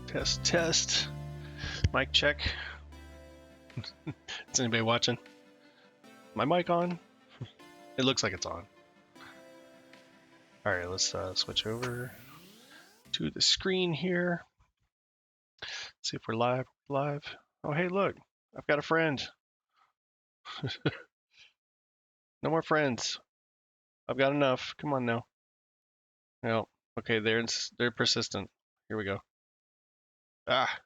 Test, test. Mic check. Is anybody watching? My mic on? It looks like it's on. All right, let's switch over to the screen here. See if we're live. Live. Oh, hey, look. I've got a friend. No more friends. I've got enough. Come on now. No. Okay, they're persistent. Here we go. Ah.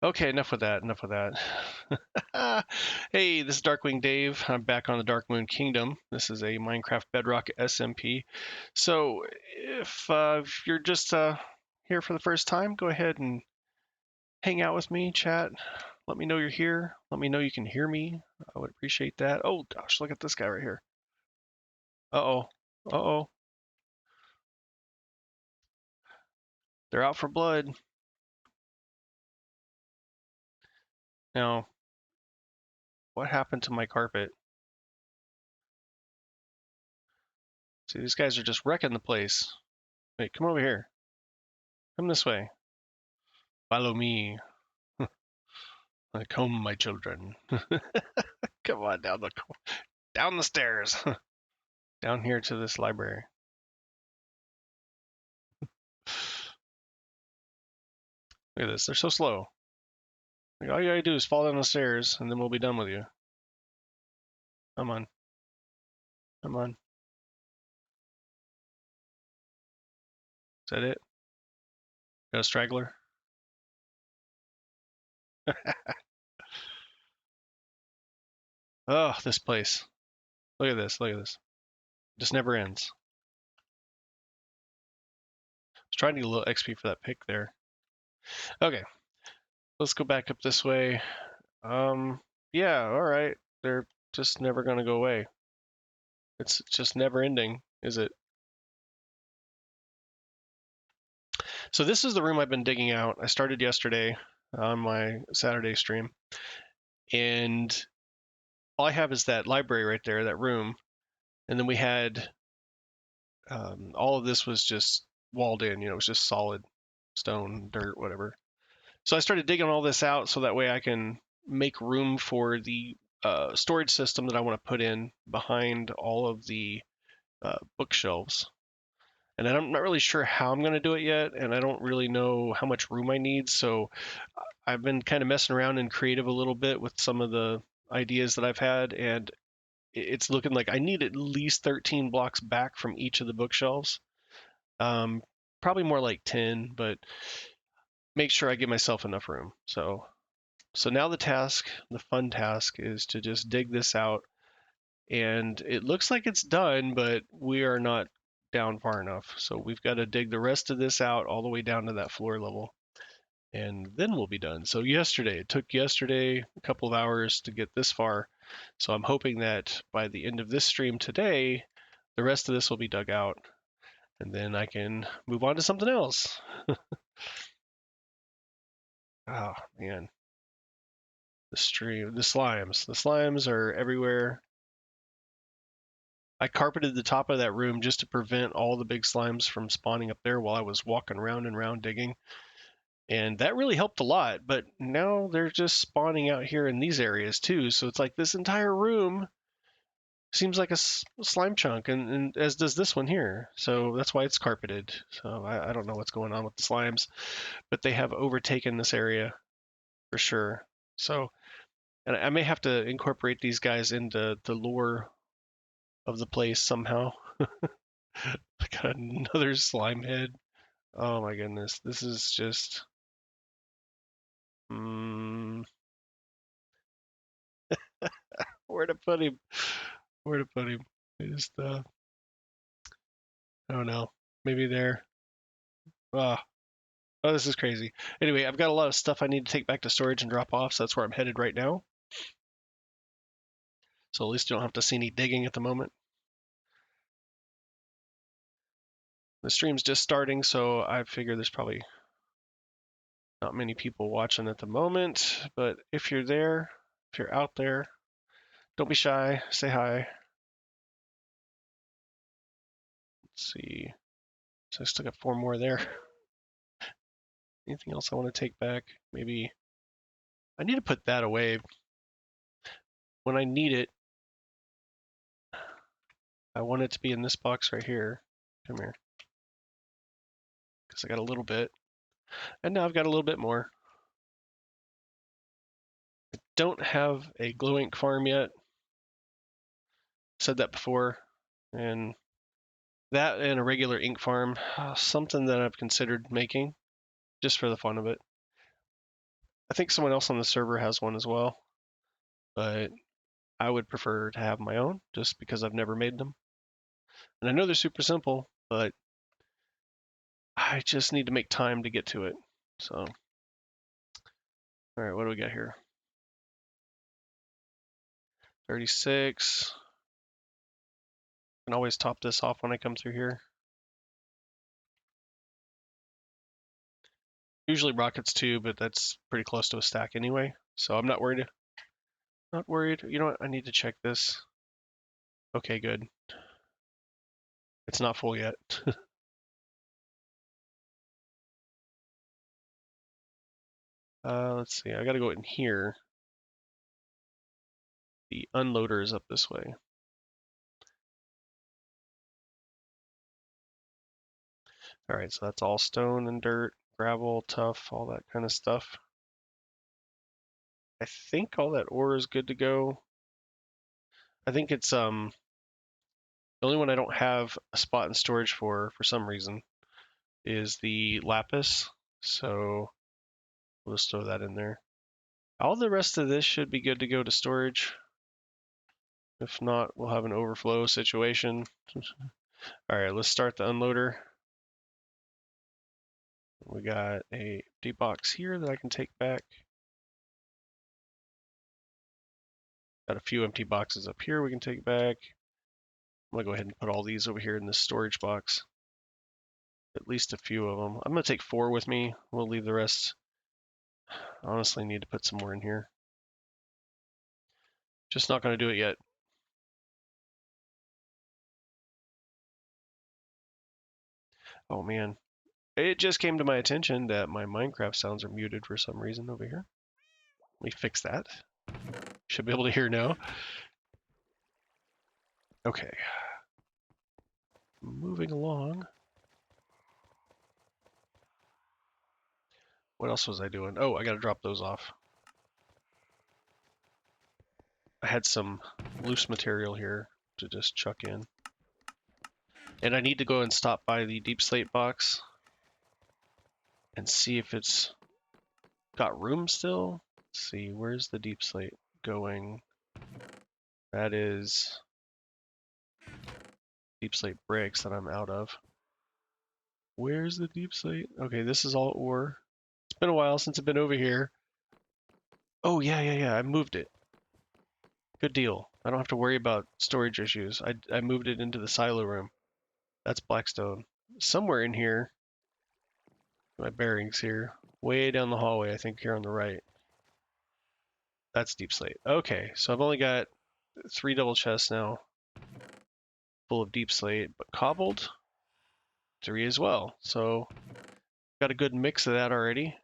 Okay, enough with that. Enough with that. Hey, this is Darkwing Dave. I'm back on the Dark Moon Kingdom. This is a Minecraft Bedrock SMP. So, if you're just here for the first time, go ahead and hang out with me, chat. Let me know you're here. Let me know you can hear me. I would appreciate that. Oh gosh, look at this guy right here. Uh-oh. Uh-oh. They're out for blood. Now, what happened to my carpet? See, these guys are just wrecking the place. Wait, come over here. Come this way. Follow me. Come, my children. Come on down the stairs. Down here to this library. Look at this. They're so slow. Like, all you gotta do is fall down the stairs, and then we'll be done with you. Come on. Come on. Is that it? Got a straggler? Oh, this place. Look at this. Look at this. It just never ends. I was trying to get a little XP for that pick there. Okay. Let's go back up this way. Yeah, alright. They're just never gonna go away. It's just never ending, is it? So this is the room I've been digging out. I started yesterday on my Saturday stream. And all I have is that library right there, that room. And then we had all of this was just walled in, it was just solid stone, dirt, whatever. So I started digging all this out so that way I can make room for the storage system that I want to put in behind all of the bookshelves. And I'm not really sure how I'm going to do it yet, and I don't really know how much room I need. So I've been kind of messing around and creative a little bit with some of the ideas that I've had, and it's looking like I need at least 13 blocks back from each of the bookshelves. Probably more like 10, but make sure I give myself enough room. So now the fun task is to just dig this out, and it looks like it's done, but we are not down far enough. So we've got to dig the rest of this out all the way down to that floor level, and then we'll be done. So it took yesterday a couple of hours to get this far. So I'm hoping that by the end of this stream today, the rest of this will be dug out, and then I can move on to something else. Oh man, the slimes are everywhere. I carpeted the top of that room just to prevent all the big slimes from spawning up there while I was walking around and around digging. And that really helped a lot, but now they're just spawning out here in these areas too. So it's like this entire room seems like a slime chunk, and as does this one here. So that's why it's carpeted. So I don't know what's going on with the slimes, but they have overtaken this area for sure. So, and I may have to incorporate these guys into the lore of the place somehow. I got another slime head. Oh my goodness, this is just. Where to put him? Where to put him? Just I don't know. Maybe there. Ah, oh, this is crazy. Anyway, I've got a lot of stuff I need to take back to storage and drop off, so that's where I'm headed right now. So at least you don't have to see any digging at the moment. The stream's just starting, so I figure there's probably not many people watching at the moment. But if you're there, if you're out there, don't be shy. Say hi. Let's see. So I still got 4 more there. Anything else I want to take back? Maybe I need to put that away. When I need it, I want it to be in this box right here. Come here. Because I got a little bit. And now I've got a little bit more. I don't have a glow ink farm yet. Said that before. And that and a regular ink farm, something that I've considered making just for the fun of it. I think someone else on the server has one as well, but I would prefer to have my own just because I've never made them. And I know they're super simple, but I just need to make time to get to it. So, all right, what do we got here? 36. I can always top this off when I come through here. Usually rockets too, but that's pretty close to a stack anyway. So I'm not worried. Not worried. You know what? I need to check this. Okay, good. It's not full yet. Let's see. I got to go in here. The unloader is up this way. All right, so that's all stone and dirt, gravel, tuff, all that kind of stuff. I think all that ore is good to go. I think it's the only one I don't have a spot in storage for some reason is the lapis. So we'll just throw that in there. All the rest of this should be good to go to storage. If not, we'll have an overflow situation. All right, let's start the unloader. We got a empty box here that I can take back. Got a few empty boxes up here we can take back. I'm gonna go ahead and put all these over here in this storage box. At least a few of them. I'm gonna take 4 with me. We'll leave the rest. Honestly, need to put some more in here. Just not gonna do it yet. Oh man. It just came to my attention that my Minecraft sounds are muted for some reason over here. Let me fix that. Should be able to hear now. Okay. Moving along. What else was I doing? Oh, I gotta drop those off. I had some loose material here to just chuck in. And I need to go and stop by the deep slate box and see if it's got room still. Let's see, where's the deep slate going? That is deep slate bricks that I'm out of. Where's the deep slate? Okay, this is all ore. It's been a while since I've been over here. Oh, yeah, I moved it. Good deal. I don't have to worry about storage issues. I moved it into the silo room. That's blackstone. Somewhere in here, my bearings here, way down the hallway, I think here on the right. That's deep slate. Okay, so I've only got 3 double chests now, full of deep slate, but cobbled, 3 as well. So got a good mix of that already.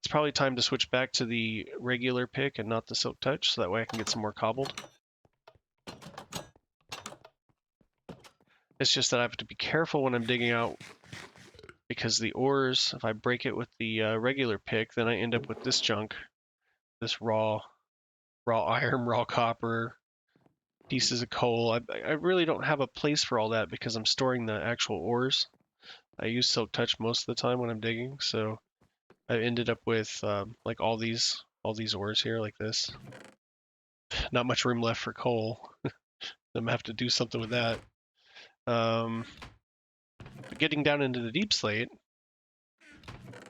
It's probably time to switch back to the regular pick and not the silk touch, so that way I can get some more cobbled. It's just that I have to be careful when I'm digging out, because the ores, if I break it with the regular pick, then I end up with this junk, this raw iron, raw copper, pieces of coal. I really don't have a place for all that because I'm storing the actual ores. I use silk touch most of the time when I'm digging, so I ended up with like all these ores here like this. Not much room left for coal. I'm gonna have to do something with that. Getting down into the deep slate,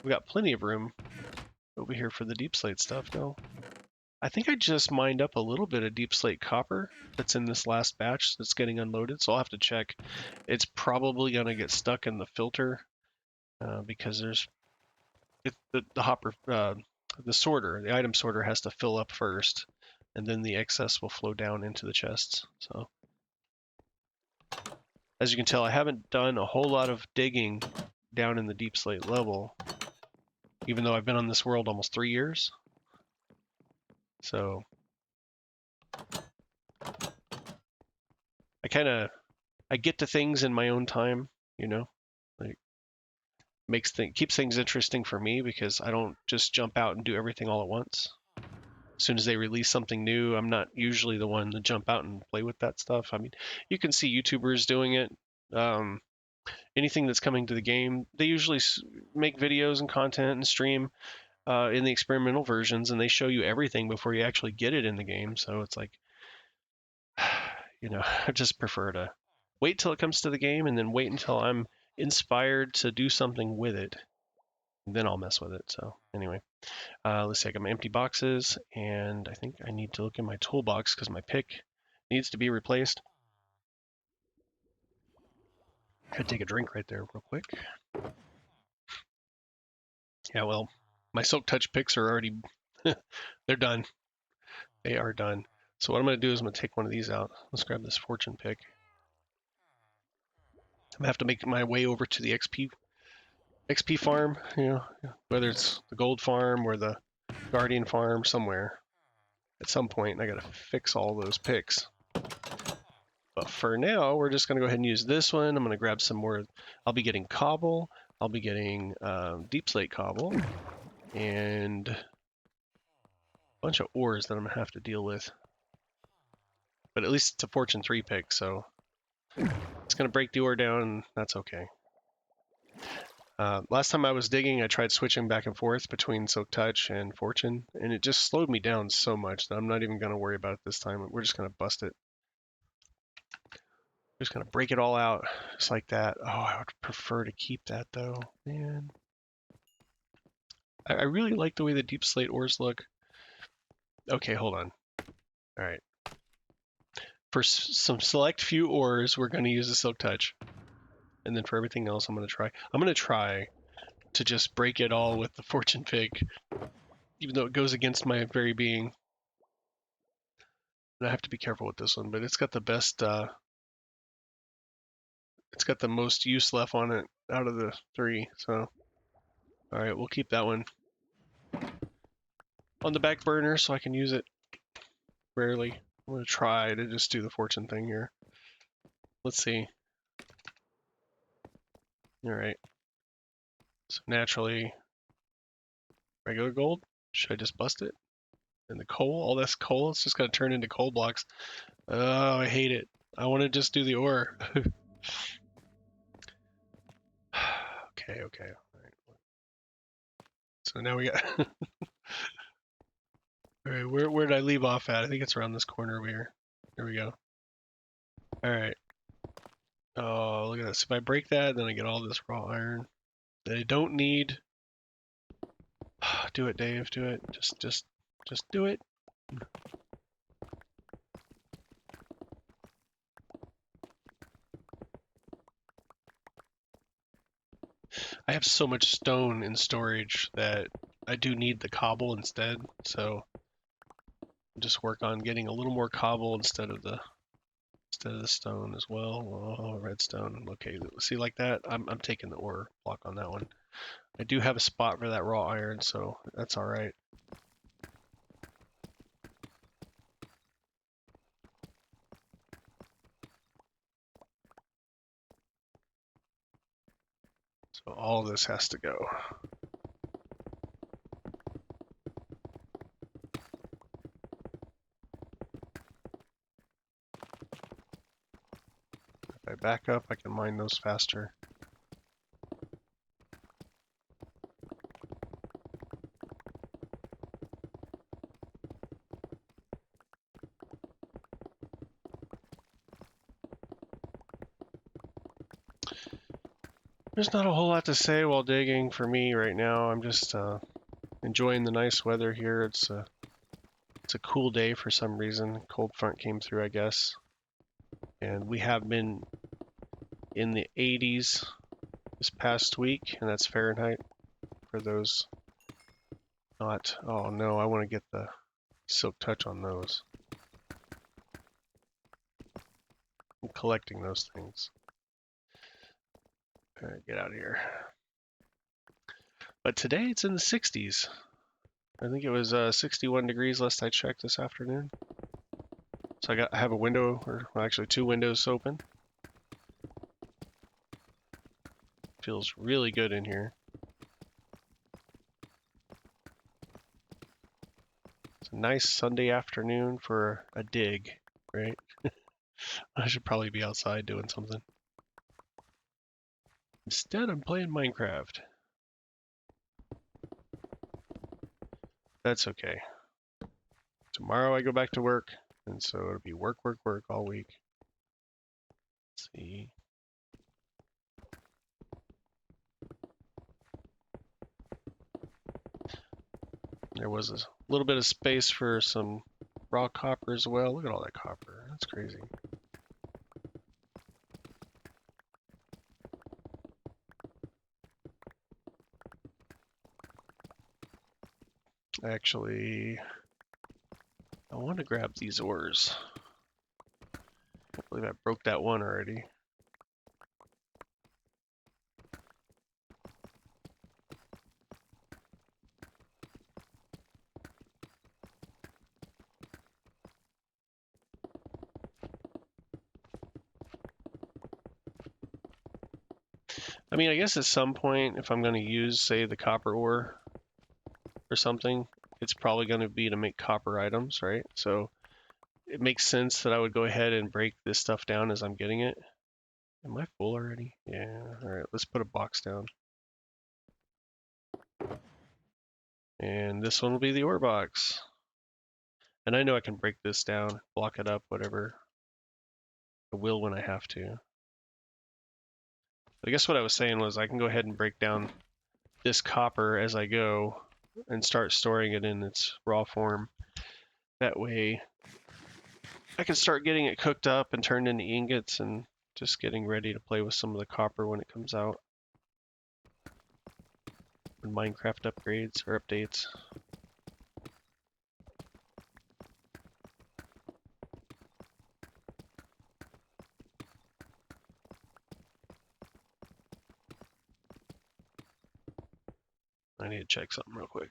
we got plenty of room over here for the deep slate stuff. No, I think I just mined up a little bit of deep slate copper that's in this last batch that's getting unloaded, so I'll have to check. It's probably gonna get stuck in the filter because there's the hopper, the sorter, the item sorter has to fill up first, and then the excess will flow down into the chests. So as you can tell, I haven't done a whole lot of digging down in the deep slate level, even though I've been on this world almost 3 years. So I get to things in my own time, you know, like keeps things interesting for me because I don't just jump out and do everything all at once. As soon as they release something new, I'm not usually the one to jump out and play with that stuff. I mean, you can see YouTubers doing it. Anything that's coming to the game, they usually make videos and content and stream in the experimental versions, and they show you everything before you actually get it in the game. So it's like, you know, I just prefer to wait till it comes to the game and then wait until I'm inspired to do something with it. And then I'll mess with it. So anyway, let's see, I got my empty boxes, and I think I need to look in my toolbox because my pick needs to be replaced. Gotta take a drink right there real quick. Yeah, well, my Silk Touch picks are already, they're done. They are done. So what I'm going to do is I'm going to take one of these out. Let's grab this fortune pick. I'm going to have to make my way over to the XP farm, you know, whether it's the gold farm or the guardian farm somewhere. At some point, I got to fix all those picks. But for now, we're just going to go ahead and use this one. I'm going to grab some more. I'll be getting cobble. I'll be getting deep slate cobble. And a bunch of ores that I'm going to have to deal with. But at least it's a fortune 3 pick, so it's going to break the ore down, and that's okay. Last time I was digging, I tried switching back and forth between Silk Touch and Fortune, and it just slowed me down so much that I'm not even going to worry about it this time. We're just going to bust it. We're just going to break it all out just like that. Oh, I would prefer to keep that, though. Man. I really like the way the deep slate ores look. Okay, hold on. All right. For some select few ores, we're going to use the Silk Touch. And then for everything else, I'm going to try to just break it all with the fortune pick, even though it goes against my very being. And I have to be careful with this one, but it's got the best, it's got the most use left on it out of the 3, so. Alright, we'll keep that one on the back burner so I can use it rarely. I'm going to try to just do the fortune thing here. Let's see. Alright. So naturally, regular gold. Should I just bust it? And the coal, all this coal, it's just going to turn into coal blocks. Oh, I hate it. I want to just do the ore. Okay. All right. So now we got... All right, where did I leave off at? I think it's around this corner over here. There we go. All right. Oh, look at this. If I break that, then I get all this raw iron that I don't need. Do it, Dave. Do it. Just do it. I have so much stone in storage that I do need the cobble instead. So just work on getting a little more cobble instead of the stone as well. Oh, redstone. Okay, see like that? I'm taking the ore block on that one. I do have a spot for that raw iron, so that's all right. So all this has to go. If I back up, I can mine those faster. There's not a whole lot to say while digging for me right now. I'm just enjoying the nice weather here. It's a cool day for some reason. Cold front came through, I guess. And we have been in the 80s this past week, and that's Fahrenheit for those not. Oh no, I want to get the Silk Touch on those. I'm collecting those things. All right, get out of here. But today it's in the 60s. I think it was 61 degrees last I checked this afternoon. So I have a window, or well, actually 2 windows open. Feels really good in here. It's a nice Sunday afternoon for a dig, right? I should probably be outside doing something. Instead, I'm playing Minecraft. That's okay. Tomorrow I go back to work, and so it'll be work, work, work all week. Let's see. There was a little bit of space for some raw copper as well. Look at all that copper. That's crazy. Actually, I want to grab these ores. I believe I broke that one already. I mean, I guess at some point, if I'm going to use, say, the copper ore or something, it's probably going to be to make copper items, right? So it makes sense that I would go ahead and break this stuff down as I'm getting it. Am I full already? Yeah. All right, let's put a box down. And this one will be the ore box. And I know I can break this down, block it up, whatever. I will when I have to. I guess what I was saying was I can go ahead and break down this copper as I go and start storing it in its raw form. That way I can start getting it cooked up and turned into ingots and just getting ready to play with some of the copper when it comes out. When Minecraft upgrades or updates. I need to check something real quick.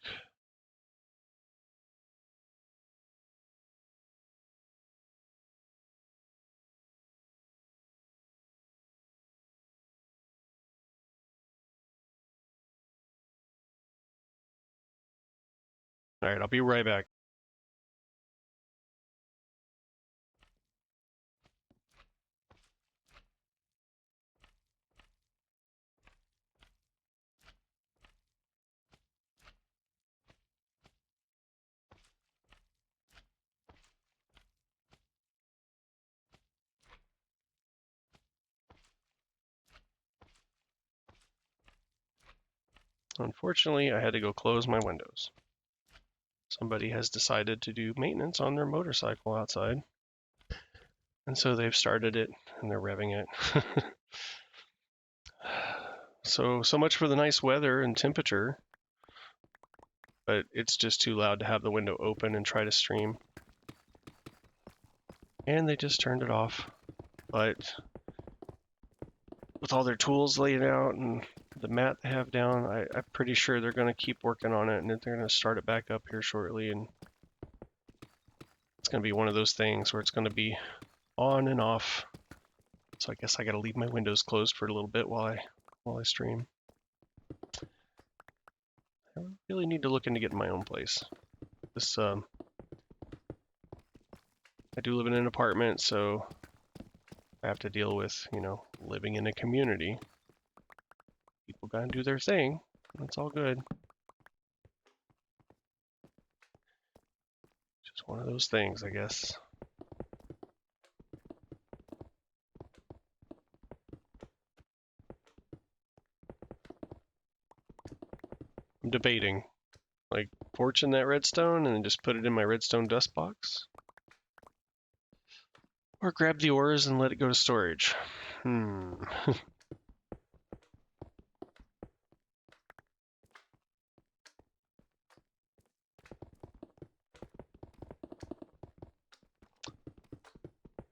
All right, I'll be right back. Unfortunately, I had to go close my windows. Somebody has decided to do maintenance on their motorcycle outside. And so they've started it and they're revving it. So much for the nice weather and temperature. But it's just too loud to have the window open and try to stream. And they just turned it off. But with all their tools laid out and the mat they have down, I'm pretty sure they're going to keep working on it and they're going to start it back up here shortly. And it's going to be one of those things where it's going to be on and off. So I guess I got to leave my windows closed for a little bit while I stream. I really need to look into getting my own place. I do live in an apartment, so I have to deal with, living in a community. People gotta do their thing. That's all good. Just one of those things, I guess. I'm debating, like, fortune that redstone and then just put it in my redstone dust box. Or grab the ores and let it go to storage.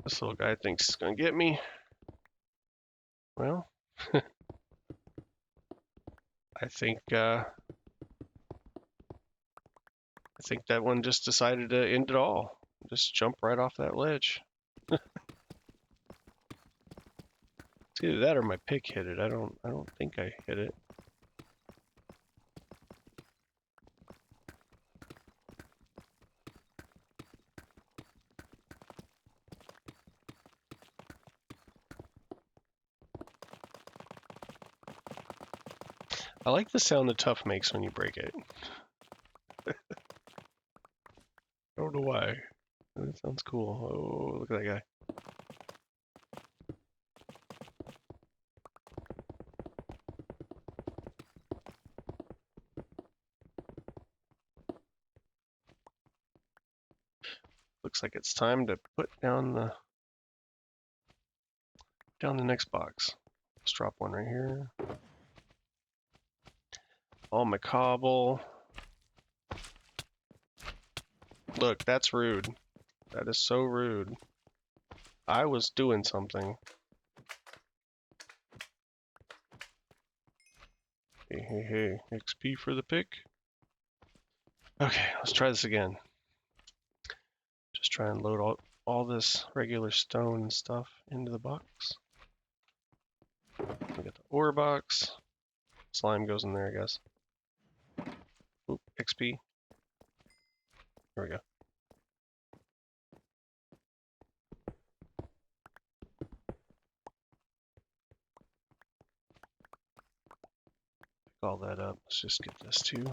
This little guy thinks he's gonna get me. Well, I think think that one just decided to end it all. Just jump right off that ledge. It's either that or my pick hit it. I don't think I hit it. I like the sound the tuff makes when you break it. I don't know why. That sounds cool. Oh, look at that guy. Looks like it's time to put down the next box. Let's drop one right here. All my cobble. Look, that's rude. That is so rude. I was doing something. Hey, hey, hey. XP for the pick. Okay, let's try this again. Just try and load all this regular stone and stuff into the box. We got the ore box. Slime goes in there, I guess. Oop, XP. There we go. Pick all that up. Let's just get this too.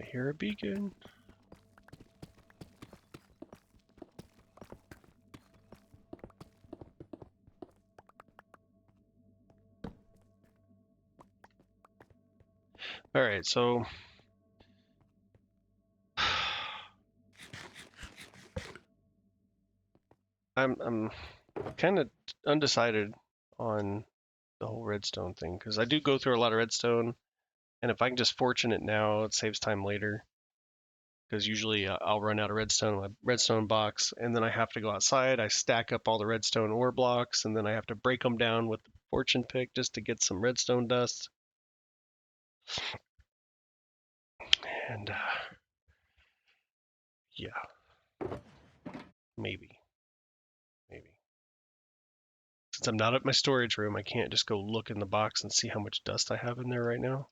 I hear a beacon. All right, so I'm kind of undecided on the whole redstone thing because I do go through a lot of redstone, and if I can just fortune it now, it saves time later. Because usually I'll run out of redstone in my redstone box, and then I have to go outside. I stack up all the redstone ore blocks, and then I have to break them down with the fortune pick just to get some redstone dust. And yeah, maybe. Since I'm not at my storage room, I can't just go look in the box and see how much dust I have in there right now.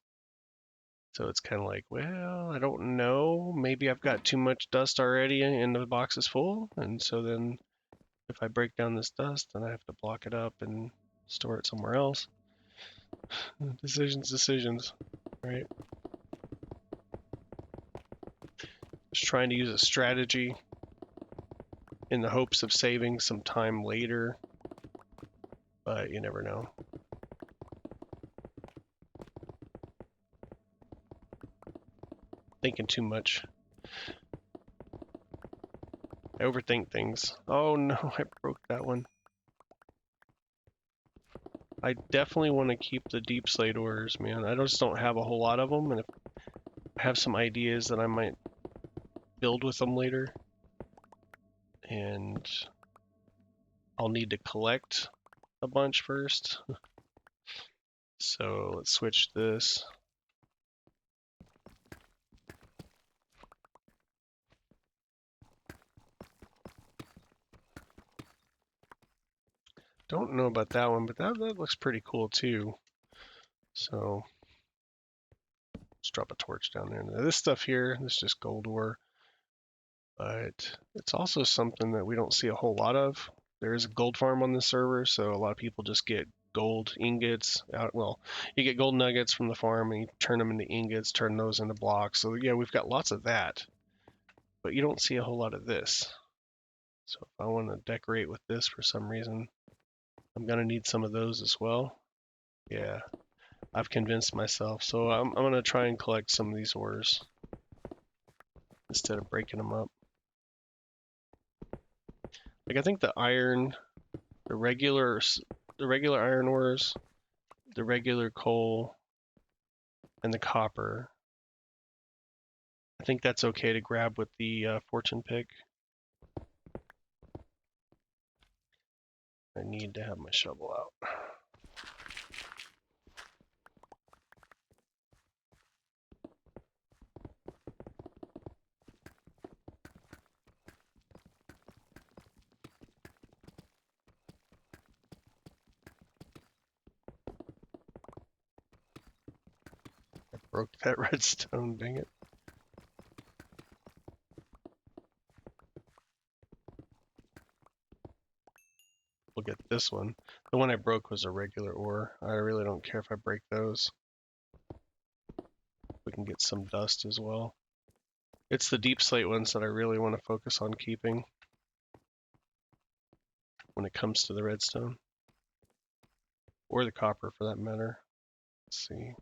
So it's kind of like, well, I don't know. Maybe I've got too much dust already and the box is full. And so then if I break down this dust, then I have to block it up and store it somewhere else. Decisions, right? Just trying to use a strategy in the hopes of saving some time later, but you never know. Thinking too much. I overthink things. Oh no, I broke that one. I definitely want to keep the deep slate ores, man. I just don't have a whole lot of them, and if I have some ideas that I might build with them later, and I'll need to collect a bunch first. So let's switch this. Don't know about that one, but that looks pretty cool too. So let's drop a torch down there. Now, this stuff here, this is just gold ore, but it's also something that we don't see a whole lot of. There is a gold farm on this server, so a lot of people just get gold ingots out. Well, you get gold nuggets from the farm and you turn them into ingots, turn those into blocks. So yeah, we've got lots of that, but you don't see a whole lot of this. So if I want to decorate with this for some reason, I'm gonna need some of those as well. Yeah, I've convinced myself. So I'm gonna try and collect some of these ores instead of breaking them up. Like I think the iron the regular iron ores, the regular coal, and the copper. I think that's okay to grab with the fortune pick. I need to have my shovel out. I broke that redstone, dang it. We'll get this one. The one I broke was a regular ore. I really don't care if I break those. We can get some dust as well. It's the deep slate ones that I really want to focus on keeping when it comes to the redstone. Or the copper for that matter. Let's see.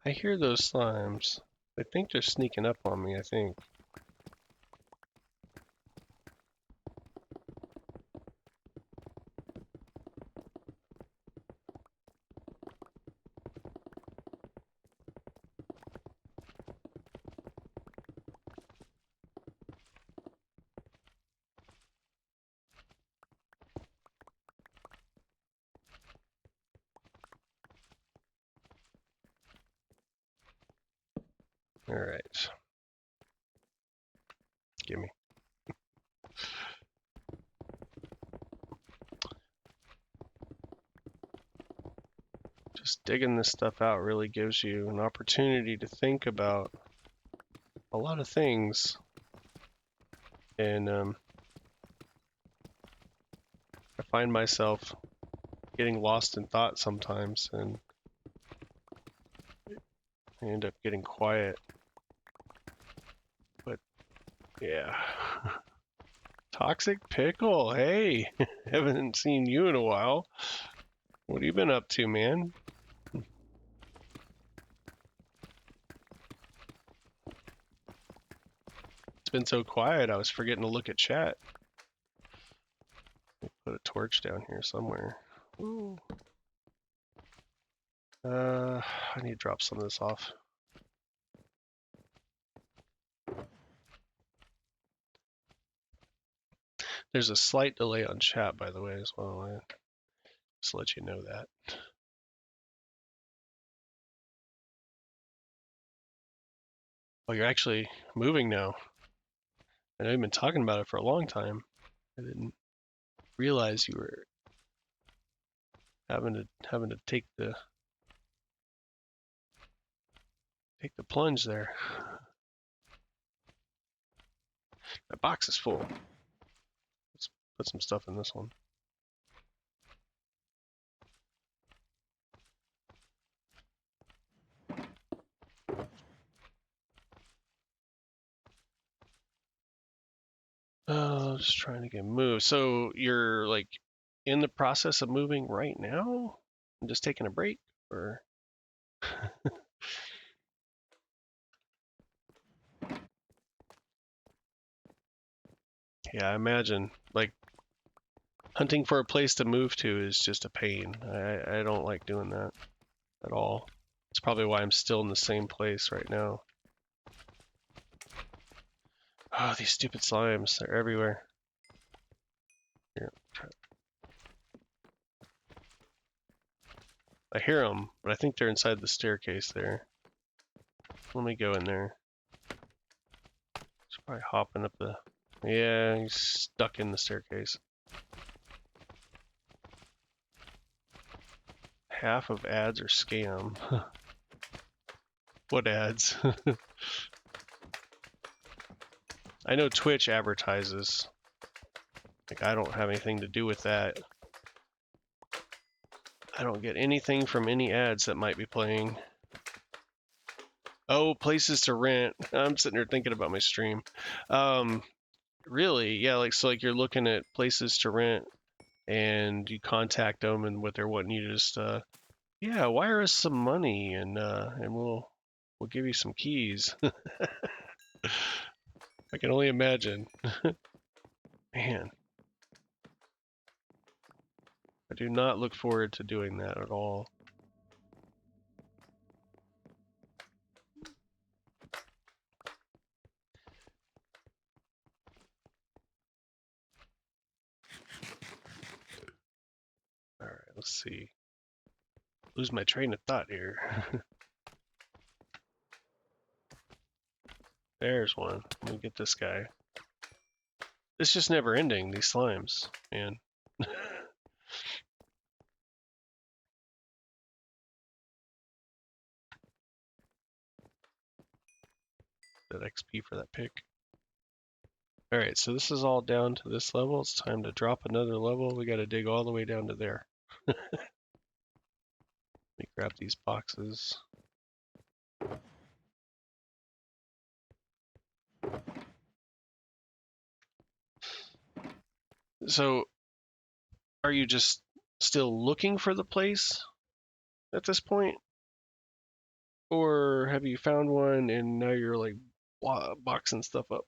I hear those slimes. I think they're sneaking up on me, I think. Alright. Gimme. Just digging this stuff out really gives you an opportunity to think about a lot of things. And I find myself getting lost in thought sometimes, and I end up getting quiet. But yeah. Toxic Pickle, hey, haven't seen you in a while. What have you been up to, man? It's been so quiet, I was forgetting to look at chat. Put a torch down here somewhere. Ooh. I need to drop some of this off. There's a slight delay on chat, by the way, as well. I just let you know that. Oh, you're actually moving now. I know you've been talking about it for a long time. I didn't realize you were having to take the plunge there. My box is full. Let's put some stuff in this one. Oh, just trying to get moved. So you're like in the process of moving right now? I'm just taking a break, or? Yeah, I imagine. Like hunting for a place to move to is just a pain. I don't like doing that at all. It's probably why I'm still in the same place right now. Oh, these stupid slimes, they're everywhere. Here, I hear them, but I think they're inside the staircase there. Let me go in there. He's probably hopping up the... Yeah, he's stuck in the staircase. Half of ads are scam. What ads? I know Twitch advertises. Like, I don't have anything to do with that. I don't get anything from any ads that might be playing. Oh, places to rent. I'm sitting here thinking about my stream. Really, yeah, like so, like you're looking at places to rent, and you contact them, and what they're wanting you to just, yeah, wire us some money, and we'll give you some keys. I can only imagine. Man, I do not look forward to doing that at all. All right, let's see. Lose my train of thought here. There's one. Let me get this guy. It's just never ending, these slimes, man. That XP for that pick. Alright, so this is all down to this level. It's time to drop another level. We gotta dig all the way down to there. Let me grab these boxes. So, are you just still looking for the place at this point? Or have you found one and now you're like boxing stuff up?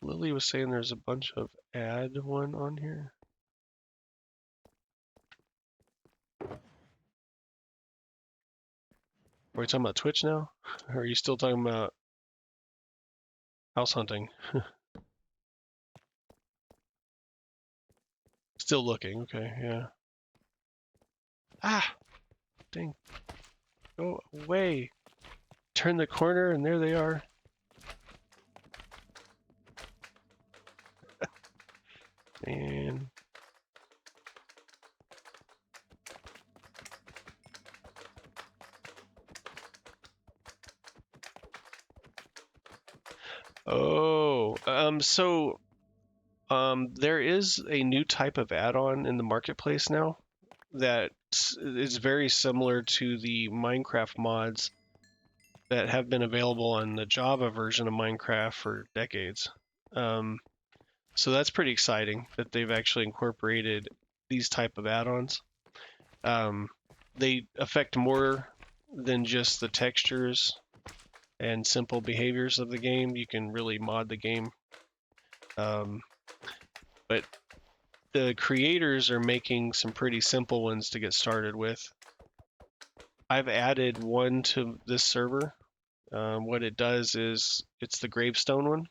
Lily was saying there's a bunch of add one on here. Are we talking about Twitch now? Or are you still talking about house hunting? Still looking, okay, yeah. Ah! Dang. Go away! Turn the corner and there they are. And oh, there is a new type of add-on in the marketplace now that is very similar to the Minecraft mods that have been available on the Java version of Minecraft for decades. So that's pretty exciting that they've actually incorporated these type of add-ons. They affect more than just the textures and simple behaviors of the game. You can really mod the game. But the creators are making some pretty simple ones to get started with. I've added one to this server. What it does is it's the gravestone one.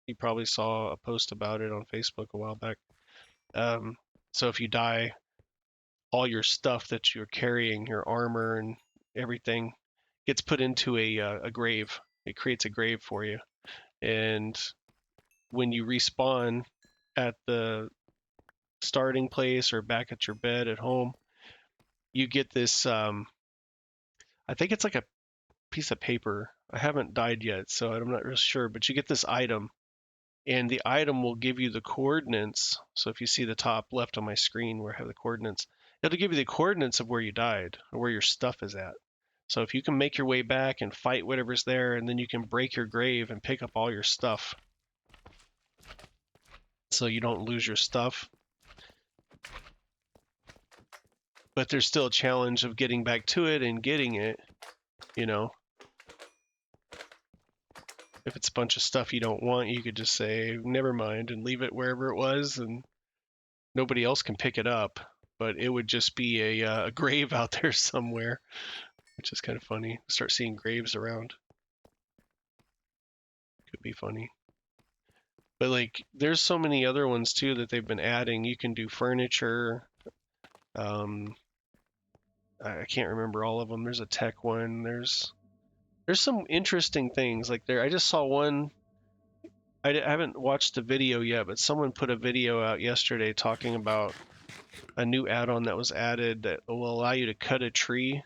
You probably saw a post about it on Facebook a while back. So if you die, all your stuff that you're carrying, your armor and everything, gets put into a grave. It creates a grave for you. And when you respawn at the starting place or back at your bed at home, you get this, I think it's like a piece of paper. I haven't died yet, so I'm not real sure, but you get this item, and the item will give you the coordinates. So if you see the top left on my screen where I have the coordinates, it'll give you the coordinates of where you died or where your stuff is at. So if you can make your way back and fight whatever's there, and then you can break your grave and pick up all your stuff so you don't lose your stuff. But there's still a challenge of getting back to it and getting it, you know. If it's a bunch of stuff you don't want, you could just say, never mind, and leave it wherever it was, and nobody else can pick it up. But it would just be a grave out there somewhere, which is kind of funny. Start seeing graves around. Could be funny. But like, there's so many other ones too that they've been adding. You can do furniture. I can't remember all of them. There's a tech one. There's some interesting things like there. I just saw one. I haven't watched the video yet, but someone put a video out yesterday talking about a new add-on that was added that will allow you to cut a tree.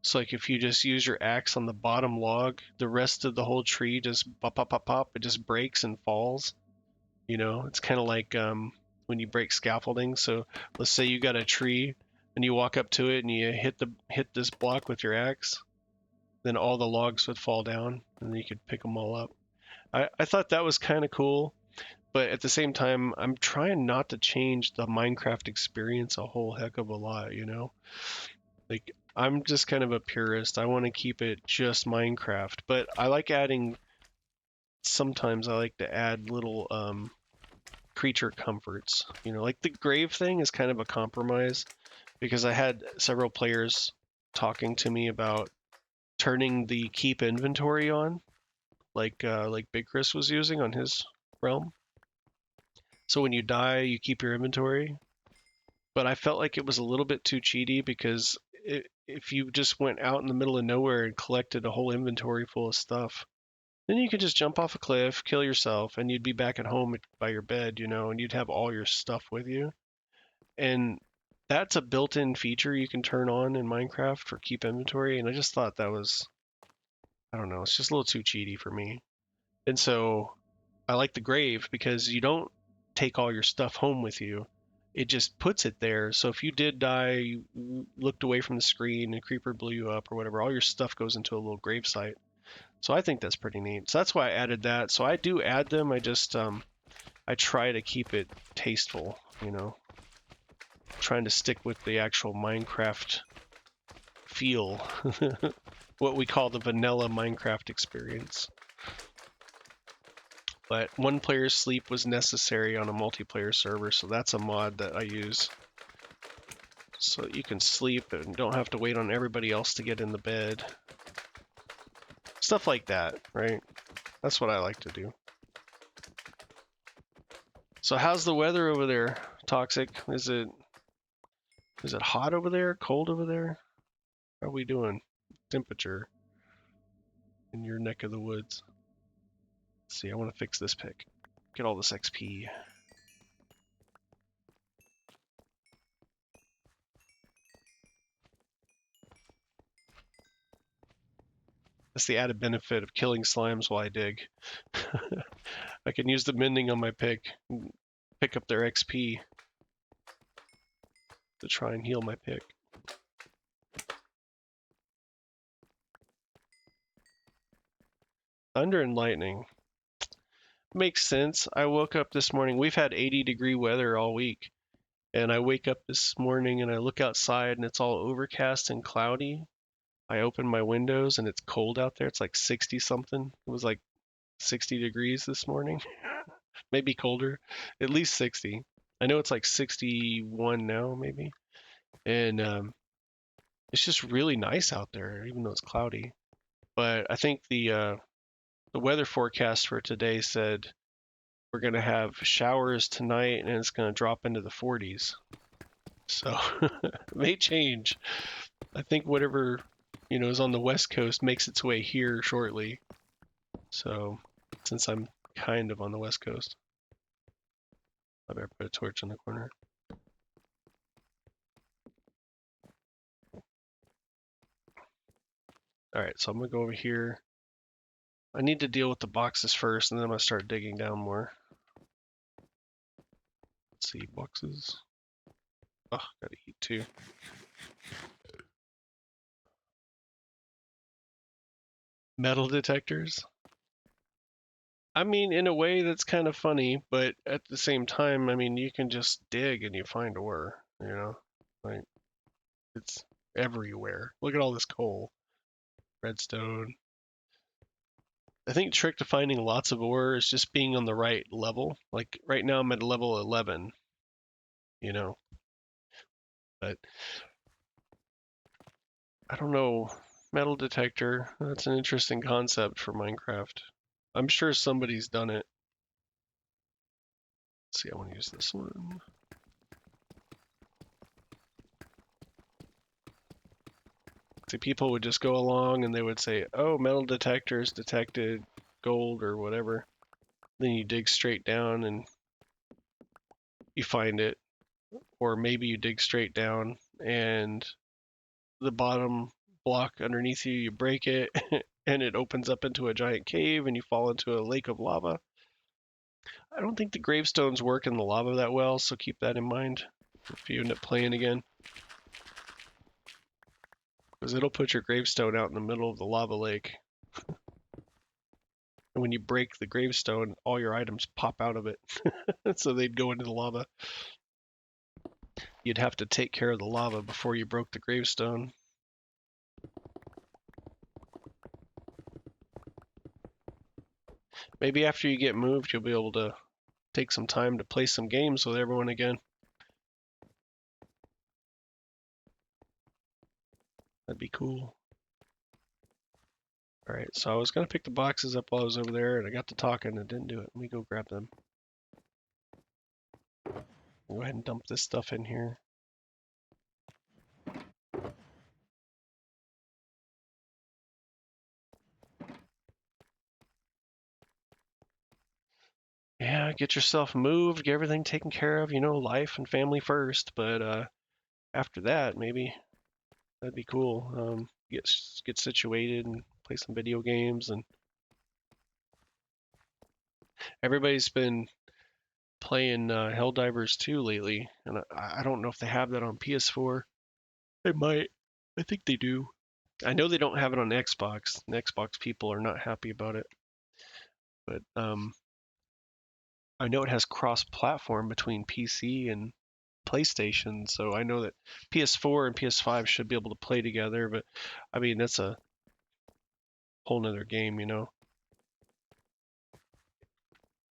So like if you just use your axe on the bottom log, the rest of the whole tree just pop pop pop pop, it just breaks and falls. It's kind of like when you break scaffolding. So let's say you got a tree and you walk up to it and you hit this block with your axe, then all the logs would fall down and then you could pick them all up. I thought that was kind of cool, but at the same time, I'm trying not to change the Minecraft experience a whole heck of a lot. Like, I'm just kind of a purist. I want to keep it just Minecraft, but sometimes I like to add little creature comforts. Like the grave thing is kind of a compromise because I had several players talking to me about turning the keep inventory on, like Big Chris was using on his realm. So when you die, you keep your inventory. But I felt like it was a little bit too cheaty because if you just went out in the middle of nowhere and collected a whole inventory full of stuff, then you could just jump off a cliff, kill yourself, and you'd be back at home by your bed, and you'd have all your stuff with you. And that's a built-in feature you can turn on in Minecraft for keep inventory, and I just thought that was, I don't know, it's just a little too cheaty for me. And so I like the grave because you don't take all your stuff home with you. It just puts it there. So if you did die, you looked away from the screen and creeper blew you up or whatever, all your stuff goes into a little grave site. So I think that's pretty neat. So that's why I added that. So I do add them. I just I try to keep it tasteful, trying to stick with the actual Minecraft feel, what we call the vanilla Minecraft experience. But one player's sleep was necessary on a multiplayer server, so that's a mod that I use. So that you can sleep and don't have to wait on everybody else to get in the bed. Stuff like that, right? That's what I like to do. So how's the weather over there, Toxic? Is it hot over there? Cold over there? How are we doing? Temperature in your neck of the woods. Let's see, I want to fix this pick. Get all this XP. That's the added benefit of killing slimes while I dig. I can use the mending on my pick, pick up their XP to try and heal my pick. Thunder and lightning. Makes sense. I woke up this morning. We've had 80-degree weather all week. And I wake up this morning and I look outside and it's all overcast and cloudy. I open my windows and it's cold out there. It's like 60 something. It was like 60 degrees this morning. Maybe colder. At least 60. I know it's like 61 now, maybe. And it's just really nice out there, even though it's cloudy. But I think the weather forecast for today said we're going to have showers tonight and it's going to drop into the 40s. So it may change. I think whatever is on the west coast makes its way here shortly. So since I'm kind of on the west coast, I better put a torch in the corner. All right, so I'm gonna go over here. I need to deal with the boxes first, and then I'm gonna start digging down more. Let's see, boxes. Oh, gotta eat too. Metal detectors. I mean, in a way, that's kind of funny, but at the same time, I mean, you can just dig and you find ore. Like it's everywhere. Look at all this coal, redstone. I think the trick to finding lots of ore is just being on the right level. Like right now, I'm at level 11, you know, but I don't know. Metal detector, that's an interesting concept for Minecraft. I'm sure somebody's done it. Let's see, I want to use this one. See, people would just go along and they would say, oh, metal detectors detected gold or whatever. Then you dig straight down and you find it. Or maybe you dig straight down and the bottom block underneath you, you break it, and it opens up into a giant cave, and you fall into a lake of lava. I don't think the gravestones work in the lava that well, so keep that in mind if you end up playing again. Because it'll put your gravestone out in the middle of the lava lake. And when you break the gravestone, all your items pop out of it. So they'd go into the lava. You'd have to take care of the lava before you broke the gravestone. Maybe after you get moved, you'll be able to take some time to play some games with everyone again. That'd be cool. Alright, so I was going to pick the boxes up while I was over there, and I got to talking and didn't do it. Let me go grab them. I'll go ahead and dump this stuff in here. Yeah, get yourself moved, get everything taken care of, life and family first, but after that, maybe that'd be cool. Get situated and play some video games, and everybody's been playing Helldivers 2 lately, and I don't know if they have that on PS4. They might. I think they do. I know they don't have it on Xbox. The Xbox people are not happy about it, but I know it has cross-platform between PC and PlayStation, so I know that PS4 and PS5 should be able to play together, but I mean, that's a whole nother game.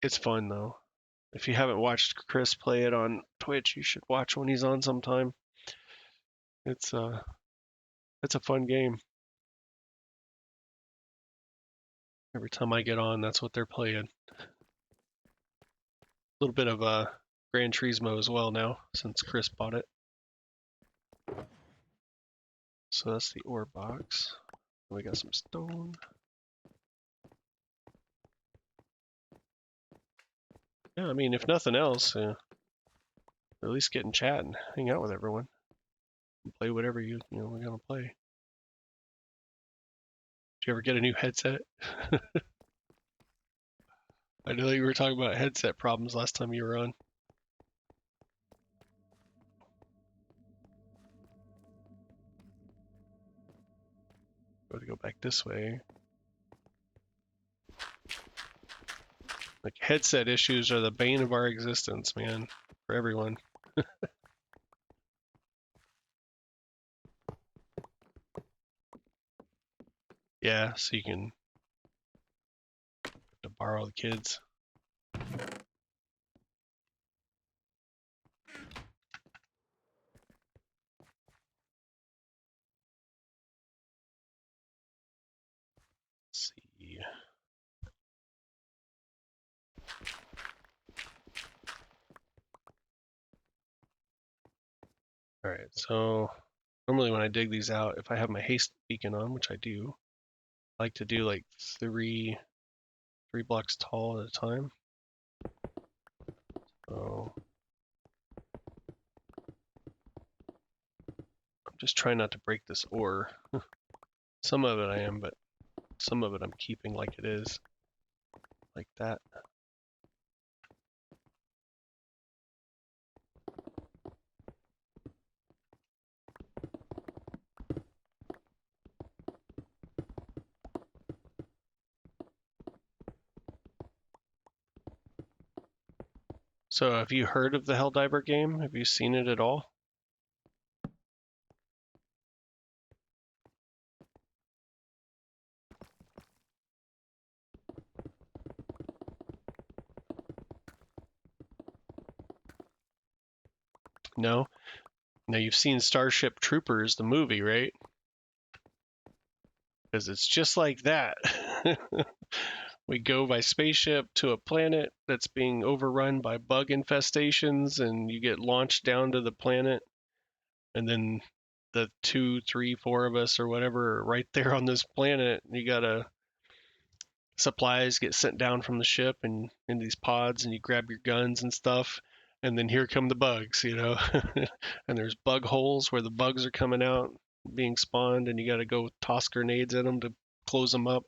It's fun though. If you haven't watched Chris play it on Twitch, you should watch when he's on sometime. It's it's a fun game. Every time I get on, that's what they're playing. A little bit of Gran Turismo as well now, since Chris bought it. So that's the ore box. We got some stone. Yeah, I mean, if nothing else, at least get in chat and hang out with everyone. And play whatever we're gonna play. Did you ever get a new headset? I know you were talking about headset problems last time you were on. Gotta go back this way. Like, headset issues are the bane of our existence, man, for everyone. Yeah, so you can to borrow the kids. Let's see. All right, so normally when I dig these out, if I have my haste beacon on, which I do, I like to do like three blocks tall at a time. So I'm just trying not to break this ore. Some of it I am, but some of it I'm keeping like it is, like that. So have you heard of the Helldiver game? Have you seen it at all? No? Now you've seen Starship Troopers, the movie, right? Because it's just like that. We go by spaceship to a planet that's being overrun by bug infestations, and you get launched down to the planet, and then the 2, 3, 4 of us or whatever are right there on this planet. You gotta supplies get sent down from the ship and in these pods, and you grab your guns and stuff, and then here come the bugs, and there's bug holes where the bugs are coming out. being spawned, and you got to go toss grenades at them to close them up.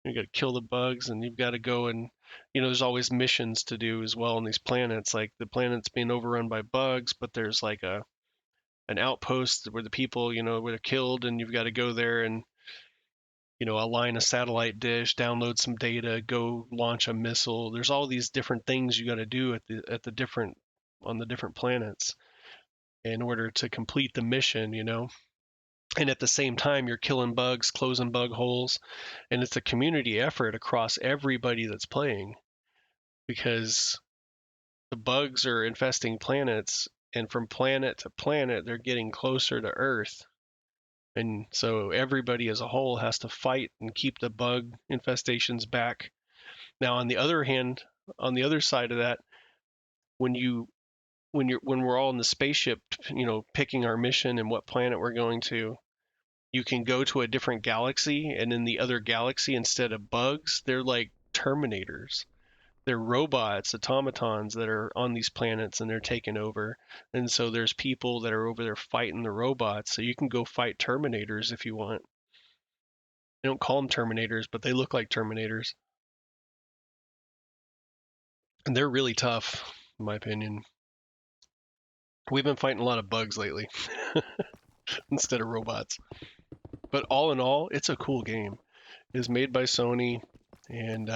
You got to kill the bugs, and you've got to go and there's always missions to do as well on these planets. Like the planet's being overrun by bugs, but there's like an outpost where the people where they're killed, and you've got to go there and align a satellite dish, download some data, go launch a missile. There's all these different things you got to do at the different on the different planets in order to complete the mission. And at the same time, you're killing bugs, closing bug holes, and it's a community effort across everybody that's playing because the bugs are infesting planets, and from planet to planet, they're getting closer to Earth. And so everybody as a whole has to fight and keep the bug infestations back. Now, on the other hand, on the other side of that, when you when we're all in the spaceship, picking our mission and what planet we're going to, you can go to a different galaxy, and in the other galaxy, instead of bugs, they're like Terminators. They're robots, automatons that are on these planets, and they're taking over. And so there's people that are over there fighting the robots. So you can go fight Terminators if you want. They don't call them Terminators, but they look like Terminators. And they're really tough, in my opinion. We've been fighting a lot of bugs lately instead of robots. But all in all, it's a cool game. It is made by Sony and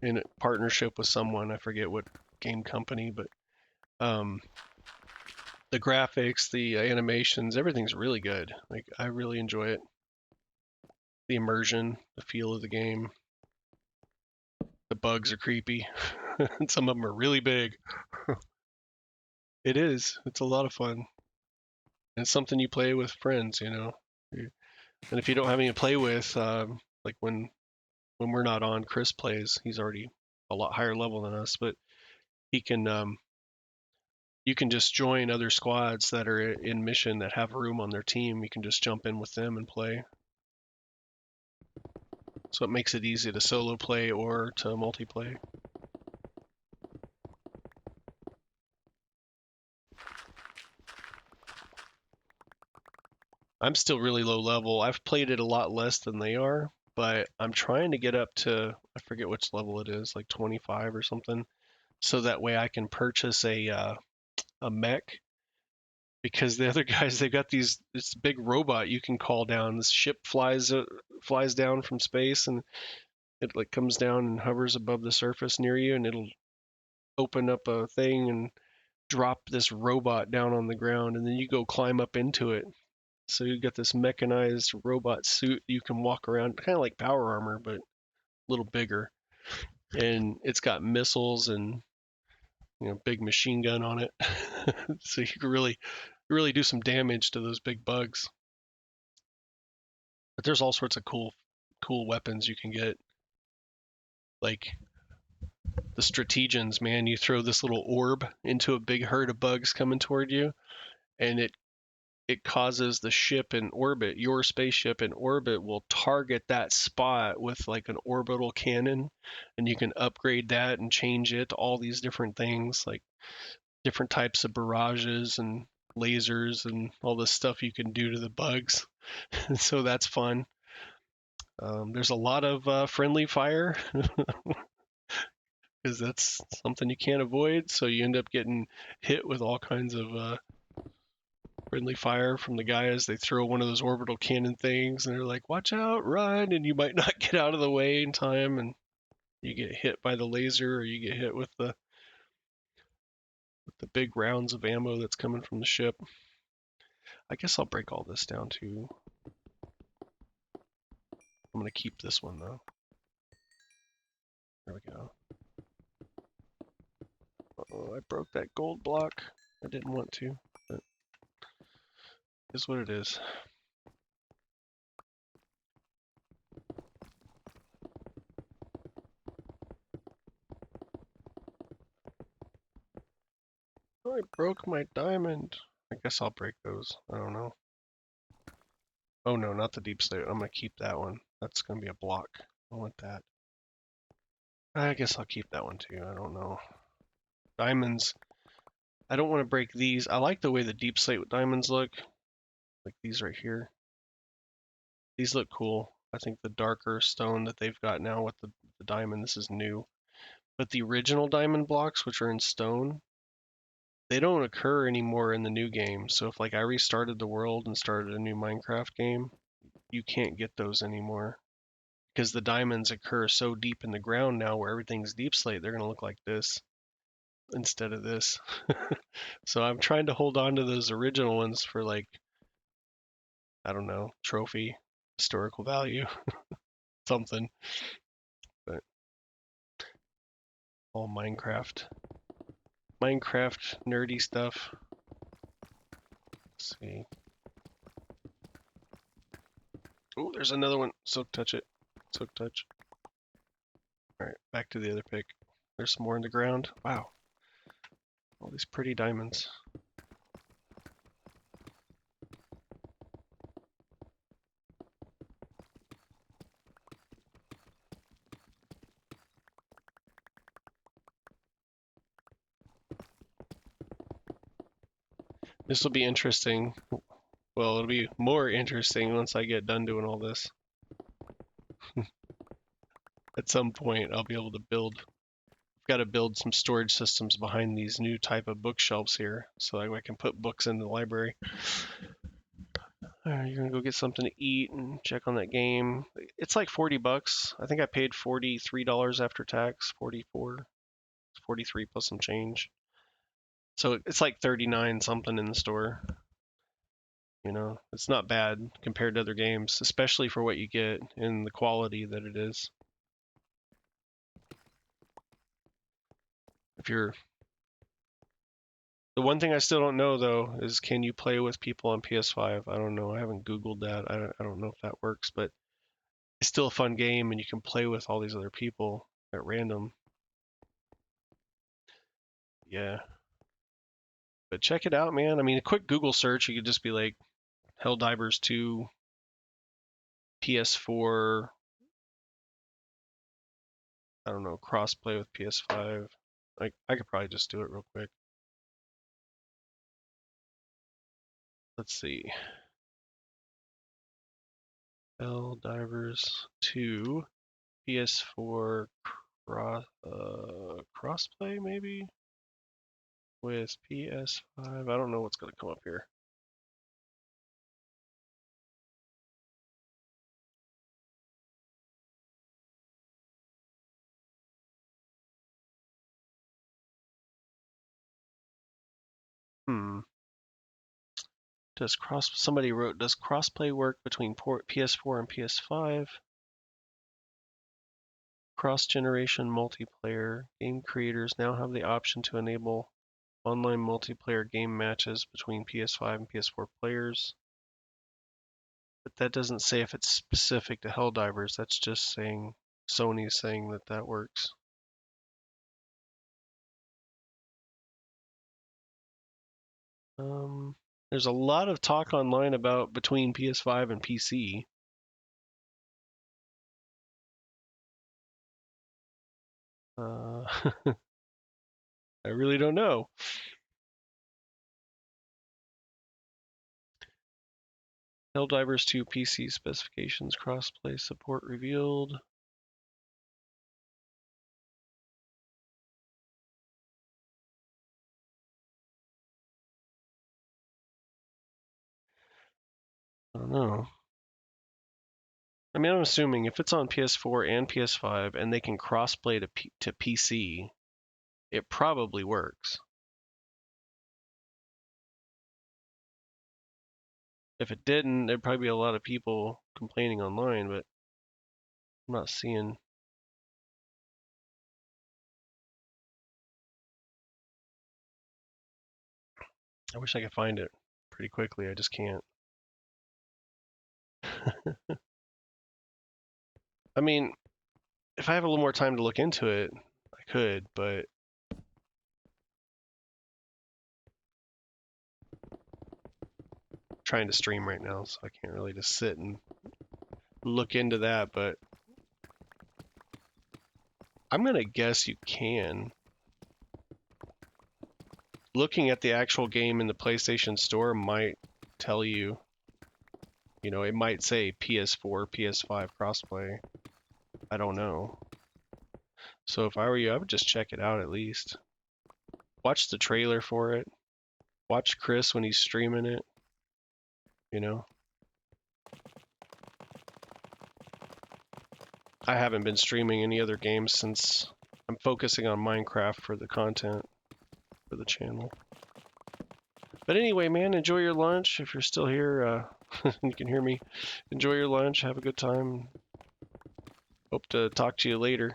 in partnership with someone. I forget what game company, but um, the graphics, the animations, everything's really good. Like I really enjoy it. The immersion, the feel of the game. The bugs are creepy. And some of them are really big. It is. It's a lot of fun. And it's something you play with friends. And if you don't have any to play with, like when we're not on, Chris plays. He's already a lot higher level than us, but he can you can just join other squads that are in mission that have room on their team. You can just jump in with them and play. So it makes it easy to solo play or to multiplayer. I'm still really low level. I've played it a lot less than they are, but I'm trying to get up to, I forget which level it is, like 25 or something, so that way I can purchase a mech. Because the other guys, they've got this big robot you can call down. This ship flies down from space, and it like comes down and hovers above the surface near you, and it'll open up a thing and drop this robot down on the ground, and then you go climb up into it. So you got this mechanized robot suit you can walk around, kind of like power armor, but a little bigger. And it's got missiles and big machine gun on it, so you can really do some damage to those big bugs. But there's all sorts of cool weapons you can get, like the strategens. Man, you throw this little orb into a big herd of bugs coming toward you, and it causes the ship in orbit, your spaceship in orbit, will target that spot with like an orbital cannon, and you can upgrade that and change it to all these different things, like different types of barrages and lasers and all this stuff you can do to the bugs. So that's fun. There's a lot of friendly fire because that's something you can't avoid. So you end up getting hit with all kinds of friendly fire from the guy as they throw one of those orbital cannon things, and they're like, "Watch out, run!" And you might not get out of the way in time, and you get hit by the laser, or you get hit with the big rounds of ammo that's coming from the ship. I guess I'll break all this down too. I'm gonna keep this one though. There we go. Oh, I broke that gold block. I didn't want to, but it's what it is. Oh, I broke my diamond. I guess I'll break those. I don't know. Oh no, not the deep slate. I'm gonna keep that one. That's gonna be a block. I want that. I guess I'll keep that one too. I don't know. Diamonds. I don't want to break these. I like the way the deep slate diamonds look. Like these right here. These look cool. I think the darker stone that they've got now with the diamond, this is new. But the original diamond blocks, which are in stone, they don't occur anymore in the new game. So if like I restarted the world and started a new Minecraft game, you can't get those anymore. Because the diamonds occur so deep in the ground now where everything's deep slate, they're gonna look like this instead of this. So I'm trying to hold on to those original ones for like, I don't know, trophy, historical value, something. But all Minecraft nerdy stuff. Let's see. Oh, there's another one. Silk touch it. Silk touch. All right, back to the other pick. There's some more in the ground. Wow, all these pretty diamonds. This will be interesting. Well, it'll be more interesting once I get done doing all this. At some point, I'll be able to build. I've got to build some storage systems behind these new type of bookshelves here, so I can put books in the library. All right, you're gonna go get something to eat and check on that game. It's like 40 bucks. I think I paid $43 after tax, 44, 43 plus some change. So it's like 39 something in the store. You know, it's not bad compared to other games, especially for what you get and the quality that it is. If you're The one thing I still don't know though is can you play with people on PS5? I don't know. I haven't Googled that. I don't know if that works, but it's still a fun game and you can play with all these other people at random. Yeah. But check it out, man. I mean, a quick Google search, you could just be like Helldivers 2 PS4, I don't know, crossplay with PS5. Like I could probably just do it real quick. Let's see. Helldivers 2 PS4 crossplay maybe with PS5. I don't know what's going to come up here. Hmm. Somebody wrote, does crossplay work between PS4 and PS5? Cross-generation multiplayer. Game creators now have the option to enable online multiplayer game matches between PS5 and PS4 players. But that doesn't say if it's specific to Helldivers. That's just saying Sony's saying that that works. There's a lot of talk online about between PS5 and PC. I really don't know. Helldivers 2 PC specifications crossplay support revealed. I don't know. I mean, I'm assuming if it's on PS4 and PS5 and they can crossplay to PC, it probably works. If it didn't, there'd probably be a lot of people complaining online, but I'm not seeing. I wish I could find it pretty quickly. I just can't. I mean, if I have a little more time to look into it, I could, but I'm trying to stream right now, so I can't really just sit and look into that, but I'm gonna guess you can. Looking at the actual game in the PlayStation Store might tell you. You know, it might say PS4, PS5 crossplay. I don't know. So if I were you, I would just check it out at least. Watch the trailer for it. Watch Chris when he's streaming it. You know, I haven't been streaming any other games since I'm focusing on Minecraft for the content for the channel. But anyway, man, enjoy your lunch. If you're still here, you can hear me. Enjoy your lunch. Have a good time. Hope to talk to you later.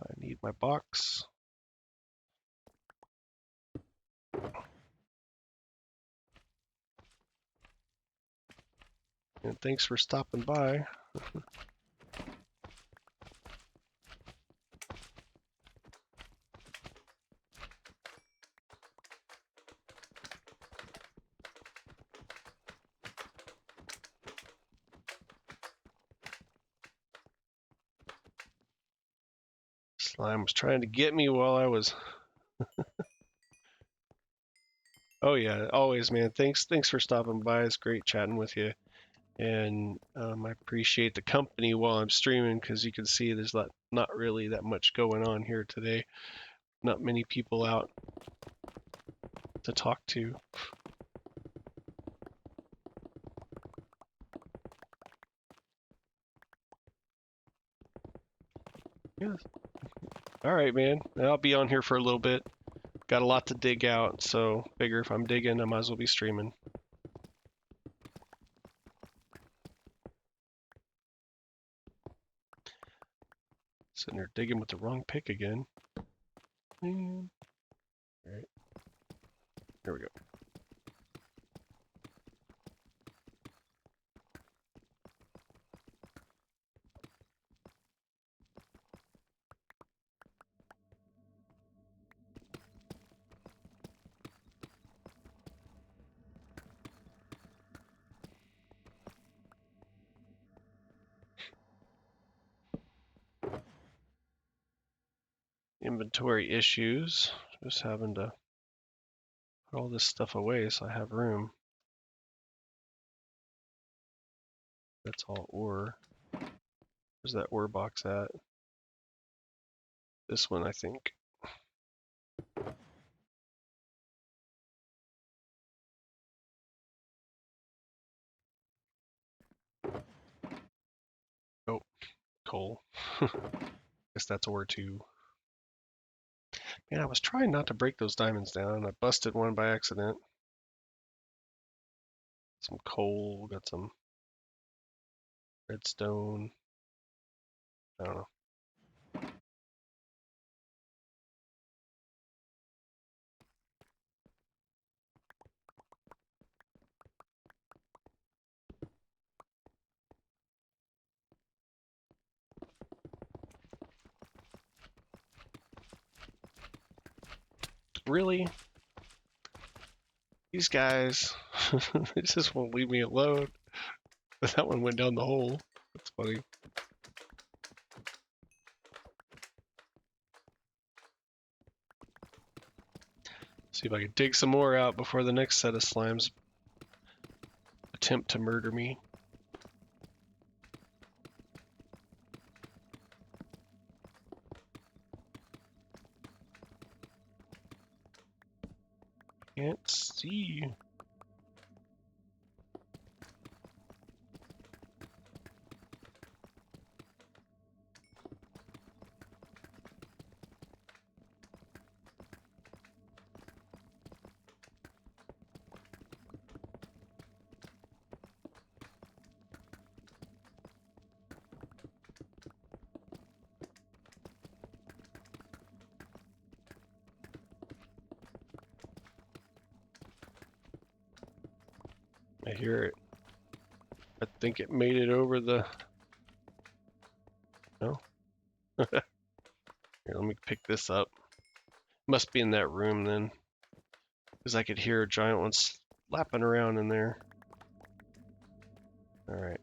I need my box. And thanks for stopping by. Slime was trying to get me while I was... Oh yeah, always, man. Thanks for stopping by. It's great chatting with you. And I appreciate the company while I'm streaming because you can see there's not really that much going on here today. Not many people out to talk to. Yeah. All right, man. I'll be on here for a little bit. Got a lot to dig out, so figure if I'm digging, I might as well be streaming. Sitting there digging with the wrong pick again. All right. Here we go. Inventory issues. Just having to put all this stuff away so I have room. That's all ore. Where's that ore box at? This one, I think. Oh, coal. Guess that's ore too. Man, I was trying not to break those diamonds down, and I busted one by accident. Some coal, got some redstone. I don't know. Really? These guys, they just won't leave me alone. But that one went down the hole. That's funny. See if I can dig some more out before the next set of slimes attempt to murder me. Can't see. I hear it. I think it made it over the... No? Here, let me pick this up. Must be in that room then. Because I could hear a giant one slapping around in there. Alright.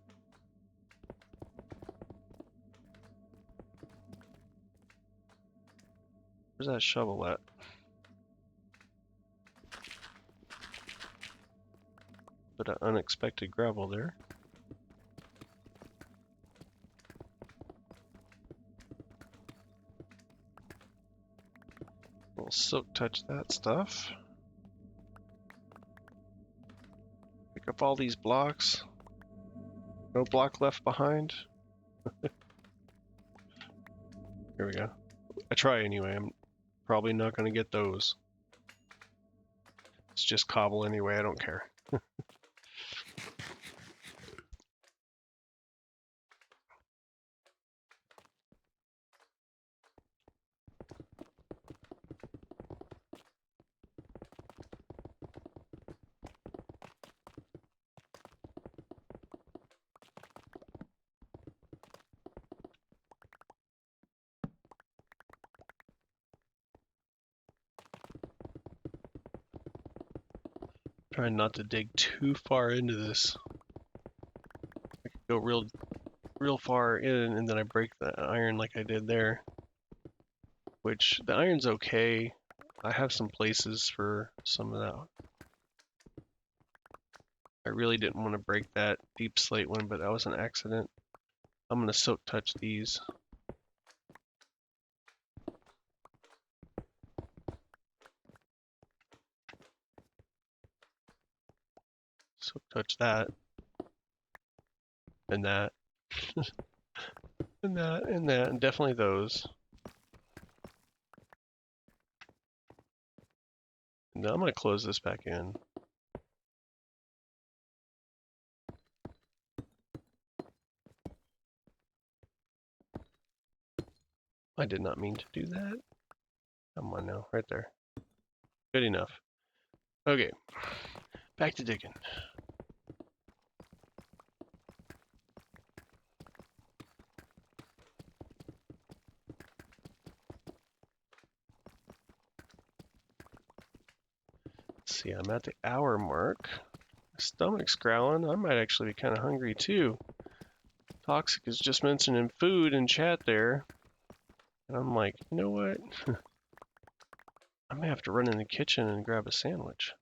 Where's that shovel at? Bit of unexpected gravel there. We'll silk touch that stuff. Pick up all these blocks. No block left behind. Here we go. I try anyway. I'm probably not going to get those. It's just cobble anyway. I don't care. Trying not to dig too far into this. I could go real far in and then I break the iron like I did there. Which, the iron's okay. I have some places for some of that. I really didn't want to break that deep slate one, but that was an accident. I'm going to silk touch these. Silk touch that. And that. And that, and that, and definitely those. And now I'm going to close this back in. I did not mean to do that. Come on now, right there. Good enough. Okay, back to digging. Let's see, I'm at the hour mark. My stomach's growling. I might actually be kind of hungry too. Toxic is just mentioning food in chat there. And I'm like, you know what? I may have to run in the kitchen and grab a sandwich.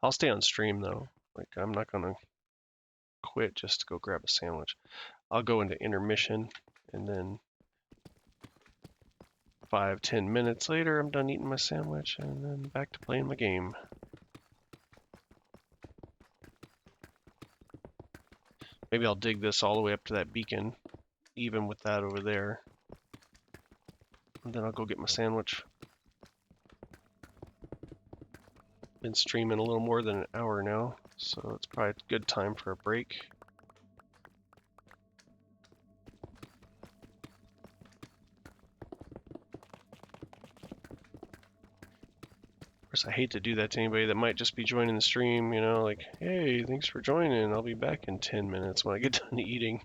I'll stay on stream though. Like, I'm not gonna quit just to go grab a sandwich. I'll go into intermission and then 5-10 minutes later I'm done eating my sandwich and then back to playing my game. Maybe I'll dig this all the way up to that beacon, even with that over there. And then I'll go get my sandwich. Been streaming a little more than an hour now, so it's probably a good time for a break. Of course, I hate to do that to anybody that might just be joining the stream, you know, like, hey, thanks for joining. I'll be back in 10 minutes when I get done eating.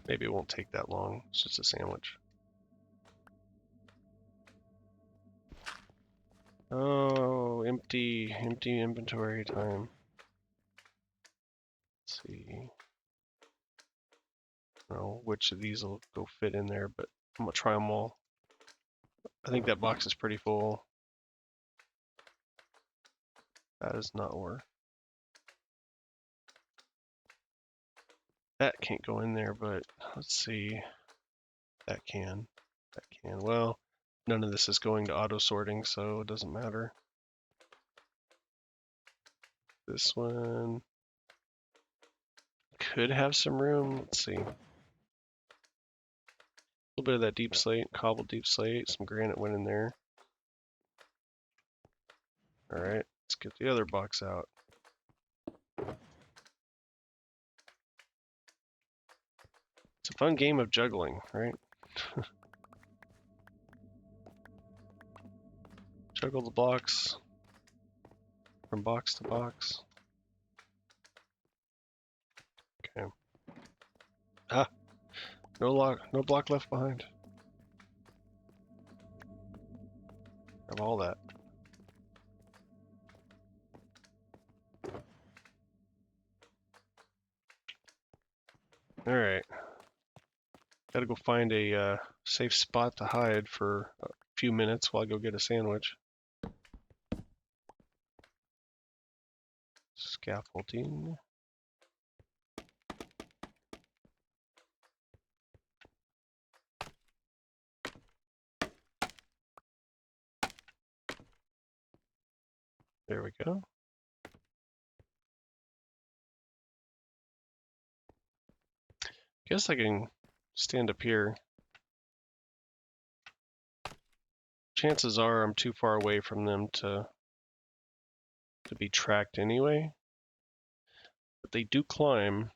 Maybe it won't take that long. It's just a sandwich. Oh, empty inventory time. Let's see. I don't know which of these will go fit in there, but I'm gonna try them all. I think that box is pretty full. That is not ore. That can't go in there, but let's see. That can. That can. Well, none of this is going to auto sorting, so it doesn't matter. This one could have some room. Let's see. A little bit of that deep slate, cobbled deep slate, some granite went in there. All right, let's get the other box out. It's a fun game of juggling, right? Juggle the blocks from box to box. Okay. Ah, no block left behind. Grab all that. All right. Gotta go find a safe spot to hide for a few minutes while I go get a sandwich. Scaffolding. There we go. Guess I can stand up here. Chances are I'm too far away from them to be tracked anyway. But they do climb.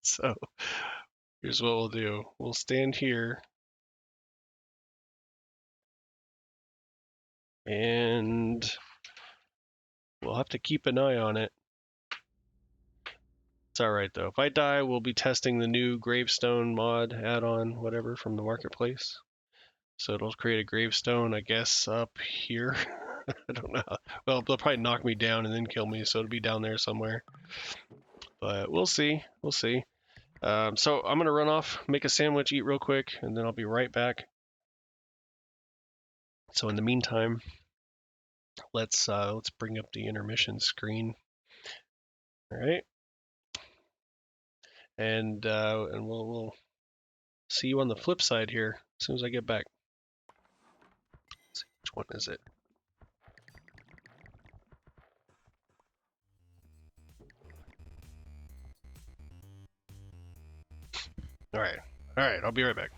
So here's what we'll do. We'll stand here and we'll have to keep an eye on it. It's alright though. If I die, we'll be testing the new gravestone mod add-on, whatever, from the marketplace. So it'll create a gravestone, I guess, up here. I don't know. Well, they'll probably knock me down and then kill me, so it'll be down there somewhere. But we'll see. We'll see. So I'm gonna run off, make a sandwich, eat real quick, and then I'll be right back. So in the meantime, let's bring up the intermission screen. All right, and we'll see you on the flip side here as soon as I get back. Let's see, which one is it? All right, I'll be right back.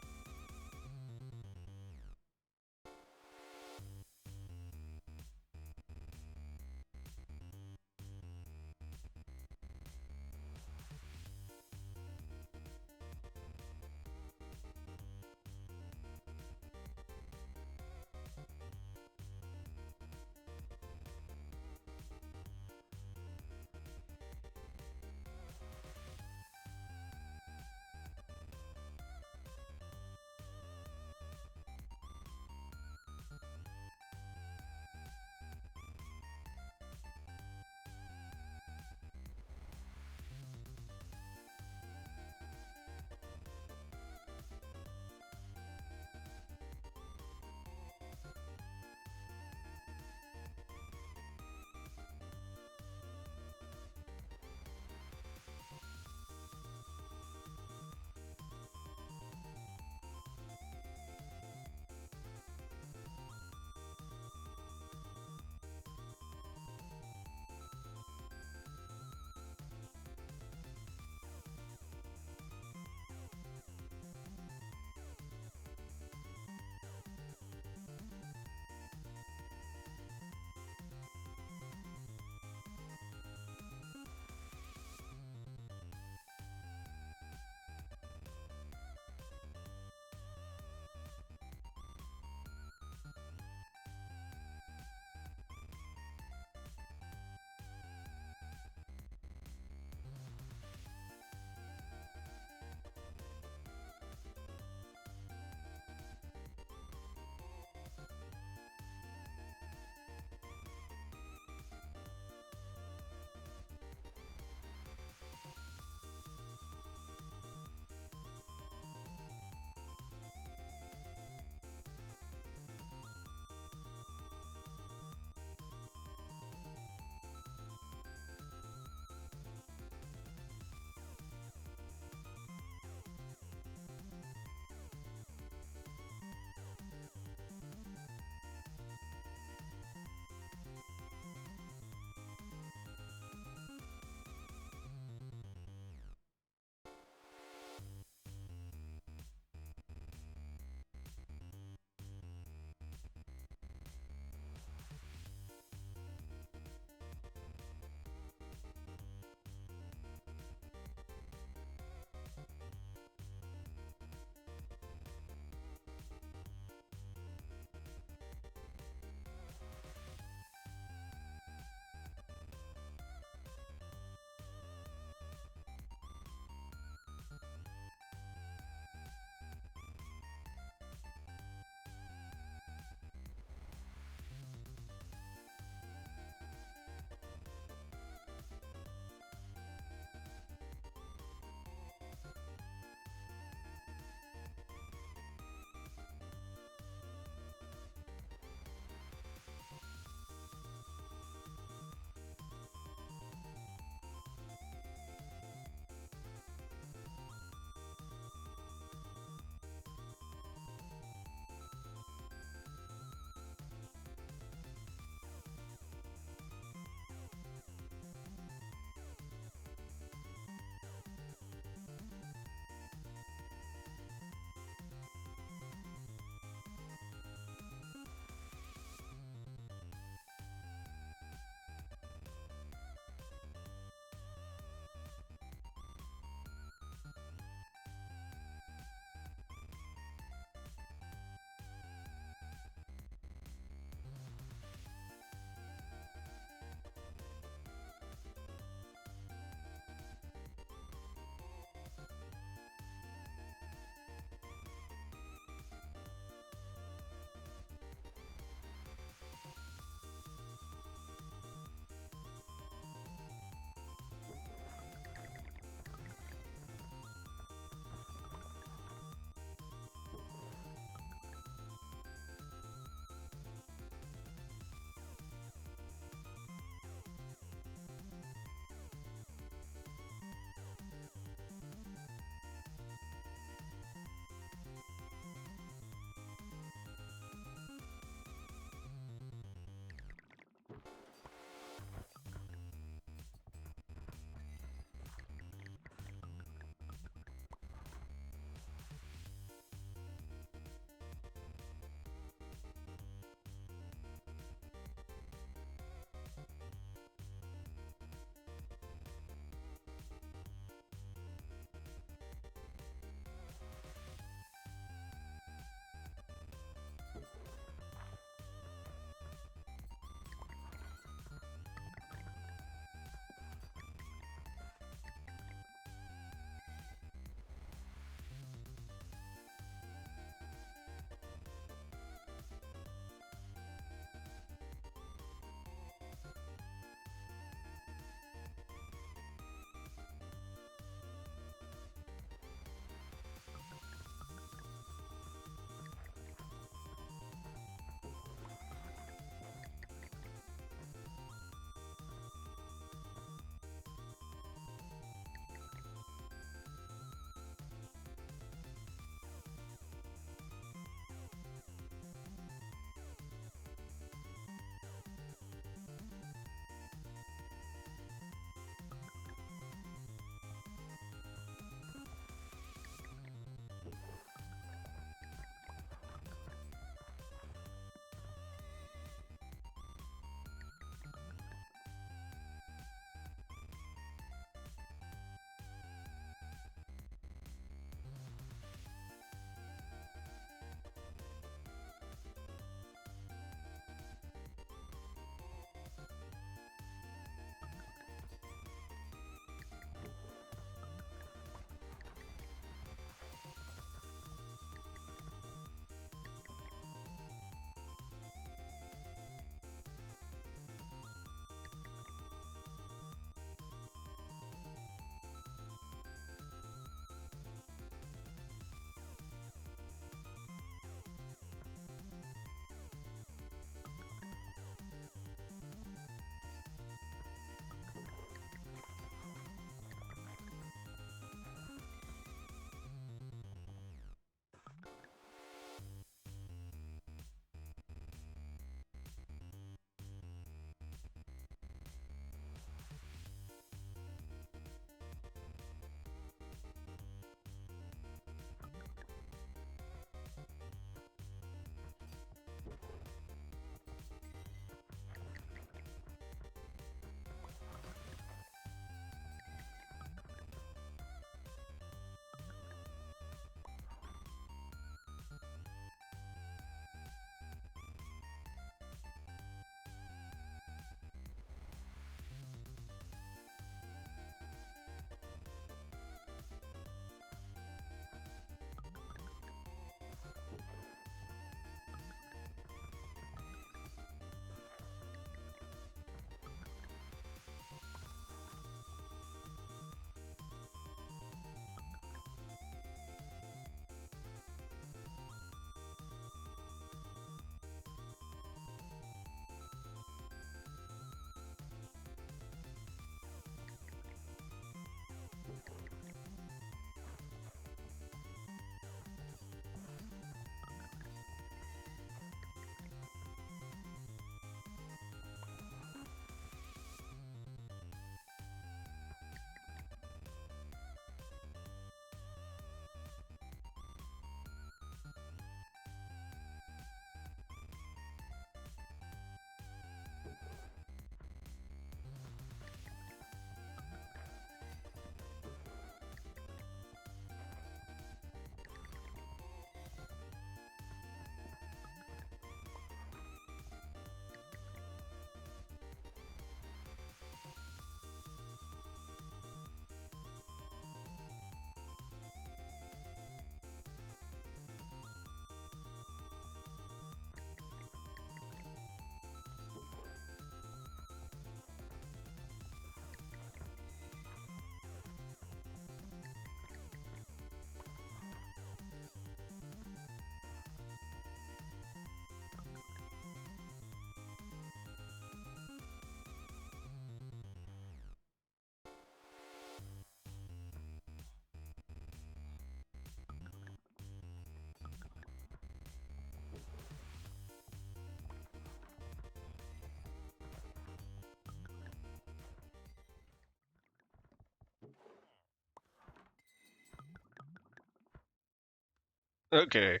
Okay.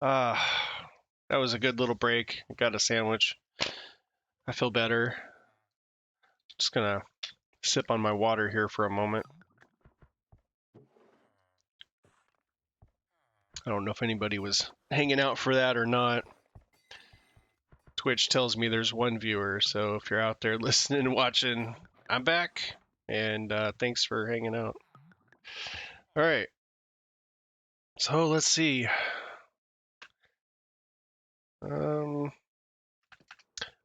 That was a good little break. Got a sandwich. I feel better. Just gonna sip on my water here for a moment. I don't know if anybody was hanging out for that or not. Twitch tells me there's one viewer, so if you're out there listening and watching, I'm back. And thanks for hanging out. All right. So let's see.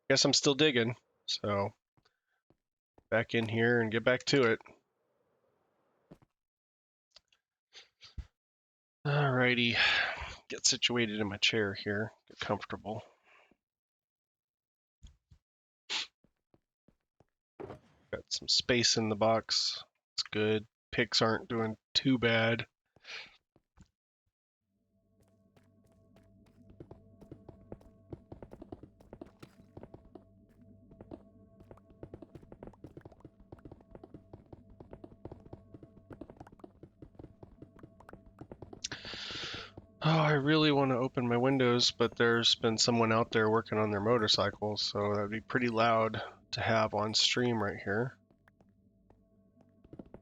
Guess I'm still digging. So back in here and get back to it. Alrighty. Get situated in my chair here. Get comfortable. Got some space in the box. It's good. Picks aren't doing too bad. Oh, I really want to open my windows, but there's been someone out there working on their motorcycle, so that'd be pretty loud to have on stream right here.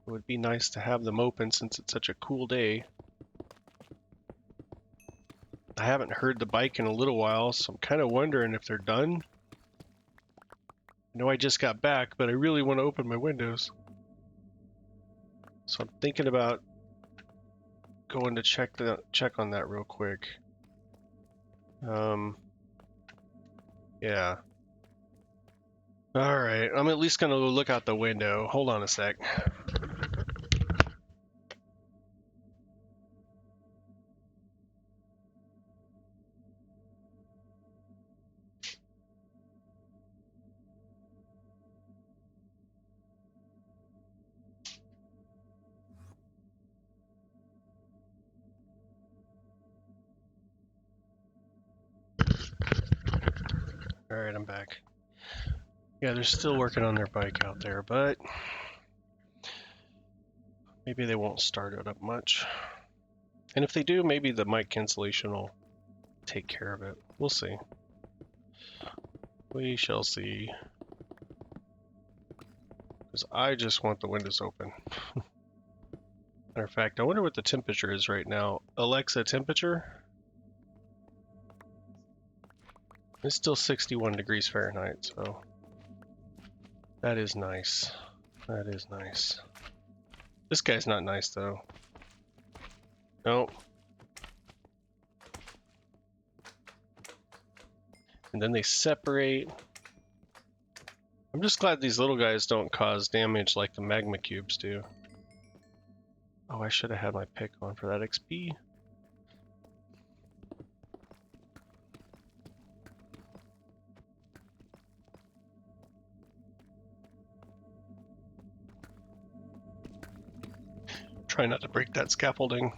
It would be nice to have them open since it's such a cool day. I haven't heard the bike in a little while, so I'm kind of wondering if they're done. I know I just got back, but I really want to open my windows. So I'm thinking about going to check on that real quick. Yeah. Alright, I'm at least gonna look out the window. Hold on a sec. Alright, I'm back. Yeah, they're still working on their bike out there, but maybe they won't start it up much. And if they do, maybe the mic cancellation will take care of it. We'll see. We shall see. Because I just want the windows open. Matter of fact, I wonder what the temperature is right now. Alexa, temperature? It's still 61 degrees Fahrenheit, so that is nice. That is nice. This guy's not nice, though. Nope. And then they separate. I'm just glad these little guys don't cause damage like the magma cubes do. Oh, I should have had my pick on for that XP. Try not to break that scaffolding.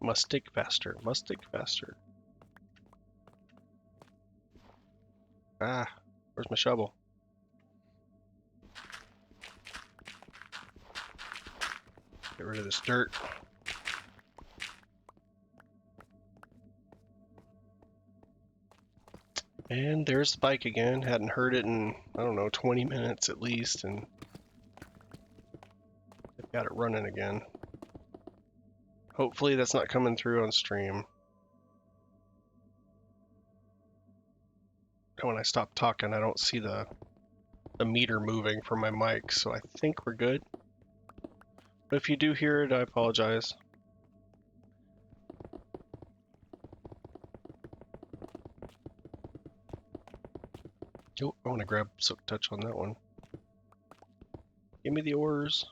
Must dig faster, must dig faster. Ah, where's my shovel? Get rid of this dirt. And there's the bike again. Hadn't heard it in, I don't know, 20 minutes at least, and I've got it running again. Hopefully that's not coming through on stream. When I stop talking, I don't see the meter moving from my mic, so I think we're good. But if you do hear it, I apologize. Oh, I want to grab Silk Touch on that one. Give me the ores.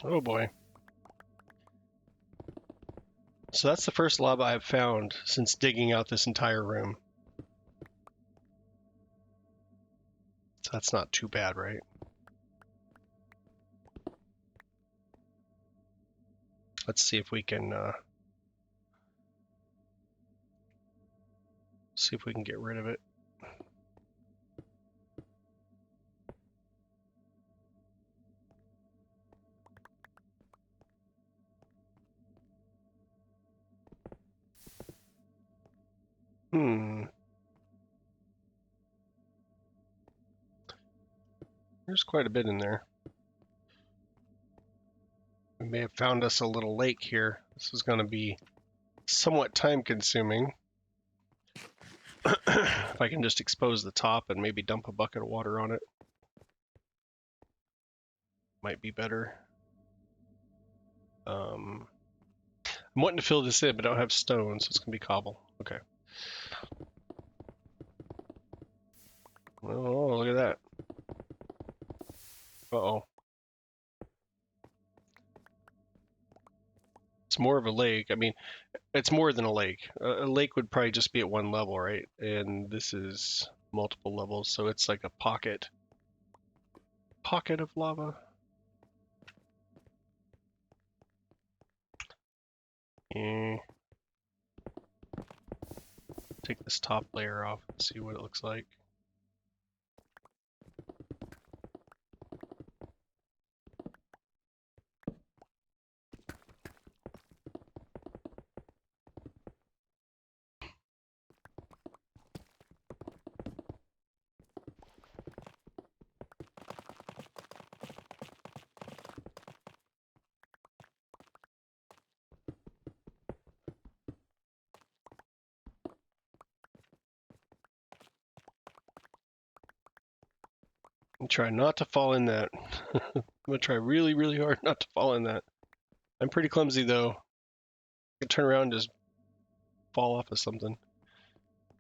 Oh boy. So that's the first lava I've found since digging out this entire room. So that's not too bad, right? Let's see if we can get rid of it. There's quite a bit in there. We may have found us a little lake here. This is going to be somewhat time consuming. If I can just expose the top and maybe dump a bucket of water on it, might be better. I'm wanting to fill this in, but I don't have stone, so it's going to be cobble. Okay. Oh, look at that. Uh-oh. It's more of a lake. I mean, it's more than a lake. A lake would probably just be at one level, right? And this is multiple levels, so it's like a pocket of lava. Take this top layer off and see what it looks like. And try not to fall in that. I'm gonna try really, really hard not to fall in that. I'm pretty clumsy though. I can turn around and just fall off of something.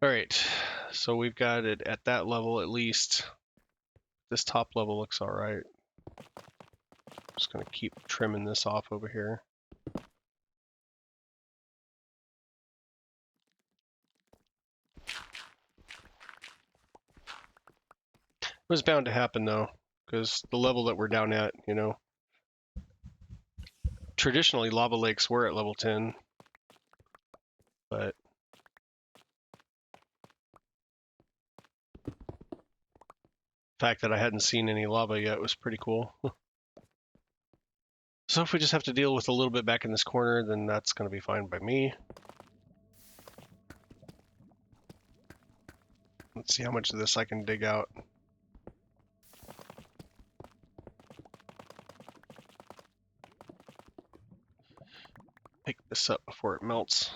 Alright, so we've got it at that level at least. This top level looks alright. Just gonna keep trimming this off over here. It was bound to happen though, because the level that we're down at, you know, traditionally lava lakes were at level 10, but the fact that I hadn't seen any lava yet was pretty cool. So if we just have to deal with a little bit back in this corner, then that's going to be fine by me. Let's see how much of this I can dig out. Pick this up before it melts.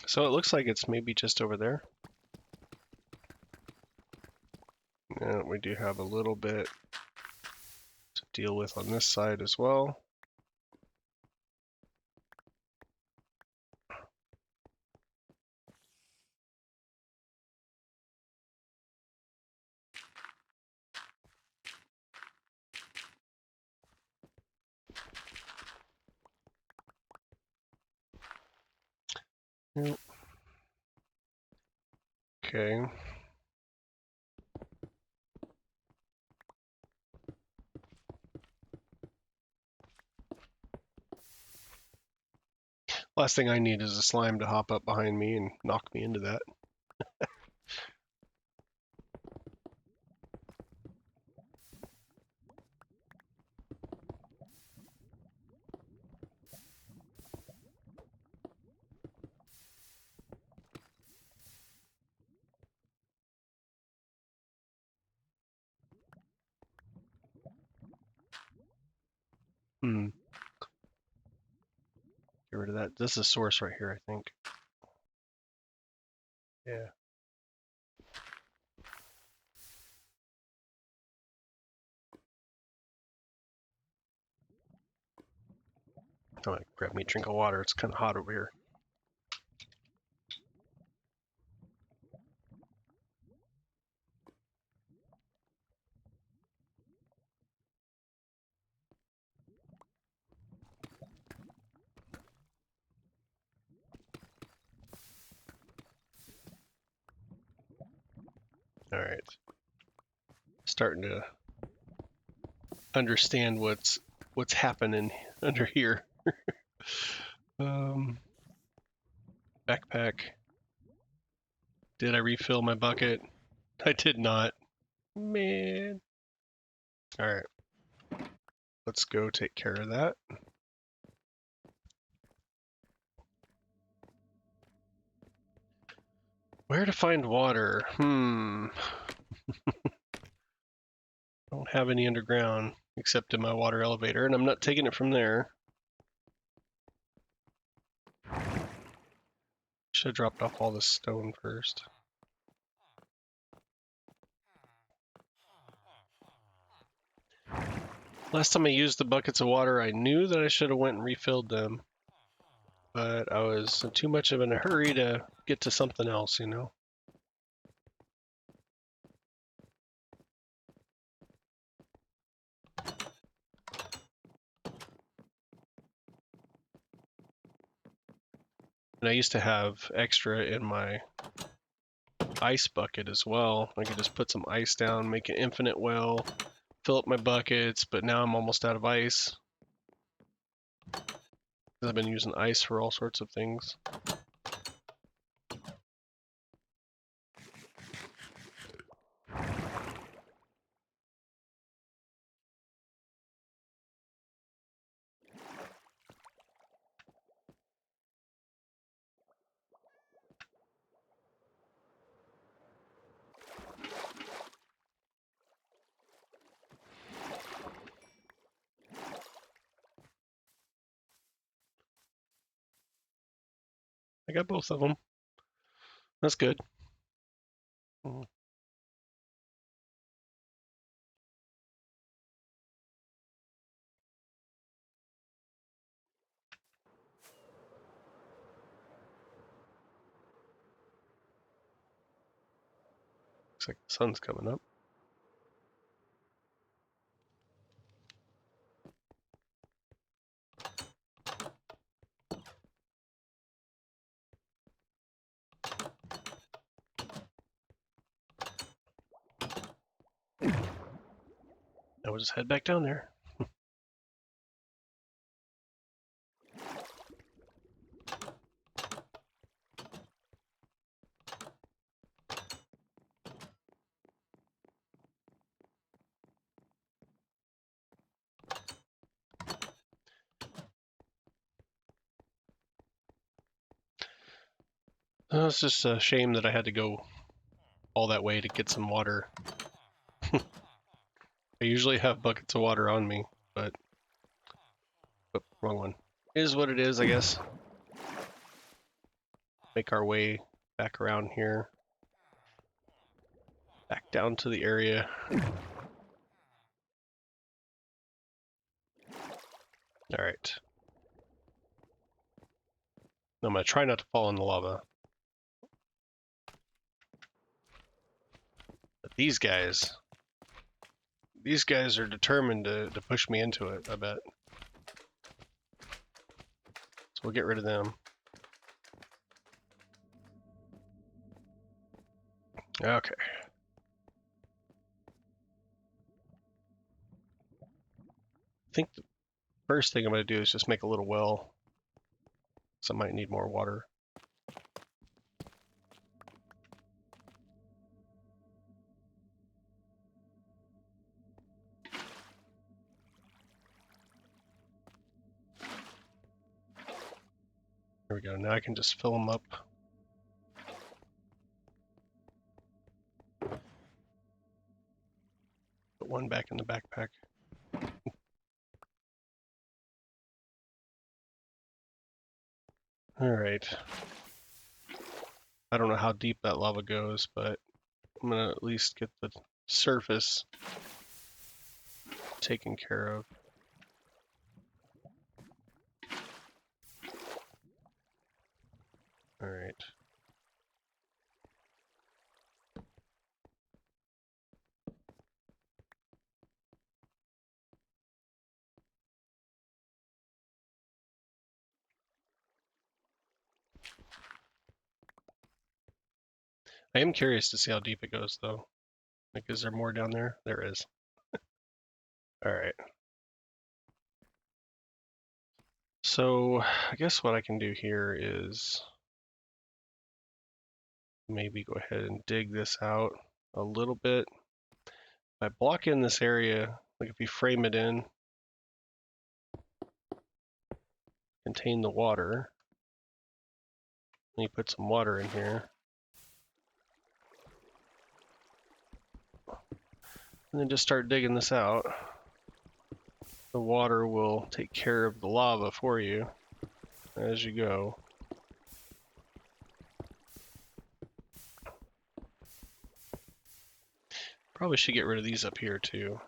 So it looks like it's maybe just over there. And we do have a little bit to deal with on this side as well. Yep. Okay. Last thing I need is a slime to hop up behind me and knock me into that. Hmm. Get rid of that. This is a source right here, I think. Yeah. I'm gonna grab me a drink of water. It's kind of hot over here. All right. Starting to understand what's happening under here. Backpack. Did I refill my bucket? I did not. Man. All right. Let's go take care of that. Where to find water? Don't have any underground except in my water elevator, and I'm not taking it from there. Should have dropped off all this stone first. Last time I used the buckets of water, I knew that I should have went and refilled them, but I was in too much of in a hurry to get to something else, you know? And I used to have extra in my ice bucket as well. I could just put some ice down, make an infinite well, fill up my buckets, but now I'm almost out of ice. I've been using ice for all sorts of things. I got both of them. That's good. Looks like the sun's coming up. I will just head back down there. It's just a shame that I had to go all that way to get some water. I usually have buckets of water on me, but wrong one. Is what it is, I guess. Make our way back around here. Back down to the area. Alright. I'm gonna try not to fall in the lava. But these guys are determined to push me into it, I bet. So we'll get rid of them. Okay. I think the first thing I'm going to do is just make a little well So I might need more water. There we go. Now I can just fill them up. Put one back in the backpack. All right. I don't know how deep that lava goes, but I'm gonna at least get the surface taken care of. All right. I am curious to see how deep it goes, though. Like, is there more down there? There is. All right. So, I guess what I can do here is maybe go ahead and dig this out a little bit. If I block in this area, like if you frame it in, contain the water, and you put some water in here, and then just start digging this out. The water will take care of the lava for you as you go. Probably should get rid of these up here too.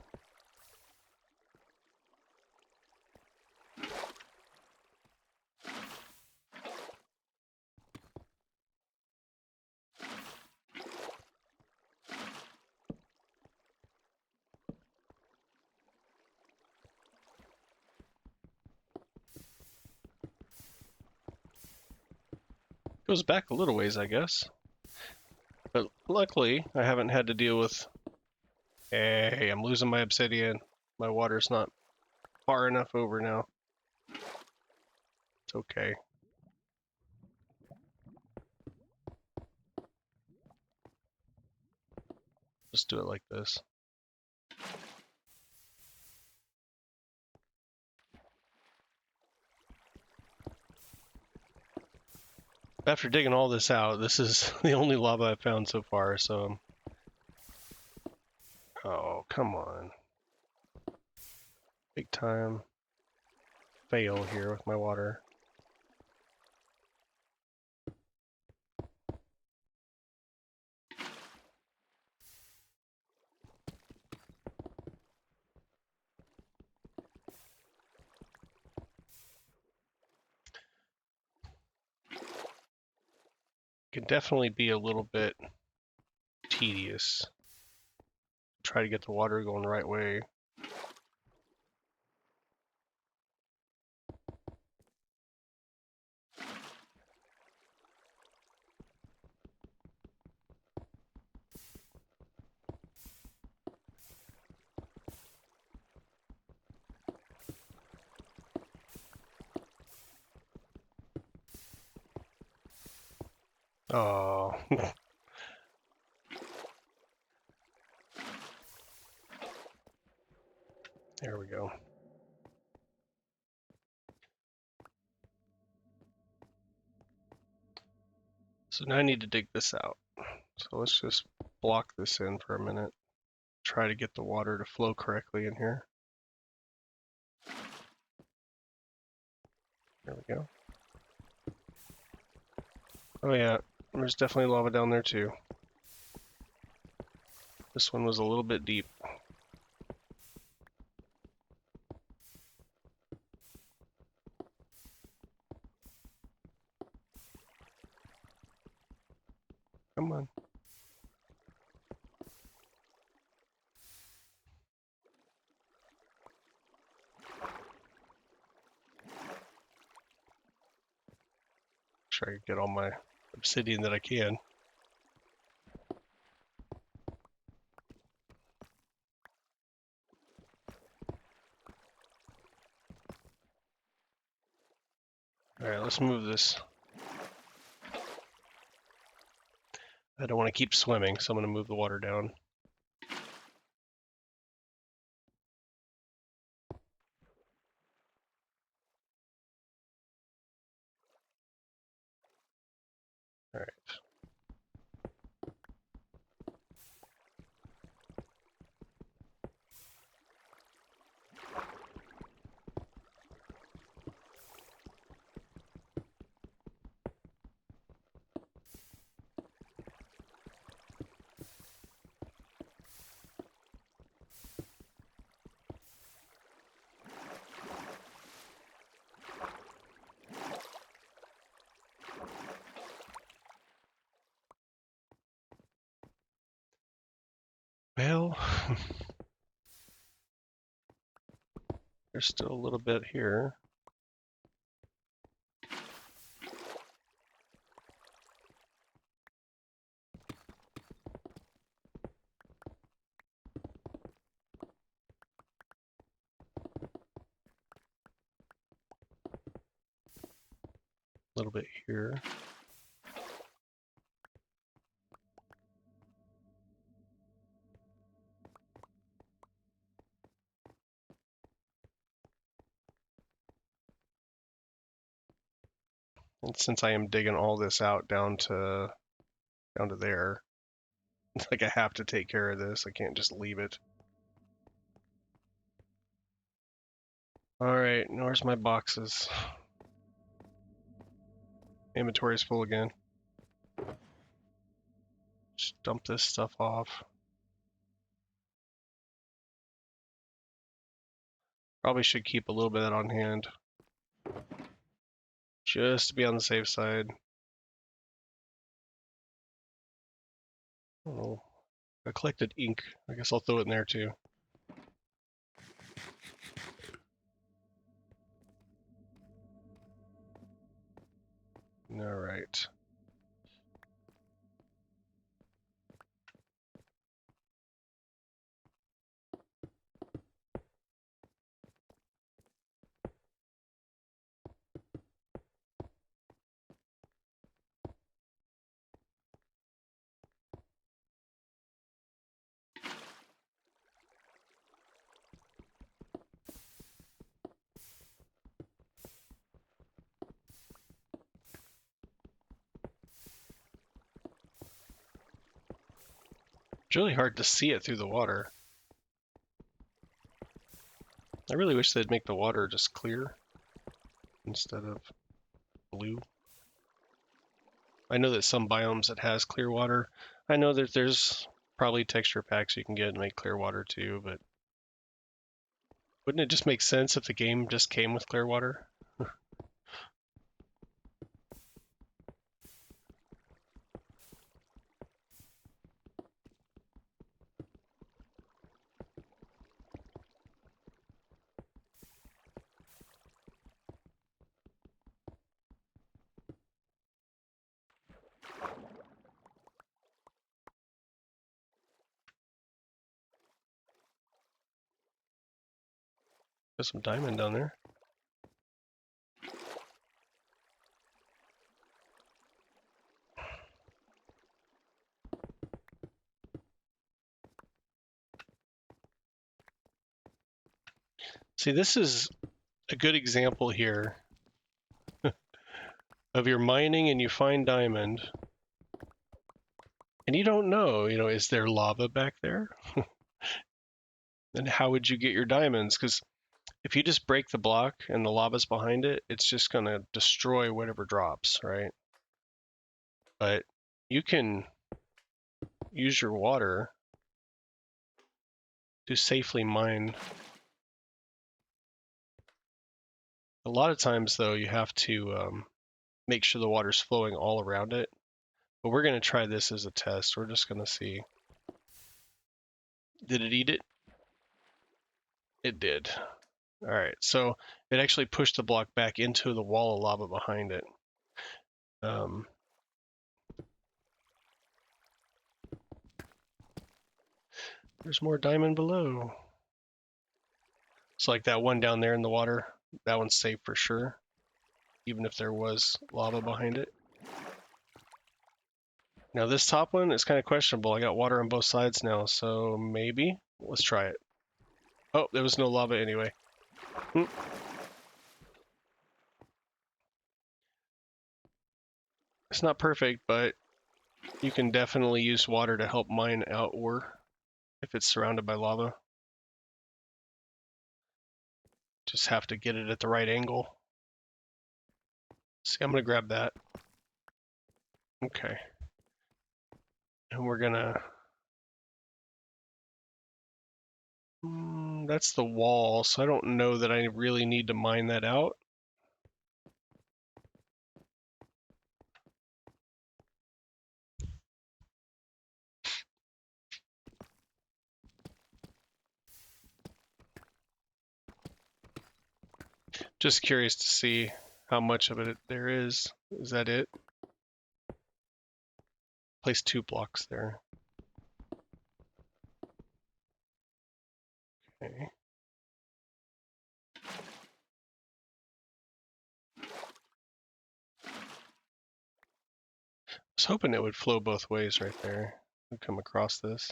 Goes back a little ways, I guess. But luckily, I haven't had to deal with... Hey, I'm losing my obsidian. My water's not far enough over now. It's okay. Just do it like this. After digging all this out, this is the only lava I've found so far, so... Oh, come on. Big time fail here with my water. Can definitely be a little bit tedious. Try to get the water going the right way. Oh. There we go. So now I need to dig this out. So let's just block this in for a minute. Try to get the water to flow correctly in here. There we go. Oh yeah, there's definitely lava down there too. This one was a little bit deep. Come on. Try to get all my obsidian that I can. Alright, let's move this. I don't want to keep swimming, so I'm going to move the water down. Alright. Well, there's still a little bit here. A little bit here. And since I am digging all this out down to there, like I have to take care of this. I can't just leave it. Alright, where's my boxes? Inventory's full again. Just dump this stuff off. Probably should keep a little bit of that on hand. Just to be on the safe side. Oh, I collected ink. I guess I'll throw it in there too. Alright. It's really hard to see it through the water. I really wish they'd make the water just clear instead of blue. I know that some biomes that has clear water. I know that there's probably texture packs you can get and make clear water too, but wouldn't it just make sense if the game just came with clear water? There's some diamond down there. See, this is a good example here of you're mining and you find diamond and you don't know, is there lava back there? And how would you get your diamonds? Because if you just break the block and the lava's behind it, it's just going to destroy whatever drops, right? But you can use your water to safely mine. A lot of times, though, you have to make sure the water's flowing all around it. But we're going to try this as a test. We're just going to see. Did it eat it? It did. All right, so it actually pushed the block back into the wall of lava behind it. There's more diamond below. So like that one down there in the water, that one's safe for sure. even if there was lava behind it. Now this top one is kind of questionable. I got water on both sides now, so maybe. Let's try it. Oh, there was no lava anyway. It's not perfect, but you can definitely use water to help mine out ore if it's surrounded by lava. Just have to get it at the right angle. See, I'm gonna grab that. Okay. And we're gonna... that's the wall, so I don't know that I really need to mine that out. Just curious to see how much of it there is. Is that it? Place 2 blocks there. Okay. I was hoping it would flow both ways right there. We'd come across this.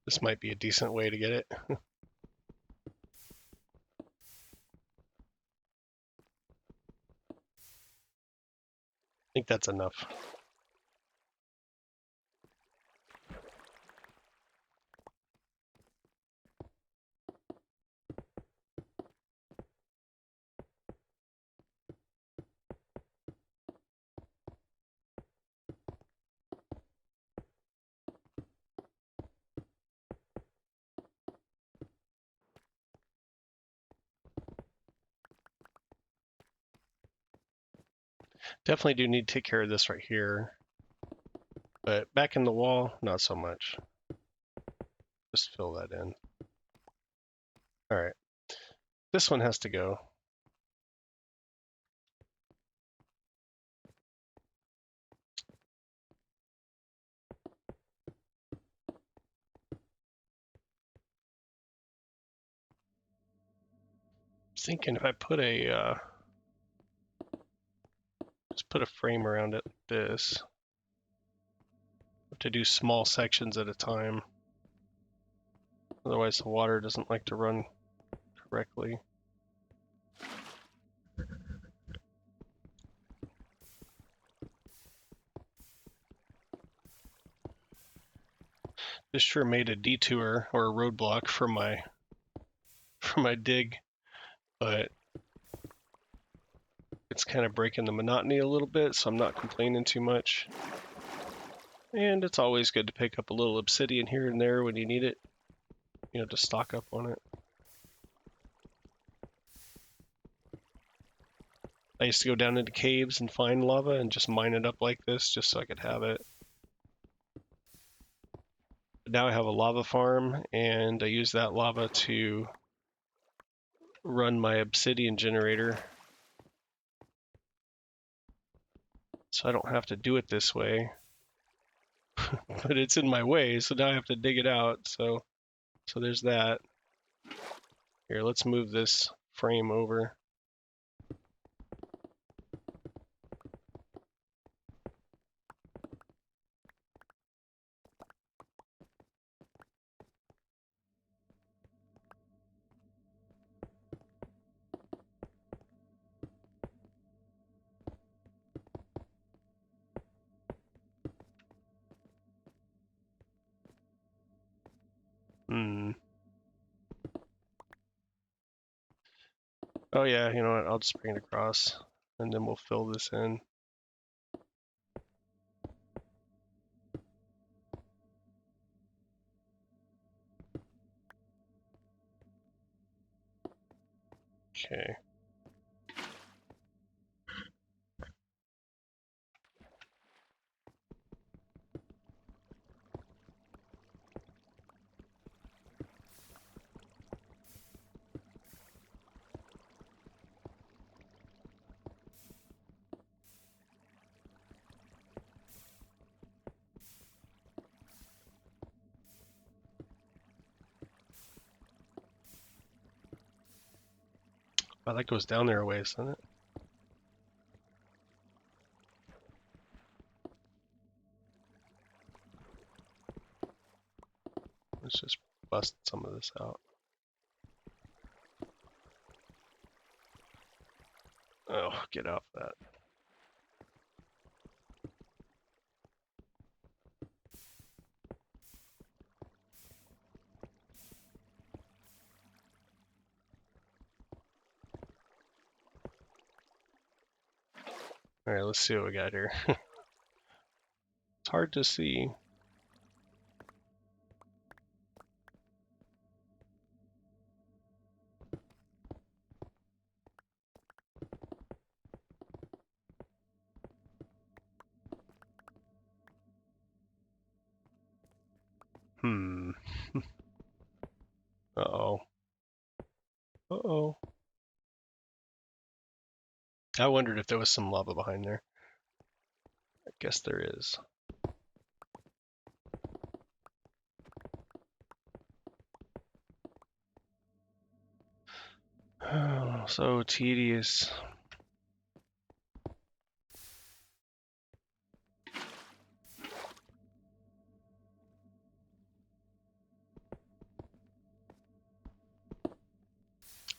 This might be a decent way to get it. I think that's enough. Definitely do need to take care of this right here. But back in the wall, not so much. Just fill that in. All right. This one has to go. Thinking if I put a just put a frame around it like this to do small sections at a time. Otherwise the water doesn't like to run correctly. This sure made a detour or a roadblock for my dig, but it's kind of breaking the monotony a little bit, so I'm not complaining too much. And it's always good to pick up a little obsidian here and there when you need it, you know, to stock up on it. I used to go down into caves and find lava and just mine it up like this just so I could have it. But now I have a lava farm and I use that lava to run my obsidian generator. So I don't have to do it this way. But it's in my way, so now I have to dig it out. So there's that. Here, let's move this frame over. Oh yeah, you know what, I'll just bring it across and then we'll fill this in. Okay. Oh, that goes down there a ways, doesn't it? Let's just bust some of this out. Oh, get off that. All right, let's see what we got here. It's hard to see. Hmm. Uh-oh. Uh-oh. I wondered if there was some lava behind there. I guess there is. Oh, so tedious.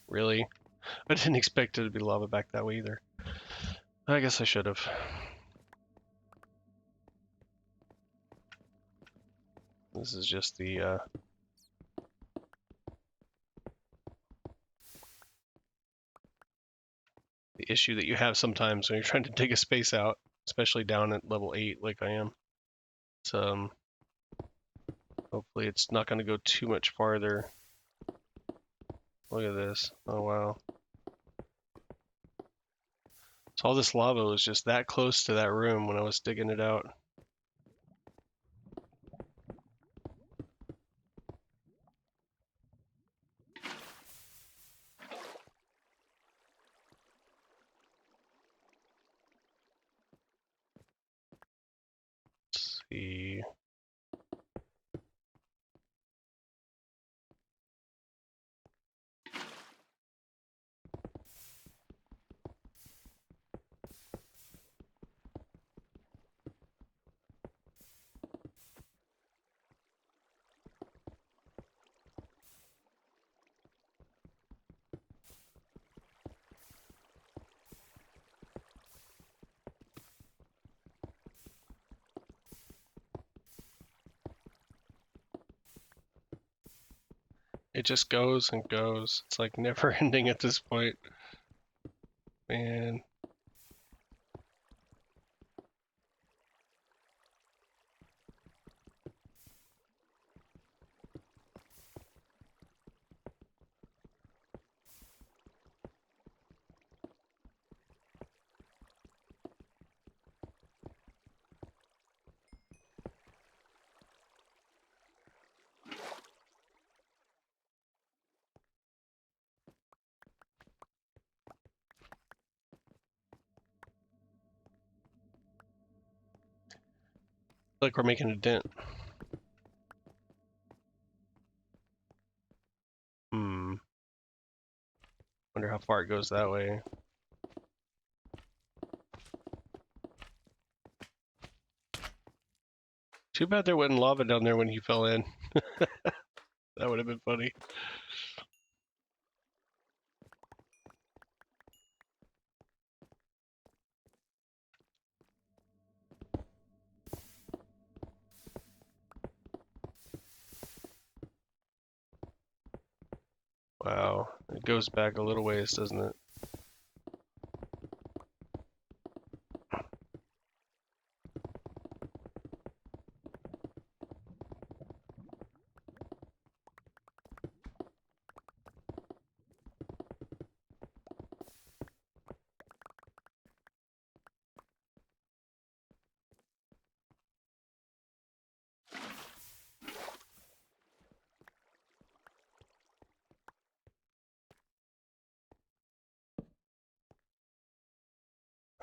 Really? I didn't expect it to be lava back that way either. I guess I should have. This is just the issue that you have sometimes when you're trying to dig a space out, especially down at level 8 like I am. It's, hopefully it's not going to go too much farther. Look at this. Oh, wow. So all this lava was just that close to that room when I was digging it out. Let's see. It just goes and goes. It's like never ending at this point. Man. Like we're making a dent. Hmm. Wonder how far it goes that way. Too bad there wasn't lava down there when he fell in. That would have been funny. Wow. It goes back a little ways, doesn't it?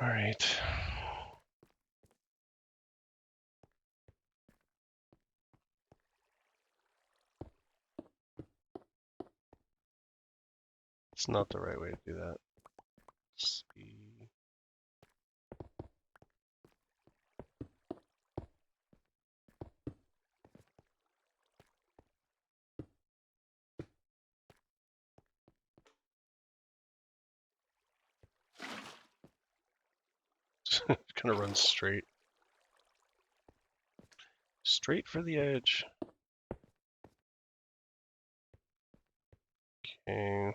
All right. That's not the right way to do that. Let's see. Gonna run straight. Straight for the edge. Okay.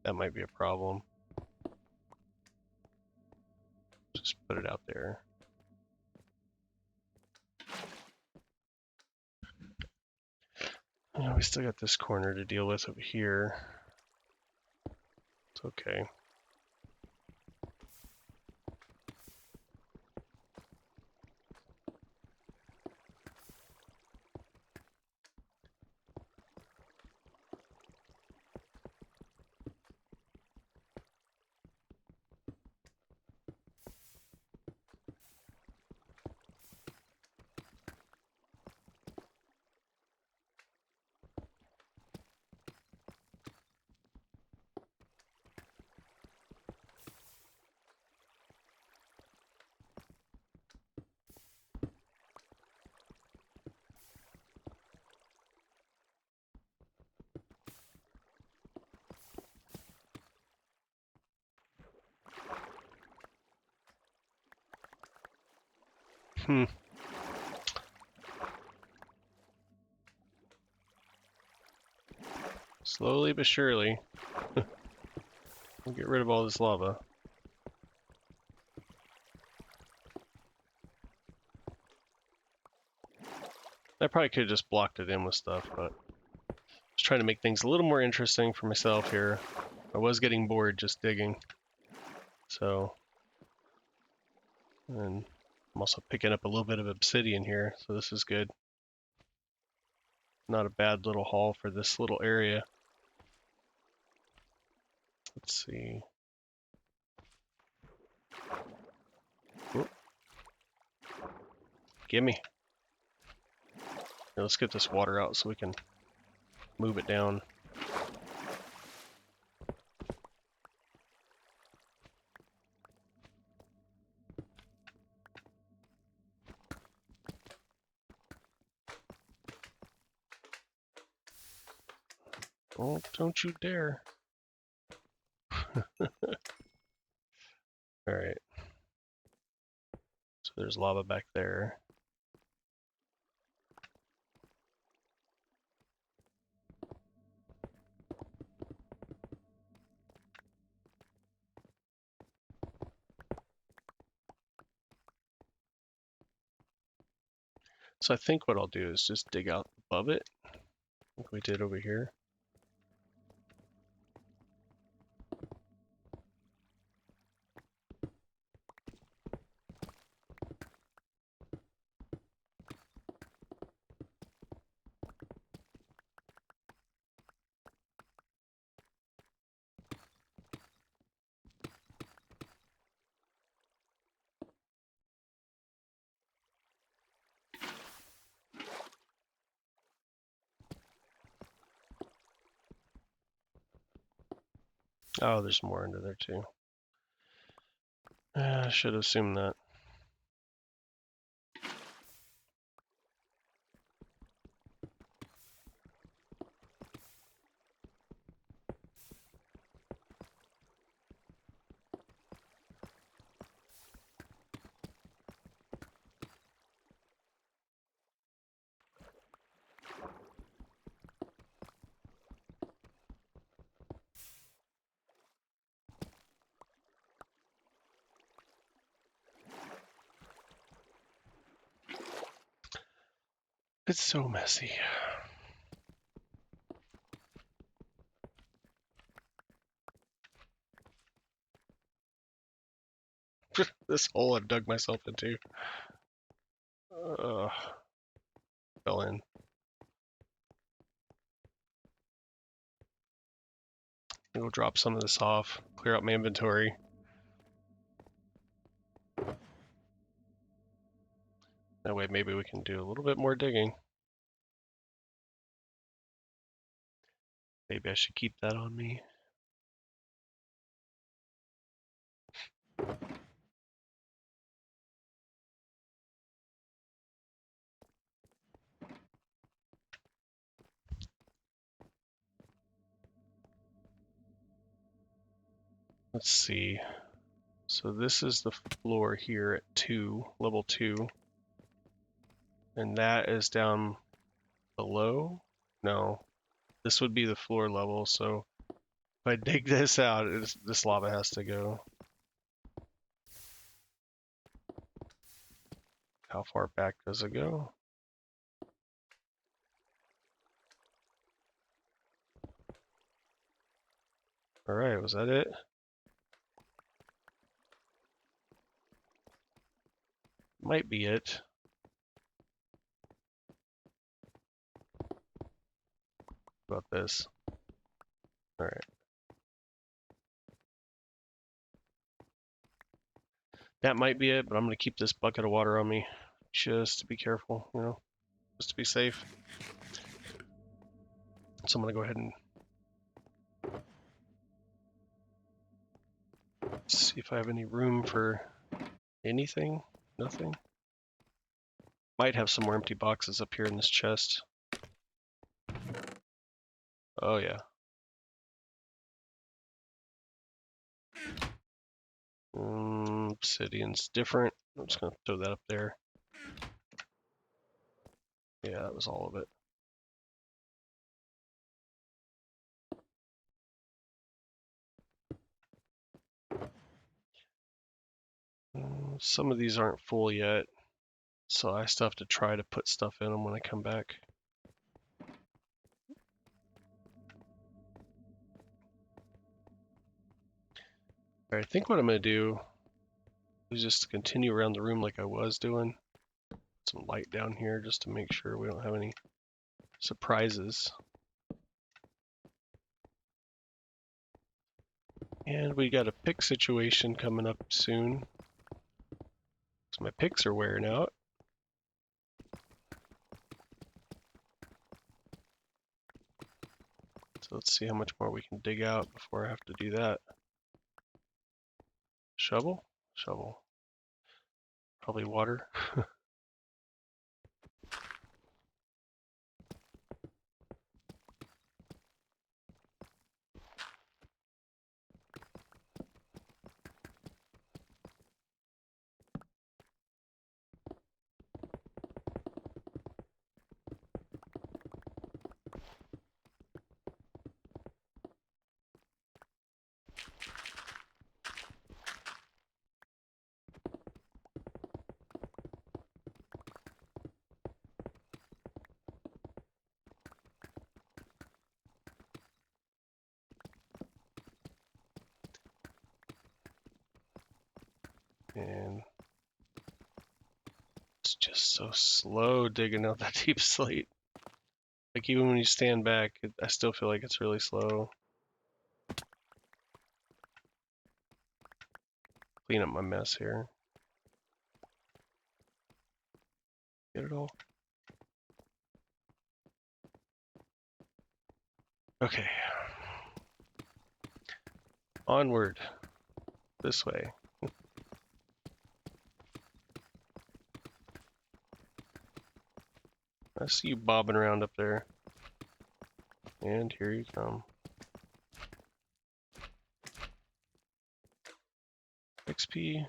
That might be a problem. Just put it out there. We still got this corner to deal with over here. It's okay. Hmm. Slowly but surely. We'll get rid of all this lava. I probably could have just blocked it in with stuff, but I was trying to make things a little more interesting for myself here. I was getting bored just digging. So, and I'm also picking up a little bit of obsidian here, so this is good. Not a bad little haul for this little area. Let's see. Oop. Gimme. Here, let's get this water out so we can move it down. Oh, don't you dare. Alright. So there's lava back there. So I think what I'll do is just dig out above it, like we did over here. Oh, there's more under there too. I should have assumed that. It's so messy. This hole I've dug myself into. Fell in. We'll drop some of this off, clear out my inventory. That way maybe we can do a little bit more digging. Maybe I should keep that on me. Let's see. So this is the floor here at 2, level 2. And that is down below? No. This would be the floor level, so if I dig this out, this lava has to go. How far back does it go? Alright, was that it? Might be it. How about this? Alright. That might be it, but I'm going to keep this bucket of water on me just to be careful, you know, just to be safe. So I'm going to go ahead and see if I have any room for anything. Nothing. Might have some more empty boxes up here in this chest. Oh yeah. Obsidian's different. I'm just going to throw that up there. Yeah, that was all of it. Some of these aren't full yet, so I still have to try to put stuff in them when I come back. Alright, I think what I'm going to do is just continue around the room like I was doing. Put some light down here just to make sure we don't have any surprises. And we got a pick situation coming up soon. So my picks are wearing out. So let's see how much more we can dig out before I have to do that. Shovel? Shovel. Probably water. And it's just so slow digging out that deep slate. Like even when you stand back, I still feel like it's really slow. Clean up my mess here. Get it all? Okay. Onward. This way. I see you bobbing around up there. And here you come. XP.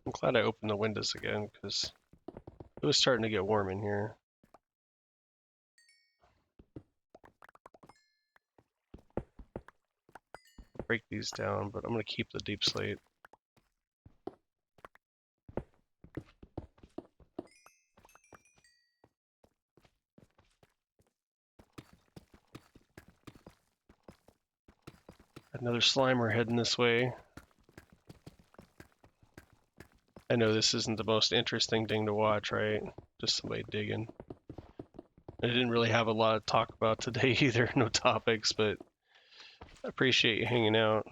I'm glad I opened the windows again because it was starting to get warm in here. Break these down, but I'm going to keep the deep slate. Another Slimer heading this way. I know this isn't the most interesting thing to watch, right? just somebody digging. I didn't really have a lot to talk about today either, no topics, but I appreciate you hanging out.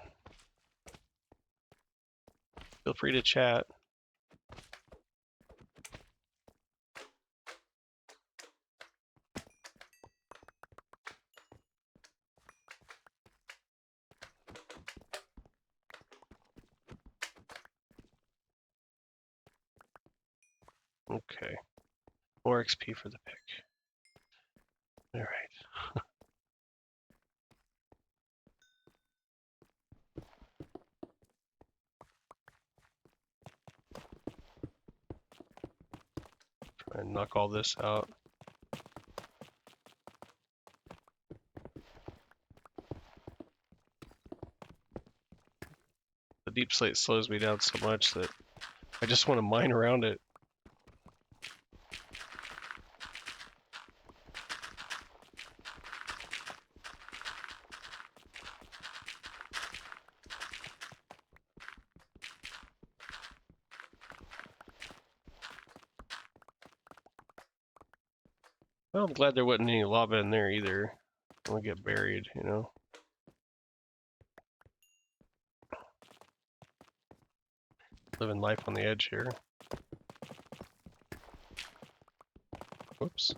Feel free to chat. Okay. More XP for the pick. All right. Try and knock all this out. The deep slate slows me down so much that I just want to mine around it. Well, I'm glad there wasn't any lava in there either. I want to get buried, you know? Living life on the edge here. Whoops.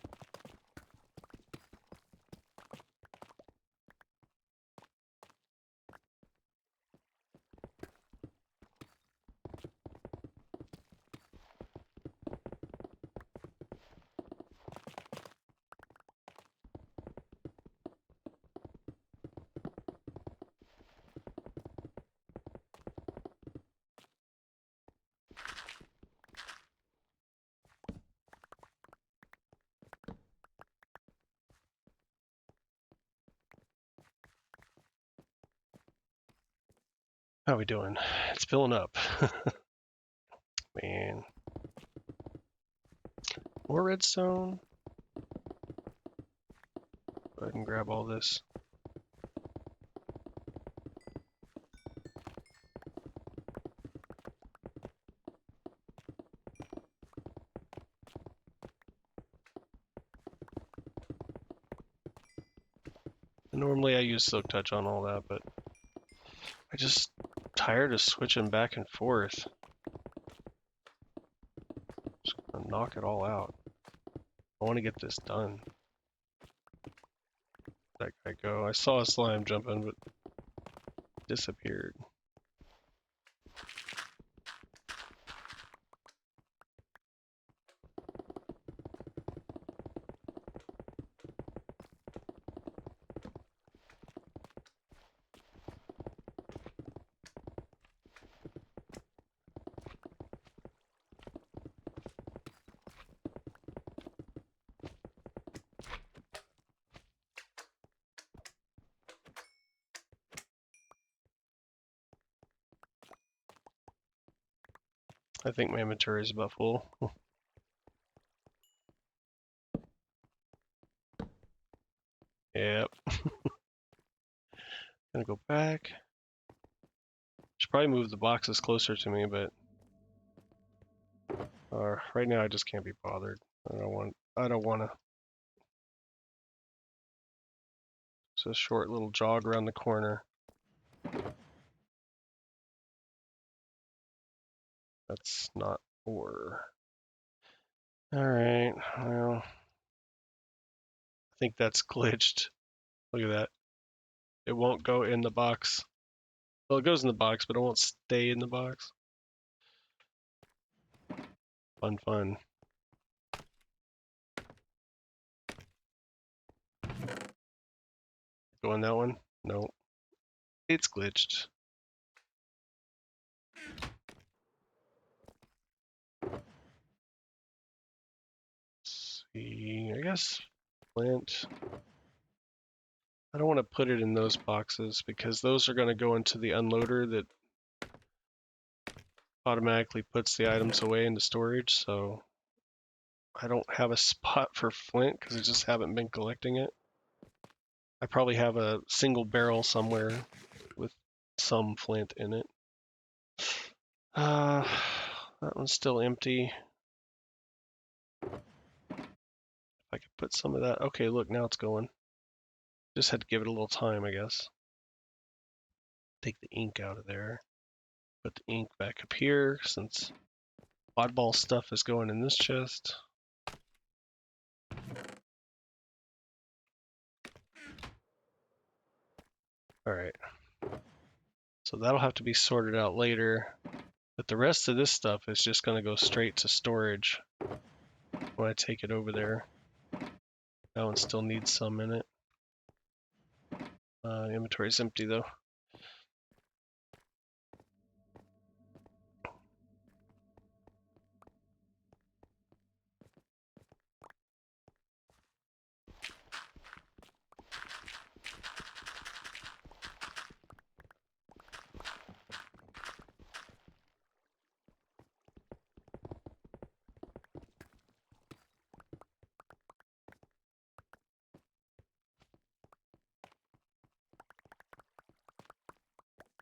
How are we doing? It's filling up. Man. More redstone. Go ahead and grab all this. Normally I use Silk Touch on all that, but I just tired of switching back and forth. Just gonna knock it all out. I want to get this done. That guy go. I saw a slime jumping, but disappeared. I think my inventory is about full. Yep. Gonna go back. Should probably move the boxes closer to me, but right now I just can't be bothered. I don't want to. It's a short little jog around the corner. That's not ore. All right. Well, I think that's glitched. Look at that. It won't go in the box. Well, it goes in the box, but it won't stay in the box. Fun, fun. Go on that one? No. It's glitched. Let's see. I guess flint. I don't want to put it in those boxes because those are going to go into the unloader that automatically puts the items away into storage, so I don't have a spot for flint because I just haven't been collecting it. I probably have a single barrel somewhere with some flint in it. That one's still empty. I could put some of that. Okay, look, now it's going. Just had to give it a little time, I guess. Take the ink out of there. Put the ink back up here since oddball stuff is going in this chest. All right. So that'll have to be sorted out later. But the rest of this stuff is just going to go straight to storage when I take it over there. That one still needs some in it. Inventory's empty though.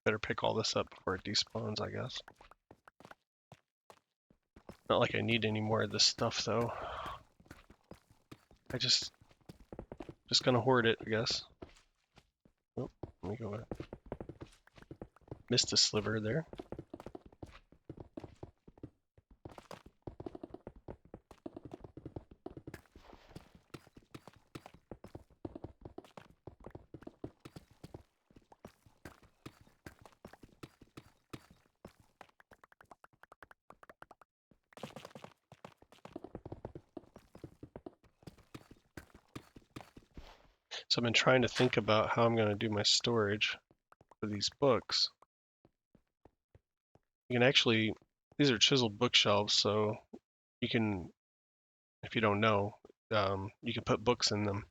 Better pick all this up before it despawns, I guess. Not like I need any more of this stuff though. I just gonna hoard it, I guess. Oh, let me go back. Missed a sliver there. So I've been trying to think about how I'm going to do my storage for these books. You can actually, these are chiseled bookshelves, so you can, if you don't know, you can put books in them.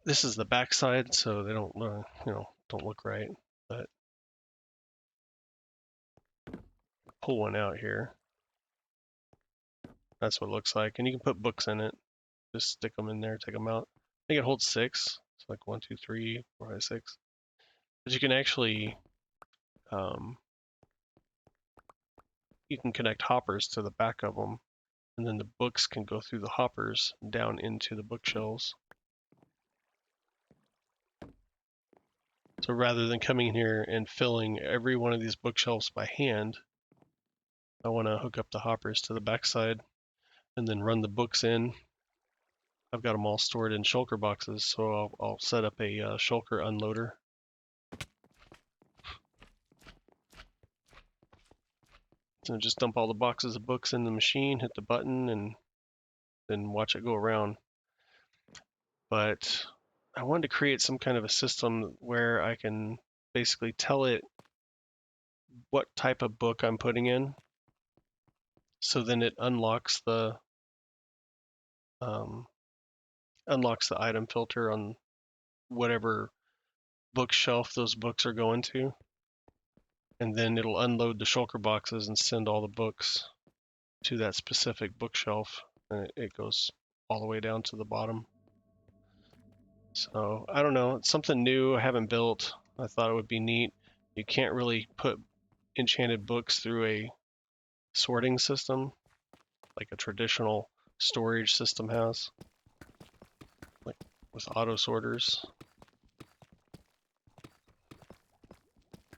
This is the back side, so they don't, don't look right. But pull one out here. That's what it looks like, and you can put books in it. Just stick them in there, take them out. I think it holds 6. It's like 1, 2, 3, 4, 5, 6. But you can actually, you can connect hoppers to the back of them, and then the books can go through the hoppers down into the bookshelves. So rather than coming in here and filling every one of these bookshelves by hand, I want to hook up the hoppers to the backside and then run the books in. I've got them all stored in shulker boxes, so I'll set up a shulker unloader. So just dump all the boxes of books in the machine, hit the button, and then watch it go around. But I wanted to create some kind of a system where I can basically tell it what type of book I'm putting in. So then it unlocks the item filter on whatever bookshelf those books are going to. And then it'll unload the shulker boxes and send all the books to that specific bookshelf. And it goes all the way down to the bottom. So I don't know, it's something new I haven't built. I thought it would be neat. You can't really put enchanted books through a sorting system like a traditional storage system has, like with auto sorters.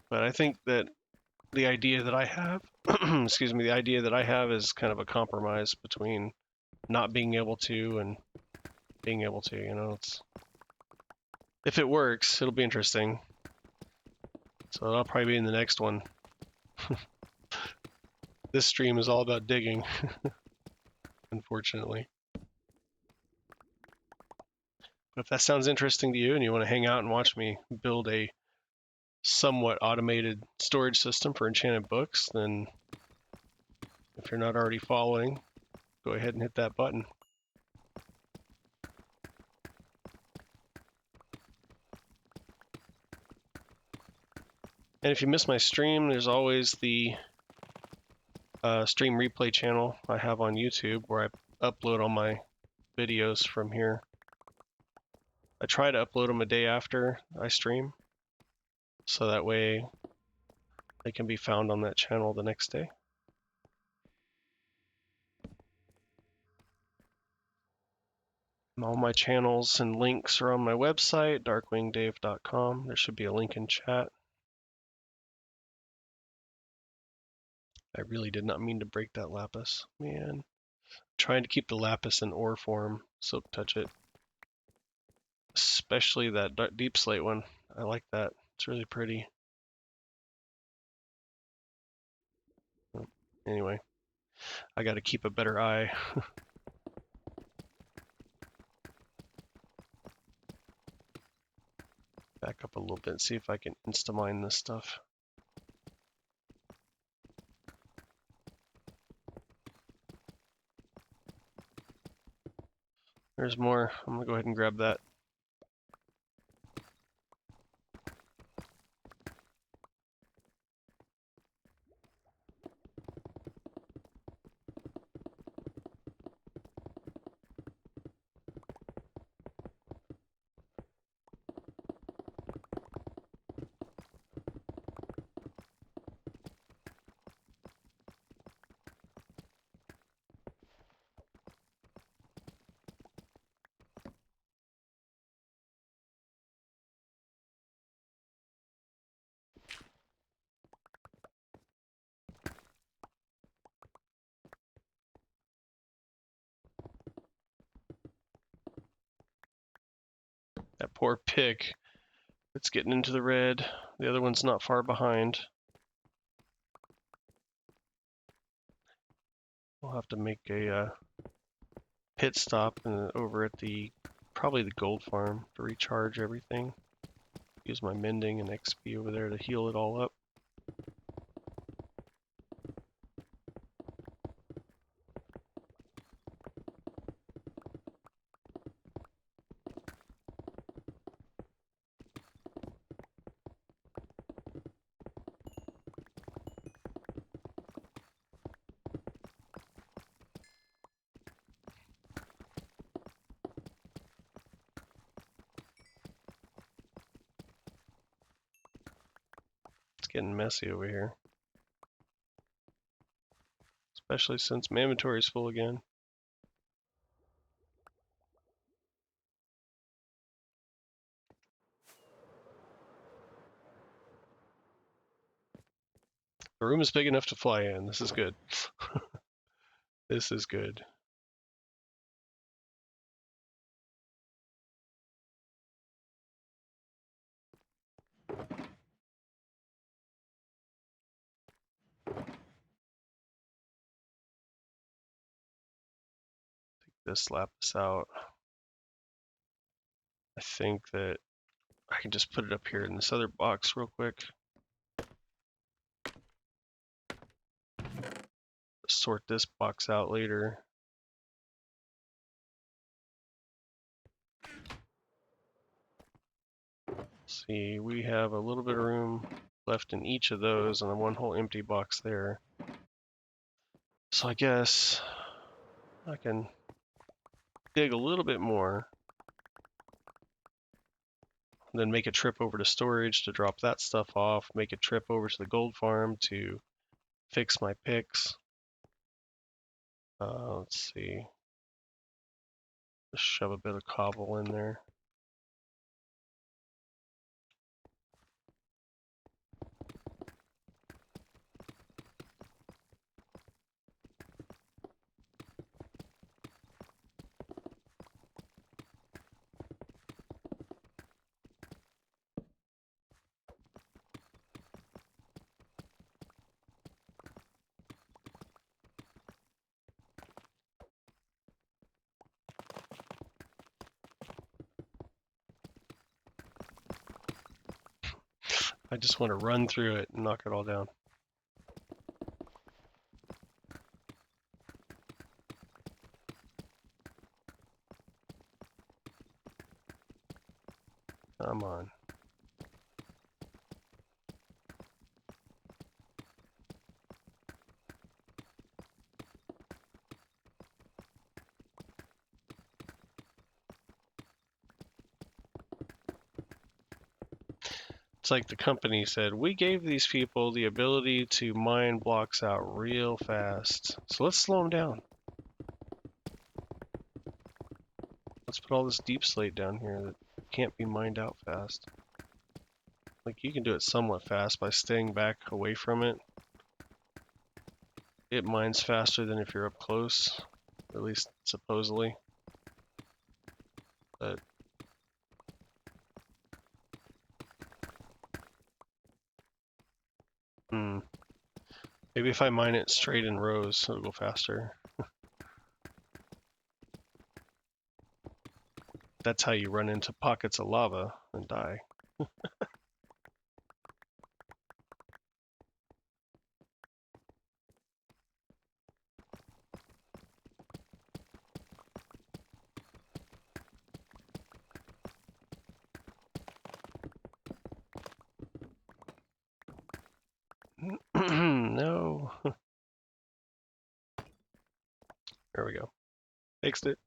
But I think that the idea that I have, excuse me, the idea that I have is kind of a compromise between not being able to and being able to, you know. It's, if it works, it'll be interesting. So I'll probably be in the next one. This stream is all about digging, unfortunately. But if that sounds interesting to you and you want to hang out and watch me build a somewhat automated storage system for enchanted books, then if you're not already following, go ahead and hit that button. And if you miss my stream, there's always the stream replay channel I have on YouTube where I upload all my videos from here. I try to upload them a day after I stream, so that way they can be found on that channel the next day. All my channels and links are on my website, darkwingdave.com. There should be a link in chat. I really did not mean to break that lapis. Man. Trying to keep the lapis in ore form. Silk touch it. Especially that deep slate one. I like that. It's really pretty. Anyway, I got to keep a better eye. Back up a little bit, see if I can insta-mine this stuff. There's more. I'm gonna go ahead and grab that. That poor pig. It's getting into the red. The other one's not far behind. We'll have to make a pit stop over at probably the gold farm to recharge everything. Use my mending and XP over there to heal it all up. It's getting messy over here. Especially since my inventory is full again. The room is big enough to fly in. This is good. This is good. Take this lapis out. I think that I can just put it up here in this other box real quick. Sort this box out later. See, we have a little bit of room left in each of those and then one whole empty box there. So I guess I can dig a little bit more, then make a trip over to storage to drop that stuff off, make a trip over to the gold farm to fix my picks. Let's see. Just shove a bit of cobble in there. I just want to run through it and knock it all down. Come on. It's like the company said, we gave these people the ability to mine blocks out real fast. So let's slow them down. Let's put all this deep slate down here that can't be mined out fast? Like, you can do it somewhat fast by staying back away from it. It mines faster than if you're up close, at least supposedly. But maybe if I mine it straight in rows, it'll go faster. That's how you run into pockets of lava and die. No. There we go. Fixed it.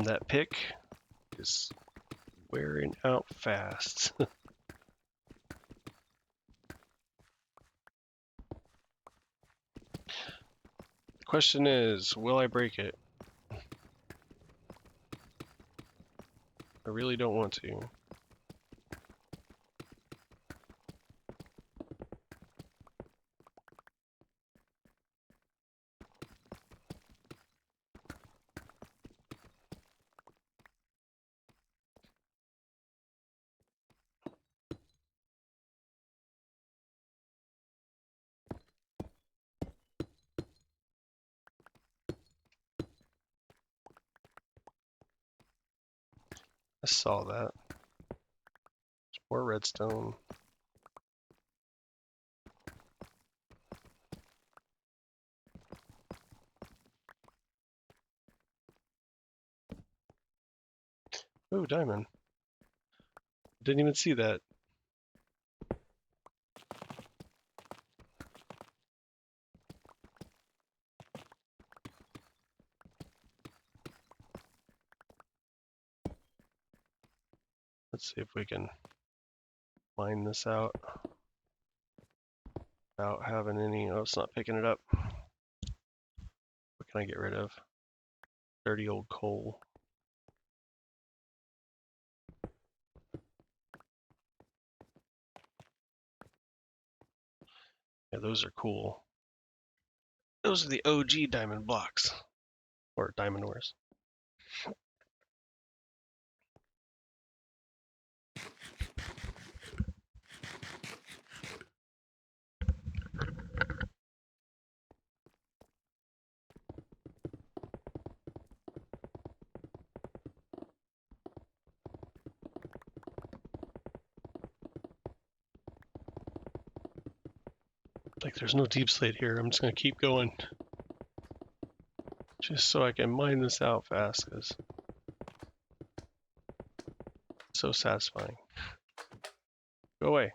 That pick is wearing out fast. The question is, will I break it? I really don't want to. I saw that. More redstone. Oh, diamond. Didn't even see that. Let's see if we can mine this out without having any. Oh, it's not picking it up. What can I get rid of? Dirty old coal. Yeah, those are cool. Those are the OG diamond blocks. Or diamond ores. Like, there's no deep slate here. I'm just gonna keep going. Just so I can mine this out fast, because it's so satisfying. Go away.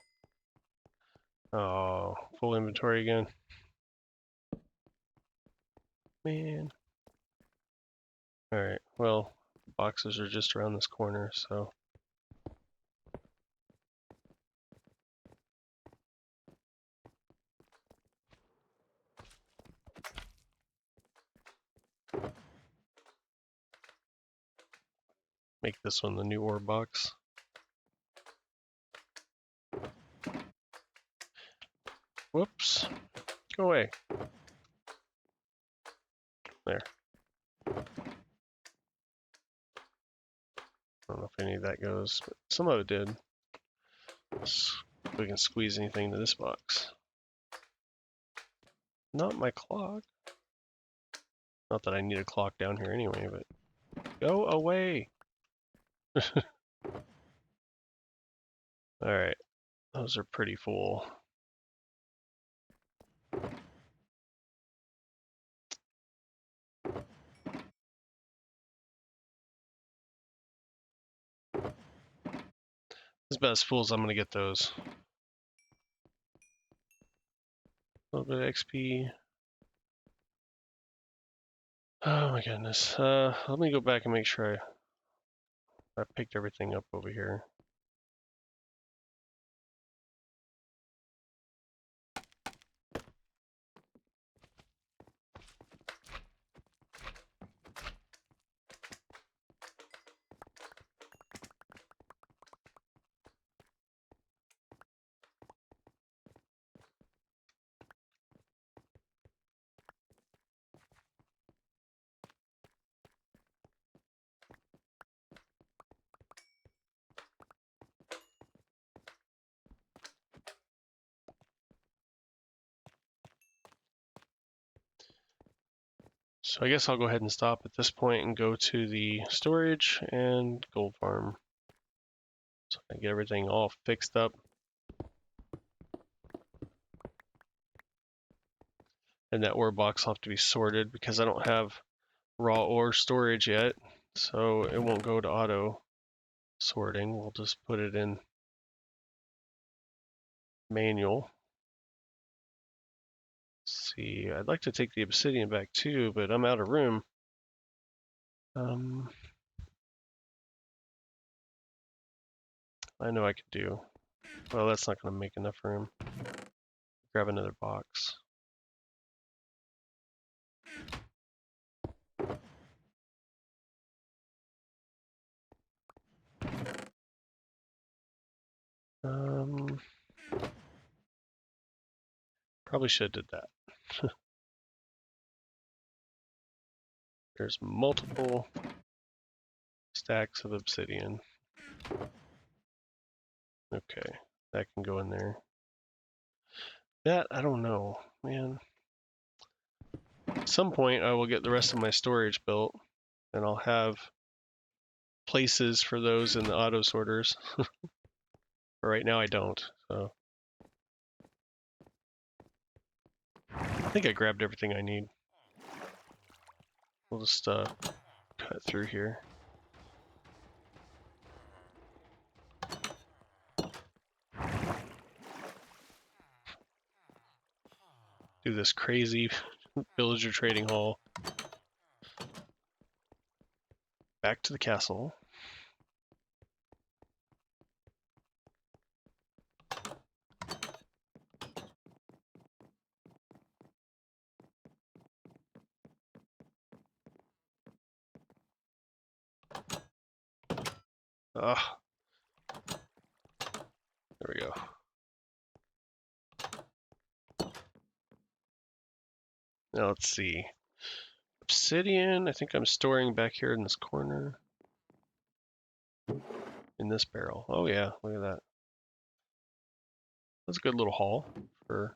Oh, full inventory again. Man. Alright, well, boxes are just around this corner, so. Make this one the new ore box. Whoops. Go away. There. I don't know if if any of that goes, but some of it did. Let's see if we can squeeze anything into this box. Not my clock. Not that I need a clock down here anyway, but go away. Alright, those are pretty full. As about as full as I'm gonna get those. A little bit of XP. Oh my goodness. Let me go back and make sure I picked everything up over here. So I guess I'll go ahead and stop at this point and go to the storage and gold farm. So I get everything all fixed up. And that ore box will have to be sorted because I don't have raw ore storage yet. So it won't go to auto sorting. We'll just put it in manual. Let's see, I'd like to take the obsidian back too, but I'm out of room. I know I could do. Well, that's not going to make enough room. Grab another box. Probably should have did that. There's multiple stacks of obsidian. Okay, that can go in there. That, I don't know, man. At some point I will get the rest of my storage built and I'll have places for those in the auto sorters. But right now I don't, so. I think I grabbed everything I need. We'll just cut through here. Do this crazy villager trading hall. Back to the castle. Ah, there we go. Now let's see. Obsidian, I think I'm storing back here in this corner. In this barrel. Oh yeah, look at that. That's a good little haul for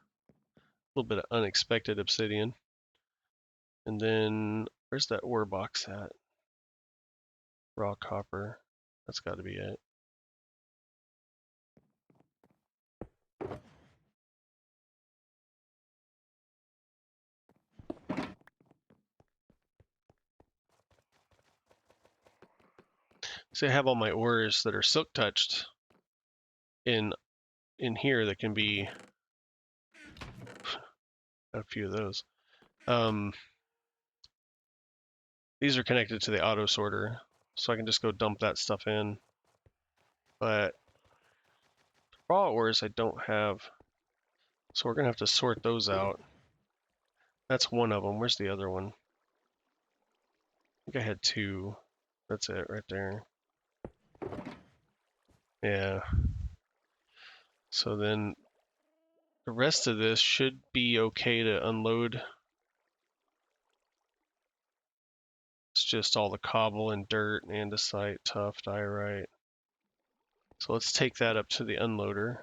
a little bit of unexpected obsidian. And then, where's that ore box at? Raw copper. That's got to be it. So I have all my ores that are silk touched in here that can be a few of those. These are connected to the auto sorter, so I can just go dump that stuff in. But raw ores I don't have, so we're gonna have to sort those out. That's one of them. Where's the other one? I think I had two. That's it right there. Yeah. So then the rest of this should be okay to unload. Let's just all the cobble and dirt, andesite, tough, diorite. So let's take that up to the unloader.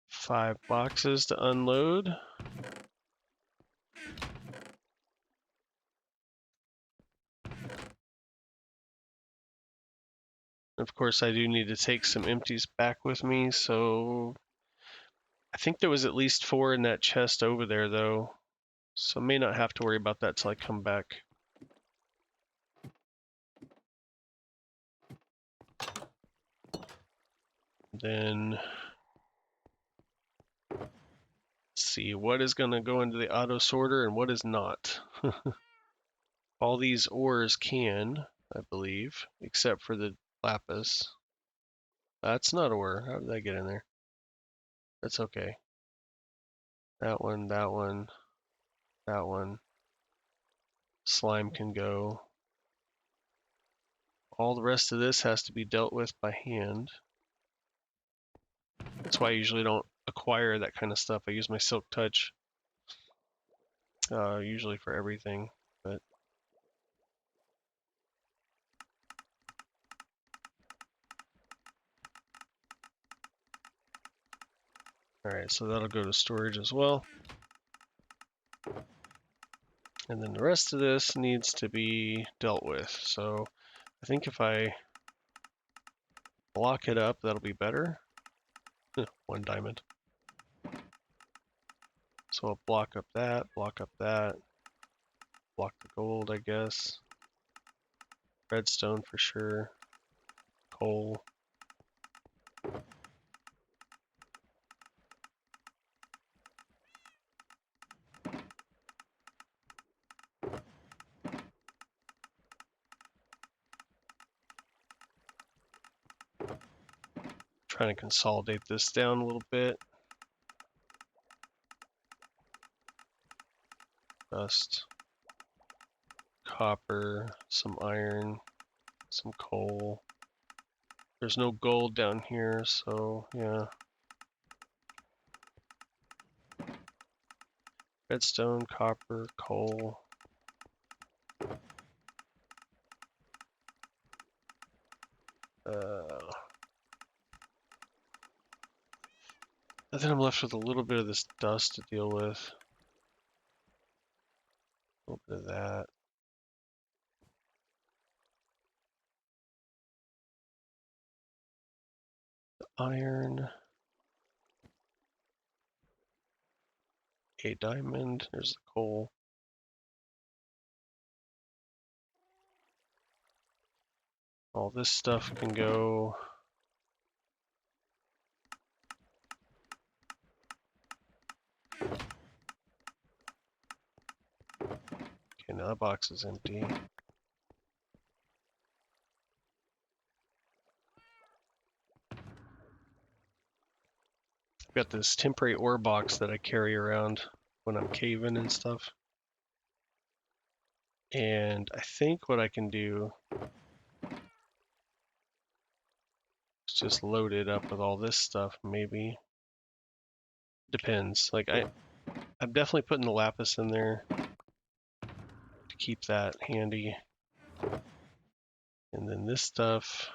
Five boxes to unload. Of course, I do need to take some empties back with me, so I think there was at least 4 in that chest over there, though. So I may not have to worry about that till I come back. Then let's see what is going to go into the auto sorter and what is not. All these ores can, I believe, except for the lapis. That's not ore. How did that get in there? That's okay. That one, that one, that one. Slime can go. All the rest of this has to be dealt with by hand. That's why I usually don't acquire that kind of stuff. I use my Silk Touch usually for everything. But alright, so that'll go to storage as well. And then the rest of this needs to be dealt with. So I think if I block it up, that'll be better. 1 diamond. So I'll block up that, block the gold, I guess. Redstone for sure. Coal. Trying to consolidate this down a little bit. Dust. Copper, some iron, some coal. There's no gold down here, so yeah. Redstone, copper, coal. And then I'm left with a little bit of this dust to deal with. A little bit of that. Iron. A diamond. There's the coal. All this stuff can go. Okay, now that box is empty. I've got this temporary ore box that I carry around when I'm caving and stuff. And I think what I can do is just load it up with all this stuff, maybe. Depends. Like I'm definitely putting the lapis in there to keep that handy. And then this stuff.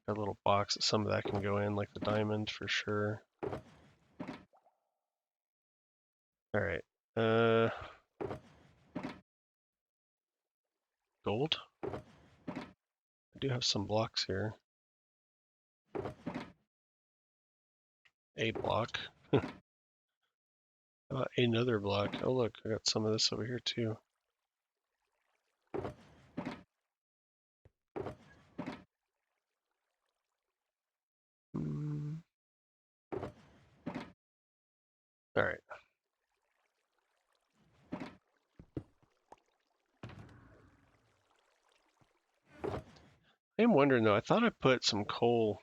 A little box that some of that can go in, like the diamond for sure. Alright. Gold? I do have some blocks here. A block. Another block. Oh look, I got some of this over here too. Alright. I am wondering though, I thought I put some coal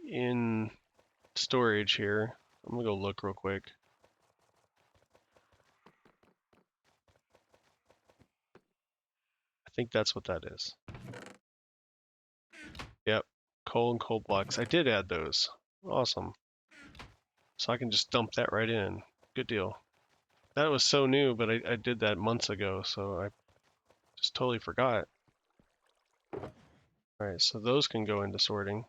in storage here. I'm gonna go look real quick. think that's what that is. Yep, coal and coal blocks. I did add those. Awesome. So I can just dump that right in. Good deal. That was so new, but I did that months ago, so I just totally forgot. Alright, so those can go into sorting.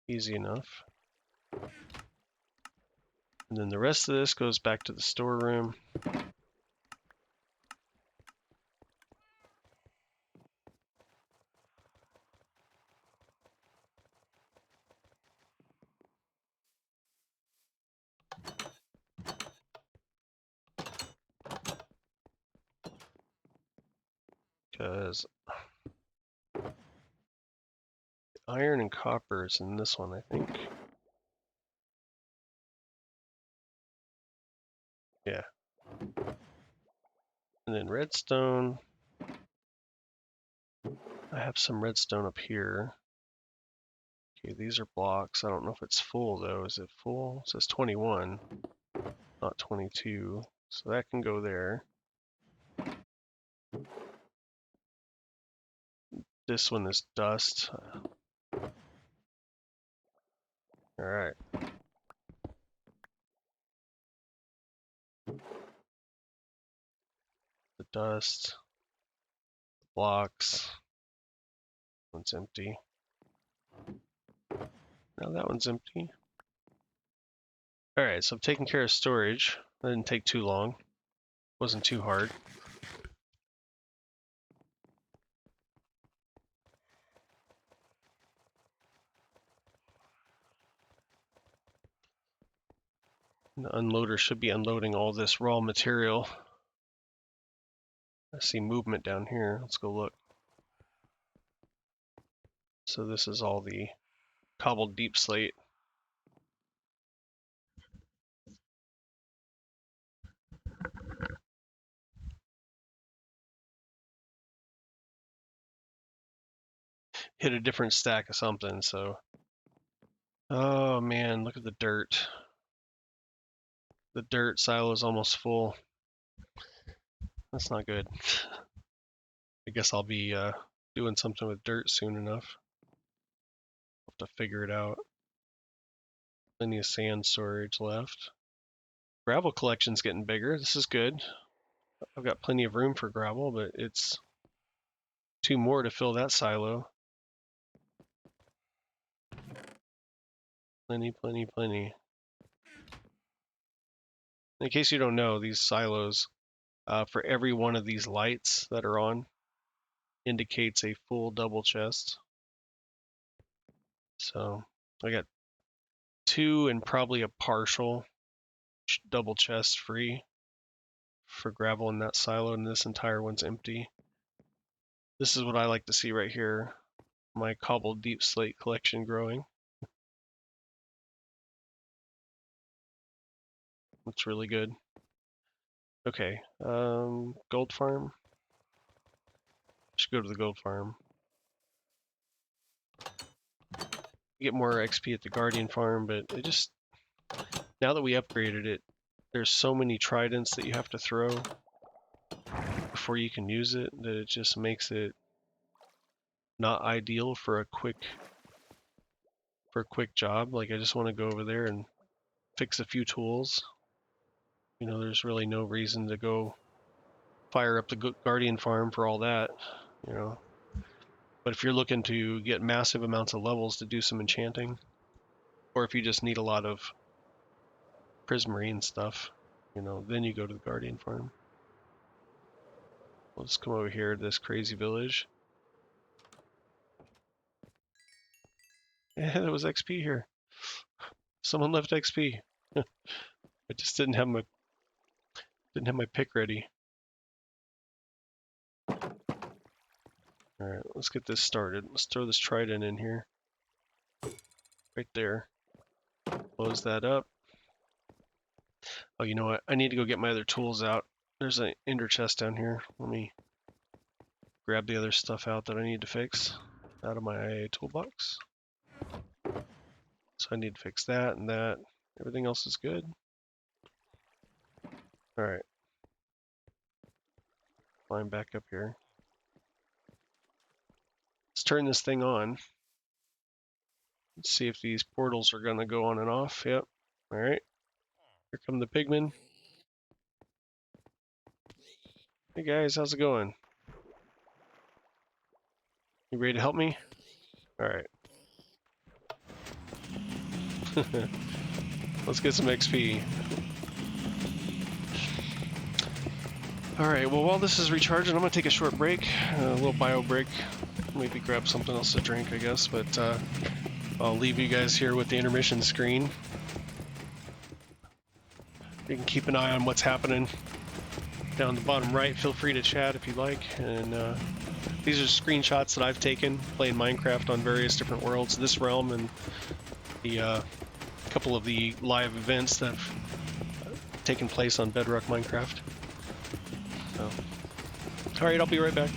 Easy enough. And then the rest of this goes back to the storeroom. Because iron and copper is in this one, I think. Yeah. And then redstone. I have some redstone up here. Okay, these are blocks. I don't know if it's full though. Is it full? It says 21, not 22. So that can go there. This one is dust. Alright. The dust. Blocks. One's empty. Now that one's empty. Alright, so I'm taking care of storage. That didn't take too long. Wasn't too hard. The unloader should be unloading all this raw material. I see movement down here. Let's go look. So this is all the cobbled deep slate. Hit a different stack of something, so. Oh man, look at the dirt. The dirt silo is almost full. That's not good. I guess I'll be doing something with dirt soon enough. Have to figure it out. Plenty of sand storage left. Gravel collection's getting bigger. This is good. I've got plenty of room for gravel, but it's 2 more to fill that silo. Plenty, plenty, plenty. In case you don't know, these silos, for every one of these lights that are on, indicates a full double chest. So I got 2 and probably a partial double chest free for gravel in that silo, and this entire one's empty. This is what I like to see right here. My cobbled deep slate collection growing. Looks really good. Okay, gold farm. Should go to the gold farm. Get more XP at the guardian farm, but it just, now that we upgraded it, there's so many tridents that you have to throw before you can use it that it just makes it not ideal for a quick job. Like I just want to go over there and fix a few tools. You know, there's really no reason to go fire up the guardian farm for all that, you know. But if you're looking to get massive amounts of levels to do some enchanting, or if you just need a lot of prismarine stuff, you know, then you go to the guardian farm. Let's come over here to this crazy village. Yeah, there was XP here. Someone left XP. I just didn't have my pick ready. All right, let's get this started. Let's throw this trident in here. Right there. Close that up. Oh, you know what? I need to go get my other tools out. There's an ender chest down here. Let me grab the other stuff out that I need to fix out of my toolbox. So I need to fix that and that. Everything else is good. All right. climb back up here. Let's turn this thing on. Let's see if these portals are going to go on and off. Yep. All right. Here come the pigmen. Hey guys, how's it going? You ready to help me? All right. Let's get some XP. All right, well, while this is recharging, I'm going to take a short break, a little bio break. Maybe grab something else to drink, I guess, but I'll leave you guys here with the intermission screen. You can keep an eye on what's happening down the bottom right. Feel free to chat if you like. And these are screenshots that I've taken playing Minecraft on various different worlds, this realm, and the couple of the live events that have taken place on Bedrock Minecraft. So, all right, I'll be right back.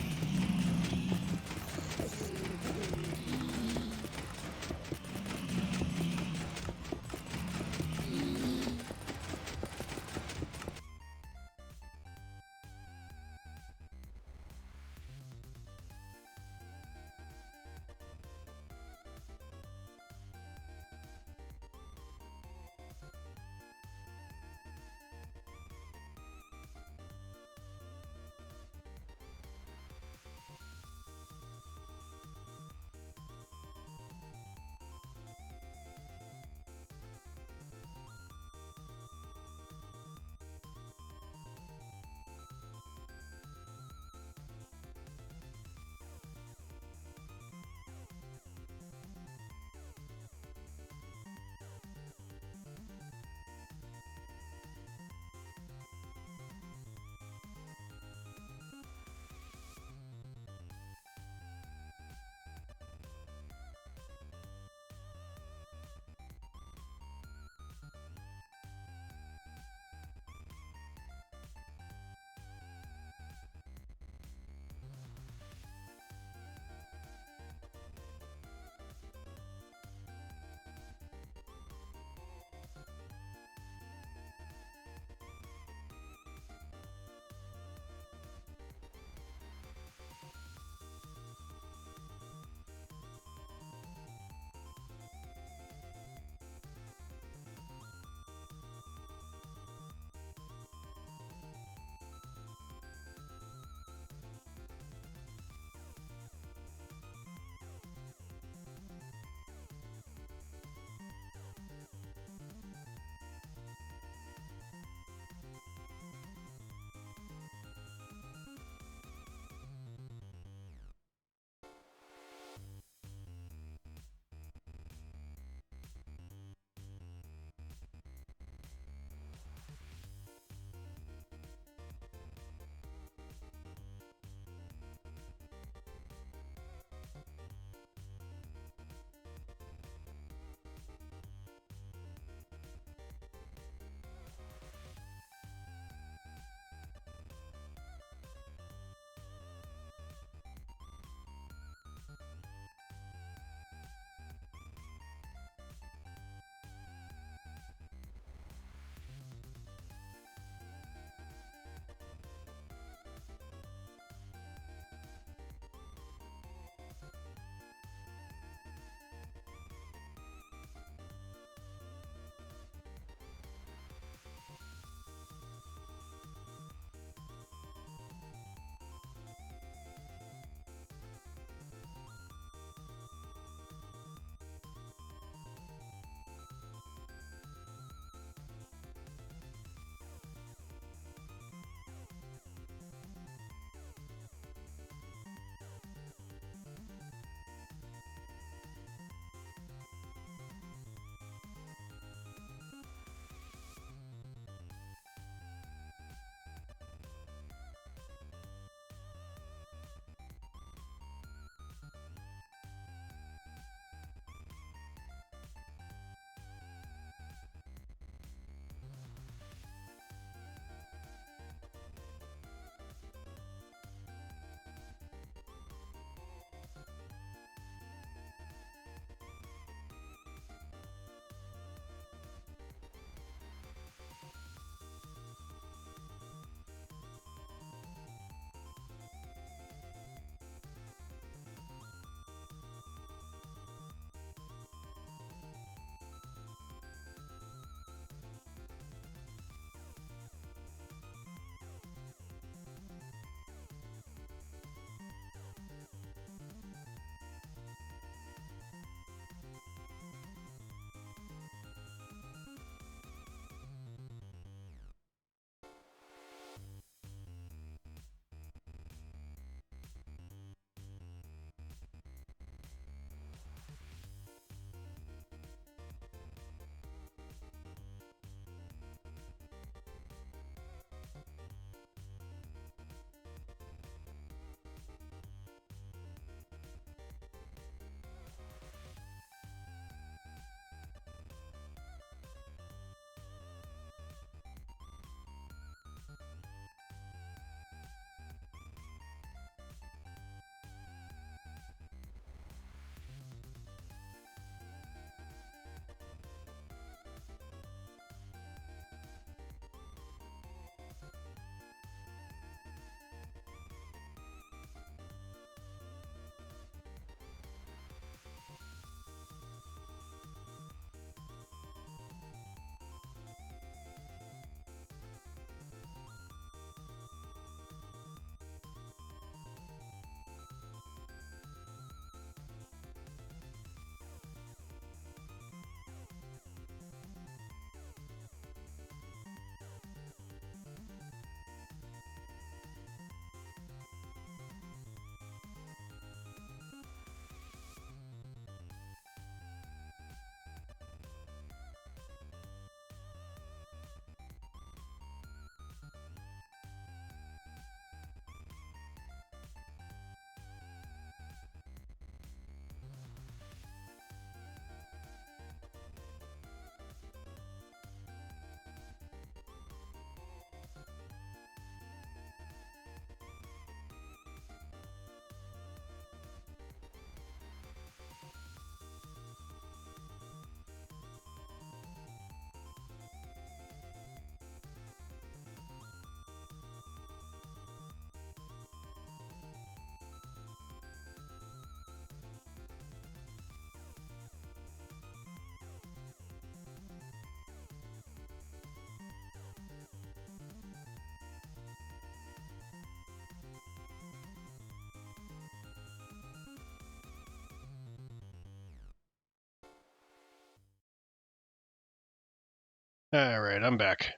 Alright, I'm back.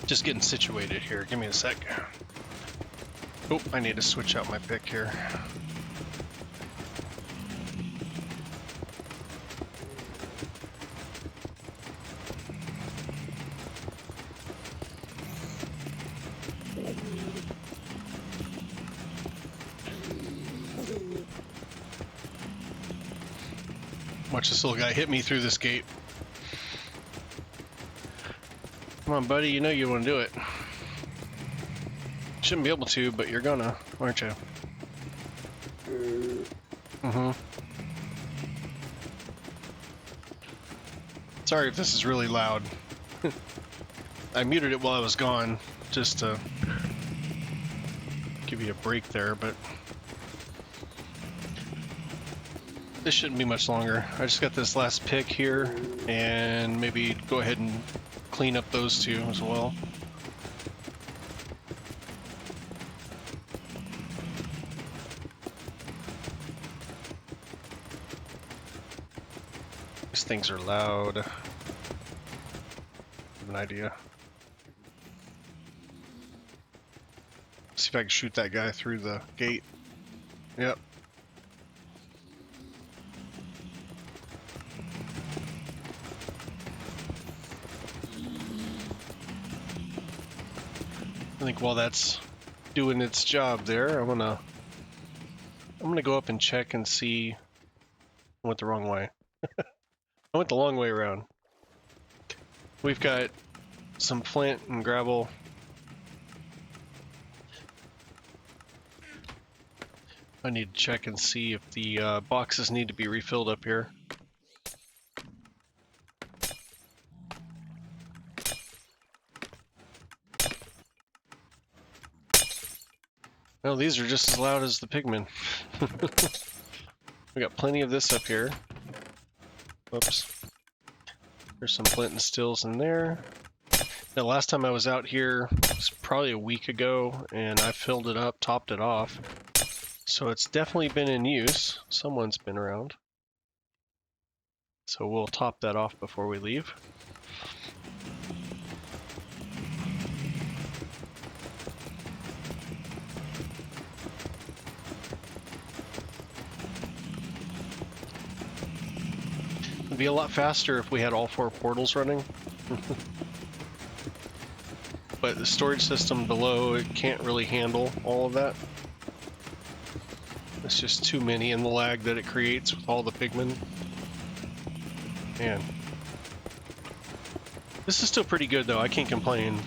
Just getting situated here. Give me a sec. Oh, I need to switch out my pick here. Watch this little guy hit me through this gate. Come on, buddy, you know you want to do it. Shouldn't be able to, but you're gonna, aren't you? Mm-hmm. Sorry if this is really loud. I muted it while I was gone, just to give you a break there, but this shouldn't be much longer. I just got this last pick here, and maybe go ahead and clean up those two as well. These things are loud. I have an idea. See if I can shoot that guy through the gate. Yep. I think while that's doing its job there, I'm gonna go up and check and see. I went the wrong way. I went the long way around. We've got some flint and gravel. I need to check and see if the boxes need to be refilled up here. No, these are just as loud as the pigmen. We got plenty of this up here. Whoops. There's some flint and stills in there. The last time I was out here was probably a week ago, and I filled it up, topped it off. So it's definitely been in use. Someone's been around. So we'll top that off before we leave. It'd be a lot faster if we had all 4 portals running. But the storage system below, it can't really handle all of that. It's just too many, and the lag that it creates with all the pigmen. Man. This is still pretty good though, I can't complain.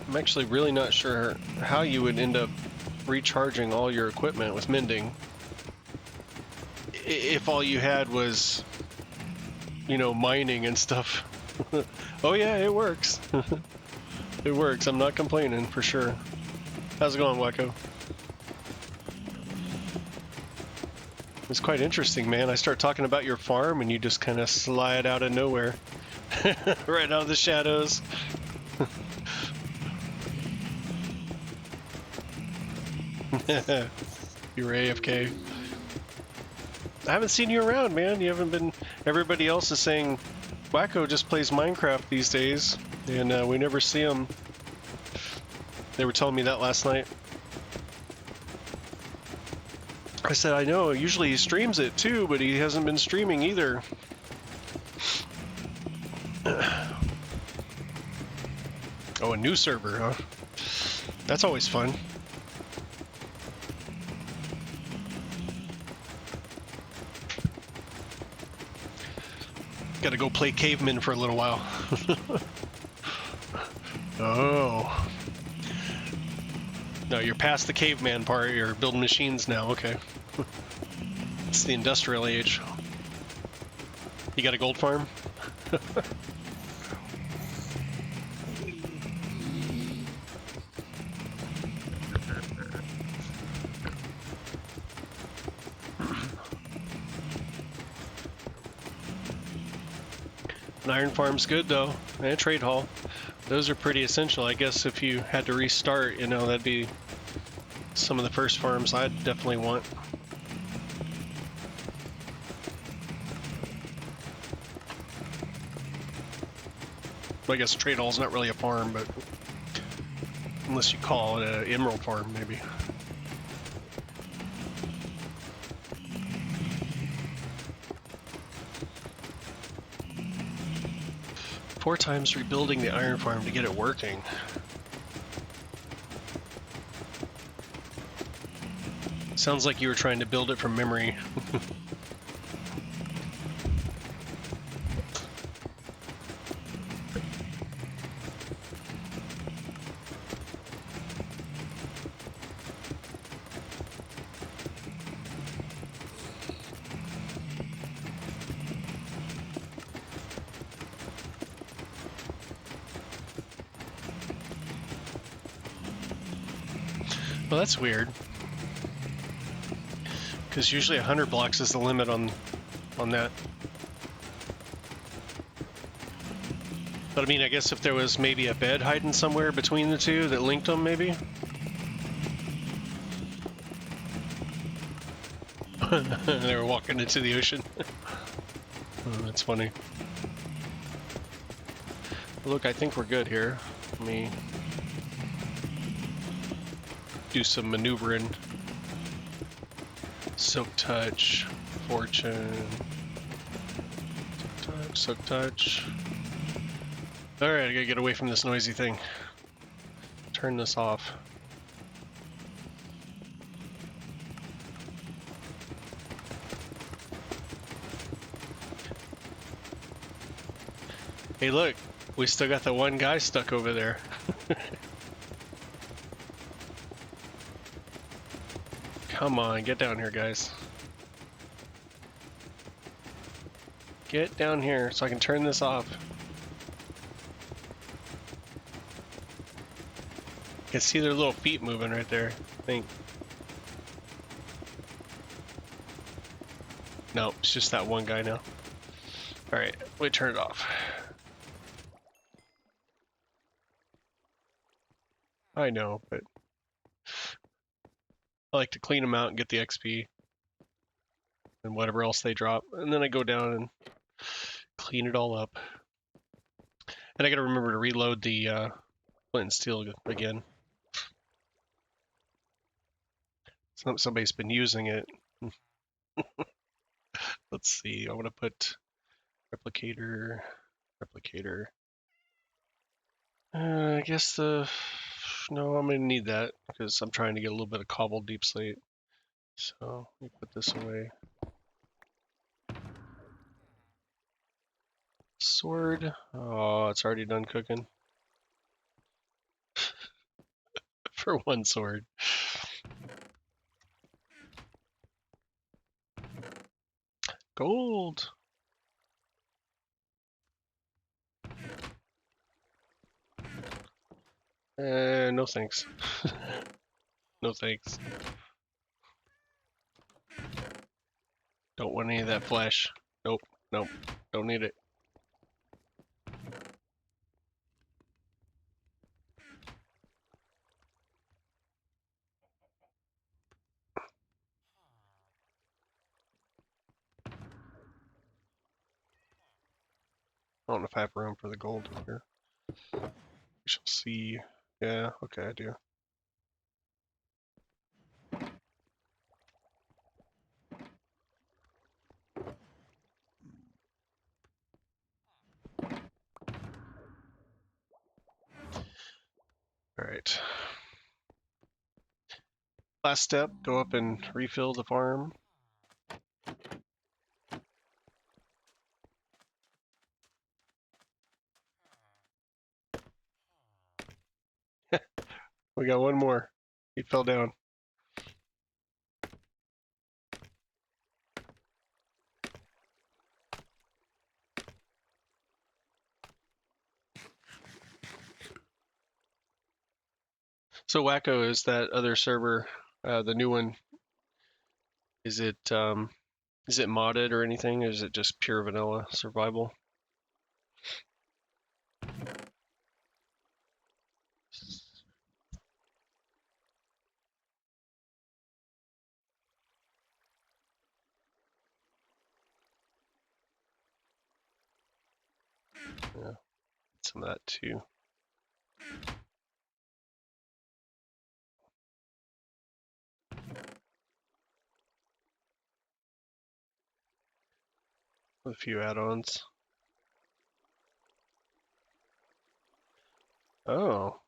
I'm actually really not sure how you would end up recharging all your equipment with mending. If all you had was, you know, mining and stuff. Oh yeah, it works. It works, I'm not complaining, for sure. How's it going, Wacko? It's quite interesting, man. I start talking about your farm and you just kind of slide out of nowhere. Right out of the shadows. You're AFK. I haven't seen you around, man. You haven't been... Everybody else is saying Wacko just plays Minecraft these days, and we never see him. They were telling me that last night. I said, I know, usually he streams it too, but he hasn't been streaming either. Oh, a new server, huh? That's always fun. Gotta go play caveman for a little while. Oh. No, you're past the caveman part, you're building machines now, okay. It's the industrial age. You got a gold farm? An iron farm's good though, and a trade hall. Those are pretty essential. I guess if you had to restart, you know, that'd be some of the first farms I'd definitely want. I guess Trade Hall's not really a farm, but unless you call it an emerald farm, maybe. Four times rebuilding the iron farm to get it working. Sounds like you were trying to build it from memory. Well, that's weird. Because usually 100 blocks is the limit on that. But I mean, I guess if there was maybe a bed hiding somewhere between the two that linked them, maybe? They were walking into the ocean. Oh, that's funny. Look, I think we're good here. Let me do some maneuvering. Silk touch, fortune, silk touch. All right, I gotta get away from this noisy thing. Turn this off. Hey, look, we still got the one guy stuck over there. Come on, get down here, guys. Get down here so I can turn this off. I can see their little feet moving right there, I think. No, it's just that one guy now. Alright, we turn it off. I know, but I like to clean them out and get the XP and whatever else they drop. And then I go down and clean it all up. And I gotta remember to reload the flint and steel again. Somebody's been using it. Let's see, I want to put replicator. I guess no, I'm gonna need that because I'm trying to get a little bit of cobbled deep slate. So let me put this away. Sword. Oh, it's already done cooking. For one sword. Gold. No thanks. No thanks. Don't want any of that flesh. Nope, nope, don't need it. I don't know if I have room for the gold here. We shall see. Yeah, okay, I do. Alright. Last step, go up and refill the farm. We got one more. He fell down. So Wacko is that other server, the new one. Is it modded or anything? Or is it just pure vanilla survival? Yeah, some of that too. With a few add-ons. Oh,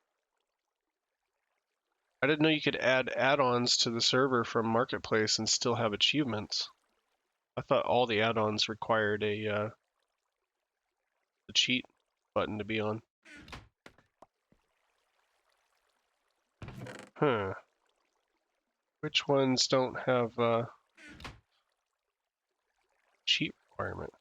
I didn't know you could add add-ons to the server from Marketplace and still have achievements. I thought all the add-ons required a cheat button to be on. Huh. Which ones don't have cheat requirement?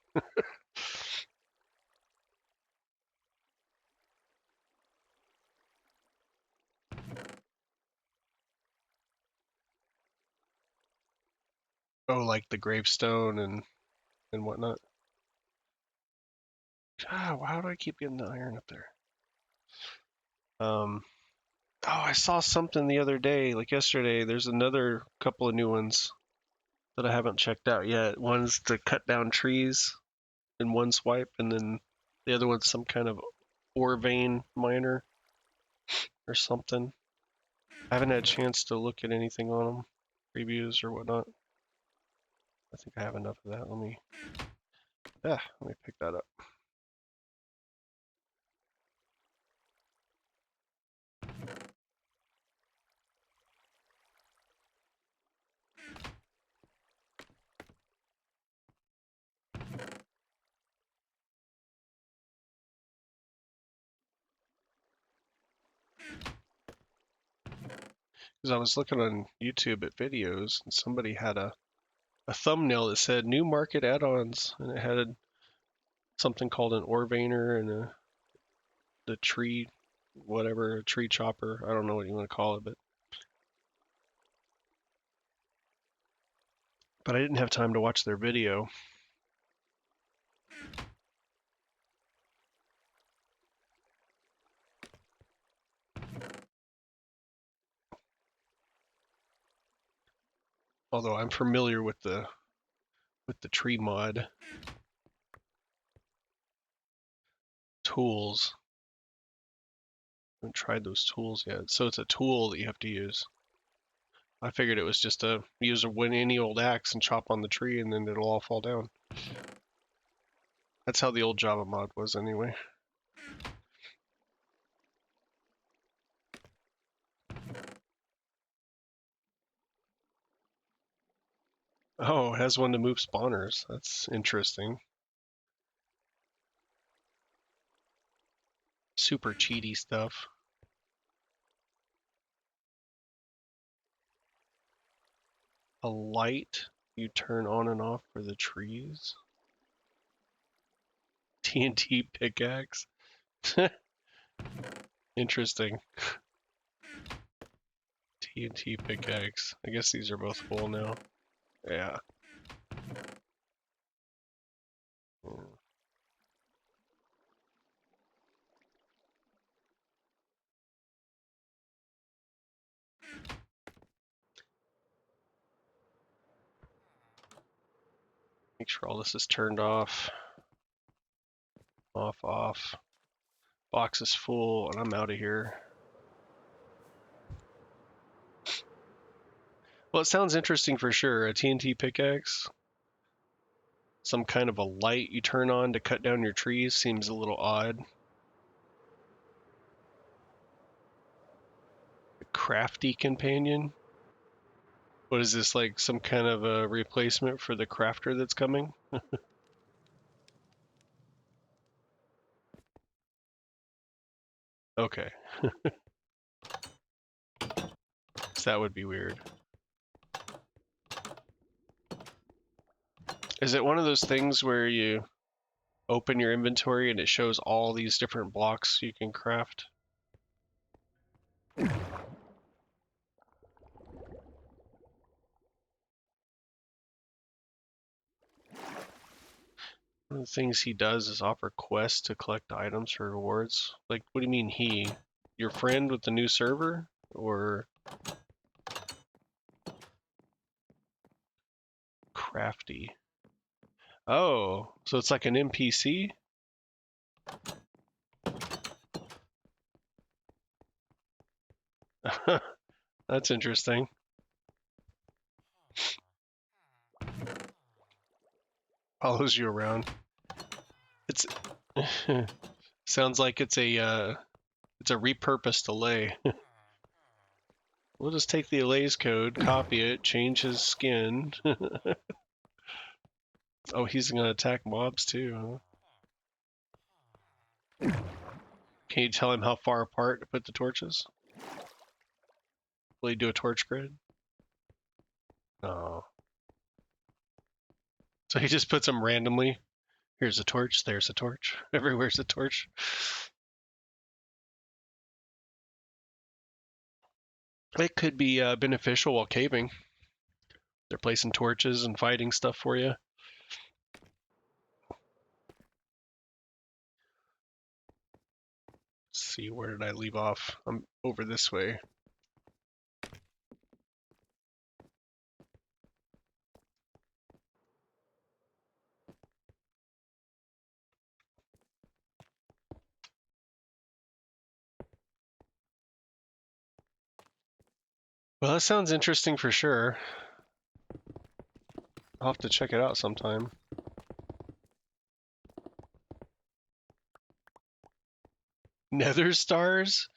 Oh, like the gravestone and whatnot. Ah, how do I keep getting the iron up there? Oh, I saw something the other day, like yesterday. There's another couple of new ones that I haven't checked out yet. One's to cut down trees in one swipe, and then the other one's some kind of ore vein miner or something. I haven't had a chance to look at anything on them, previews or whatnot. I think I have enough of that. Let me pick that up. Because I was looking on YouTube at videos, and somebody had a thumbnail that said new market add-ons, and it had something called an ore veiner and the tree, whatever, a tree chopper. I don't know what you want to call it, but I didn't have time to watch their video. Although I'm familiar with the tree mod tools. I haven't tried those tools yet. So it's a tool that you have to use. I figured it was just to use any old axe and chop on the tree and then it'll all fall down. That's how the old Java mod was anyway. Oh, it has one to move spawners. That's interesting. Super cheaty stuff. A light you turn on and off for the trees. TNT pickaxe. Interesting. TNT pickaxe. I guess these are both full now. Yeah. Make sure all this is turned off. Off, off. Box is full, and I'm out of here. Well, it sounds interesting for sure. A TNT pickaxe. Some kind of a light you turn on to cut down your trees seems a little odd. A crafty companion. What is this, like some kind of a replacement for the crafter that's coming? Okay. So that would be weird. Is it one of those things where you open your inventory and it shows all these different blocks you can craft? One of the things he does is offer quests to collect items for rewards. Like, what do you mean he? Your friend with the new server? Or crafty? Oh, so it's like an NPC? That's interesting. Follows you around. It's sounds like it's a repurposed allay. We'll just take the allay's code, copy it, change his skin. Oh, he's gonna attack mobs too, huh? Can you tell him how far apart to put the torches? Will he do a torch grid? Oh. So he just puts them randomly. Here's a torch, there's a torch. Everywhere's a torch. It could be beneficial while caving. They're placing torches and fighting stuff for you. Let's see, where did I leave off? I'm over this way. Well, that sounds interesting for sure. I'll have to check it out sometime. Nether stars?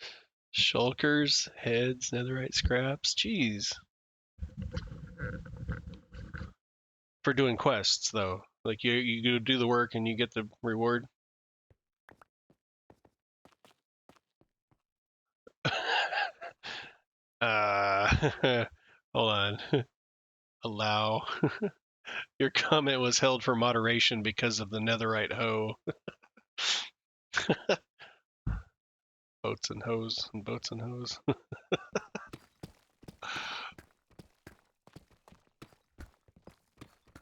Shulkers, heads, netherite scraps. Jeez. For doing quests, though. Like, you go do the work and you get the reward. Hold on. Allow. Your comment was held for moderation because of the netherite hoe. Boats and hoes and boats and hoes.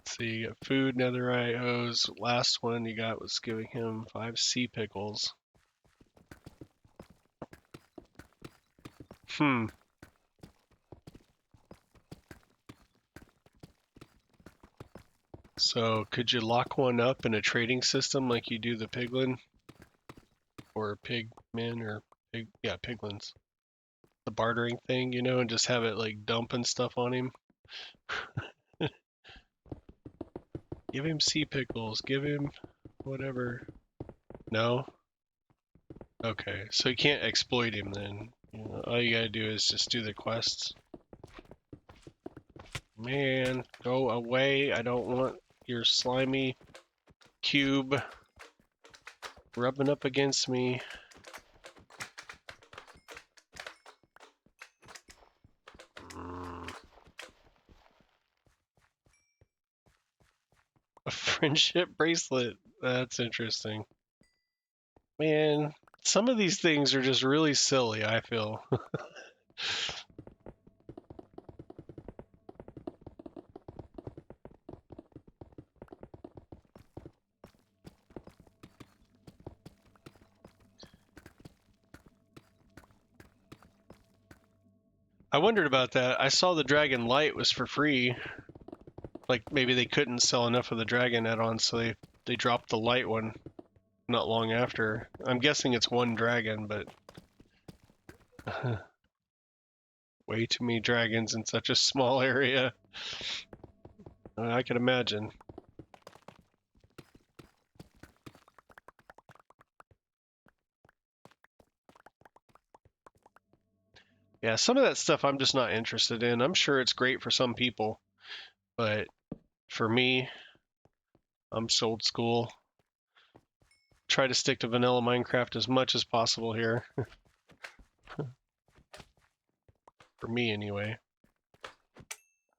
So you got food, netherite, hose. Last one you got was giving him 5 sea pickles. So could you lock one up in a trading system like you do the piglin? Or pigmen or piglins. The bartering thing, you know, and just have it like dumping stuff on him. Give him sea pickles, give him whatever. No? Okay, so you can't exploit him then. You know, all you gotta do is just do the quests. Man, go away. I don't want your slimy cube rubbing up against me. A friendship bracelet. That's interesting. Man, some of these things are just really silly, I feel. I wondered about that. I saw the Dragon Light was for free. Like maybe they couldn't sell enough of the Dragon add-ons, so they dropped the light one not long after. I'm guessing it's one dragon, but way too many dragons in such a small area. I can imagine. Yeah, some of that stuff I'm just not interested in. I'm sure it's great for some people, but for me, I'm so old school. Try to stick to vanilla Minecraft as much as possible here. For me, anyway.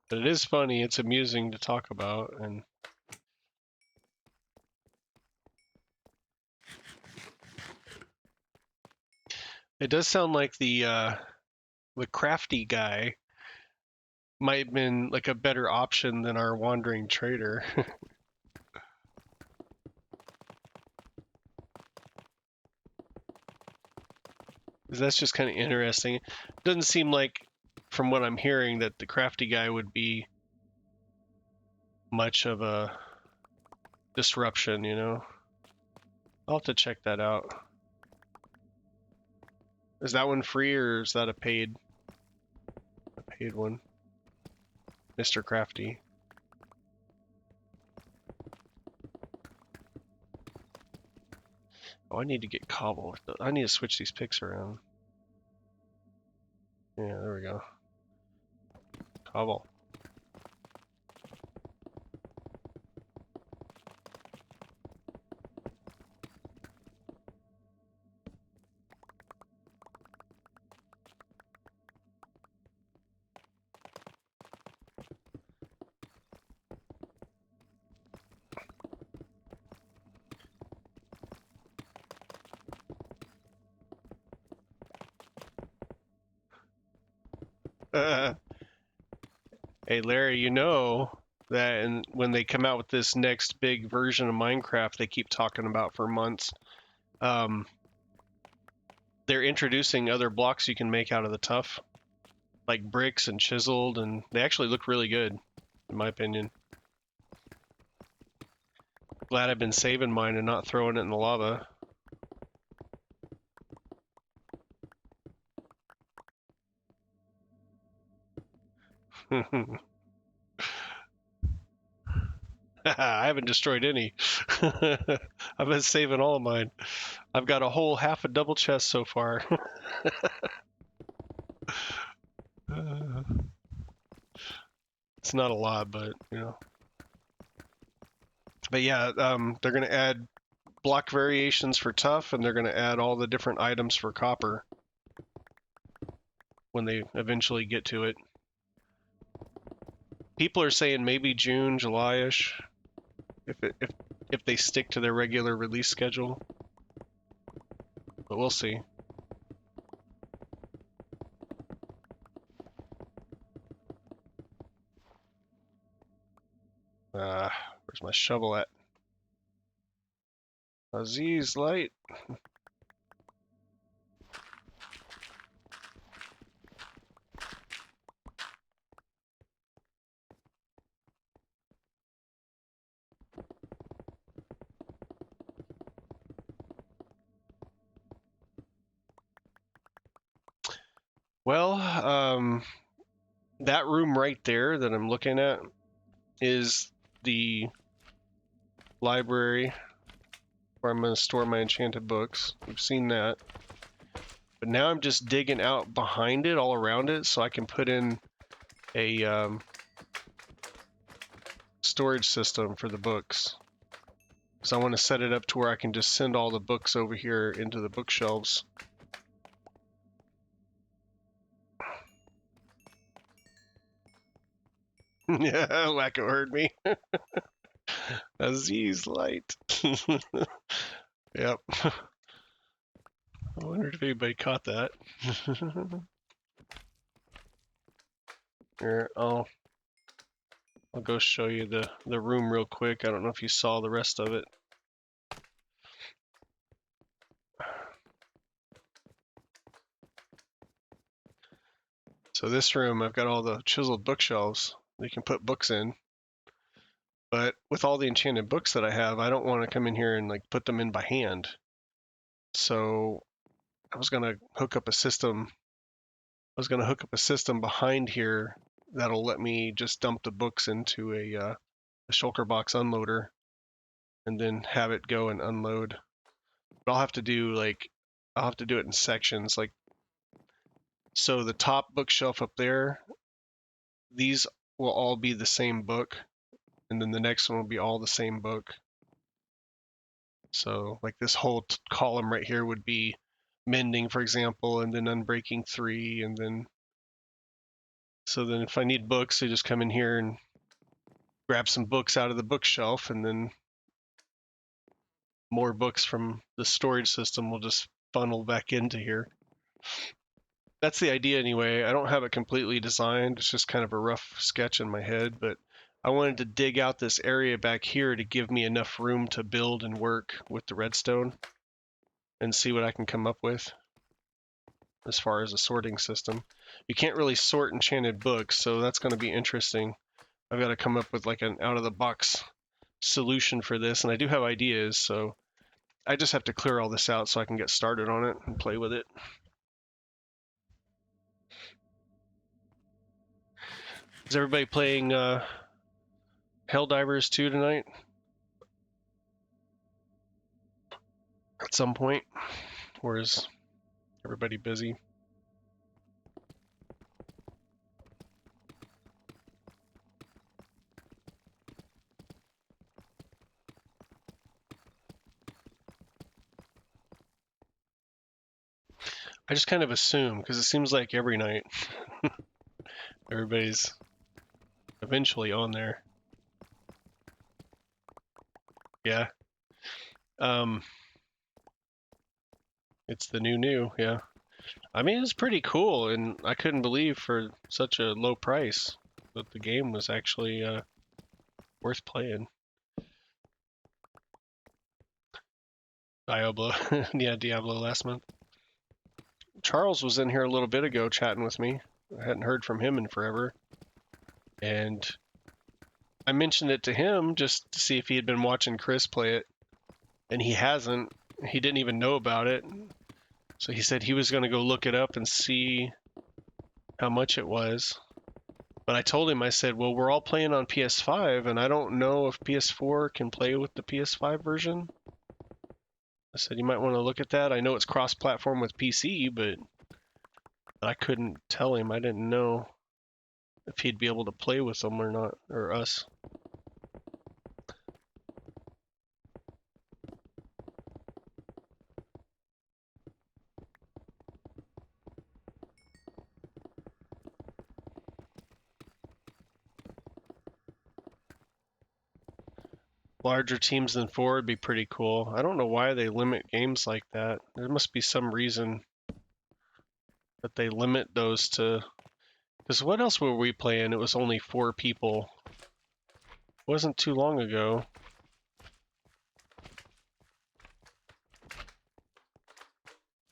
But it is funny, it's amusing to talk about, and it does sound like the crafty guy might have been like a better option than our wandering trader. That's just kind of interesting. It doesn't seem like, from what I'm hearing, that the crafty guy would be much of a disruption, you know? I'll have to check that out. Is that one free or is that a paid one? Mr. Crafty. Oh, I need to get cobble. I need to switch these picks around. Yeah, there we go. Cobble. Hey Larry, you know that when they come out with this next big version of Minecraft they keep talking about for months, they're introducing other blocks you can make out of the tuff, like bricks and chiseled, and they actually look really good, in my opinion. Glad I've been saving mine and not throwing it in the lava. I haven't destroyed any. I've been saving all of mine. I've got a whole half a double chest so far. It's not a lot, but you know. But yeah, they're gonna add block variations for tough, and they're gonna add all the different items for copper when they eventually get to it. People are saying maybe June, July-ish, if they stick to their regular release schedule. But we'll see. Where's my shovel at? Aziz light. Well, that room right there that I'm looking at is the library where I'm going to store my enchanted books. We've seen that. But now I'm just digging out behind it, all around it, so I can put in a storage system for the books. Because I want to set it up to where I can just send all the books over here into the bookshelves. Yeah, Wacko heard me. Aziz light. Yep. I wondered if anybody caught that. Here, I'll go show you the room real quick. I don't know if you saw the rest of it. So this room, I've got all the chiseled bookshelves that you can put books in. But with all the enchanted books that I have, I don't want to come in here and like put them in by hand. So I was gonna hook up a system. Behind here that'll let me just dump the books into a shulker box unloader, and then have it go and unload. But I'll have to do it in sections. Like, so the top bookshelf up there, these will all be the same book, and then the next one will be all the same book. So like this whole column right here would be mending, for example, and then unbreaking 3, and then so then if I need books, I just come in here and grab some books out of the bookshelf, and then more books from the storage system will just funnel back into here. That's the idea anyway. I don't have it completely designed. It's just kind of a rough sketch in my head, but I wanted to dig out this area back here to give me enough room to build and work with the redstone and see what I can come up with as far as a sorting system. You can't really sort enchanted books, so that's going to be interesting. I've got to come up with like an out-of-the-box solution for this, and I do have ideas, so I just have to clear all this out so I can get started on it and play with it. Is everybody playing Helldivers 2 tonight? At some point? Or is everybody busy? I just kind of assume, because it seems like every night everybody's eventually on there. Yeah. It's the new, yeah. I mean, it's pretty cool, and I couldn't believe for such a low price that the game was actually worth playing. Diablo, yeah, Diablo last month. Charles was in here a little bit ago chatting with me. I hadn't heard from him in forever. And I mentioned it to him just to see if he had been watching Chris play it. And he hasn't. He didn't even know about it. So he said he was going to go look it up and see how much it was. But I told him, I said, well, we're all playing on PS5, and I don't know if PS4 can play with the PS5 version. I said, you might want to look at that. I know it's cross-platform with PC, but I couldn't tell him. I didn't know if he'd be able to play with them or not, or us. Larger teams than 4 would be pretty cool. I don't know why they limit games like that. There must be some reason that they limit those to... Because what else were we playing? It was only 4 people. It wasn't too long ago.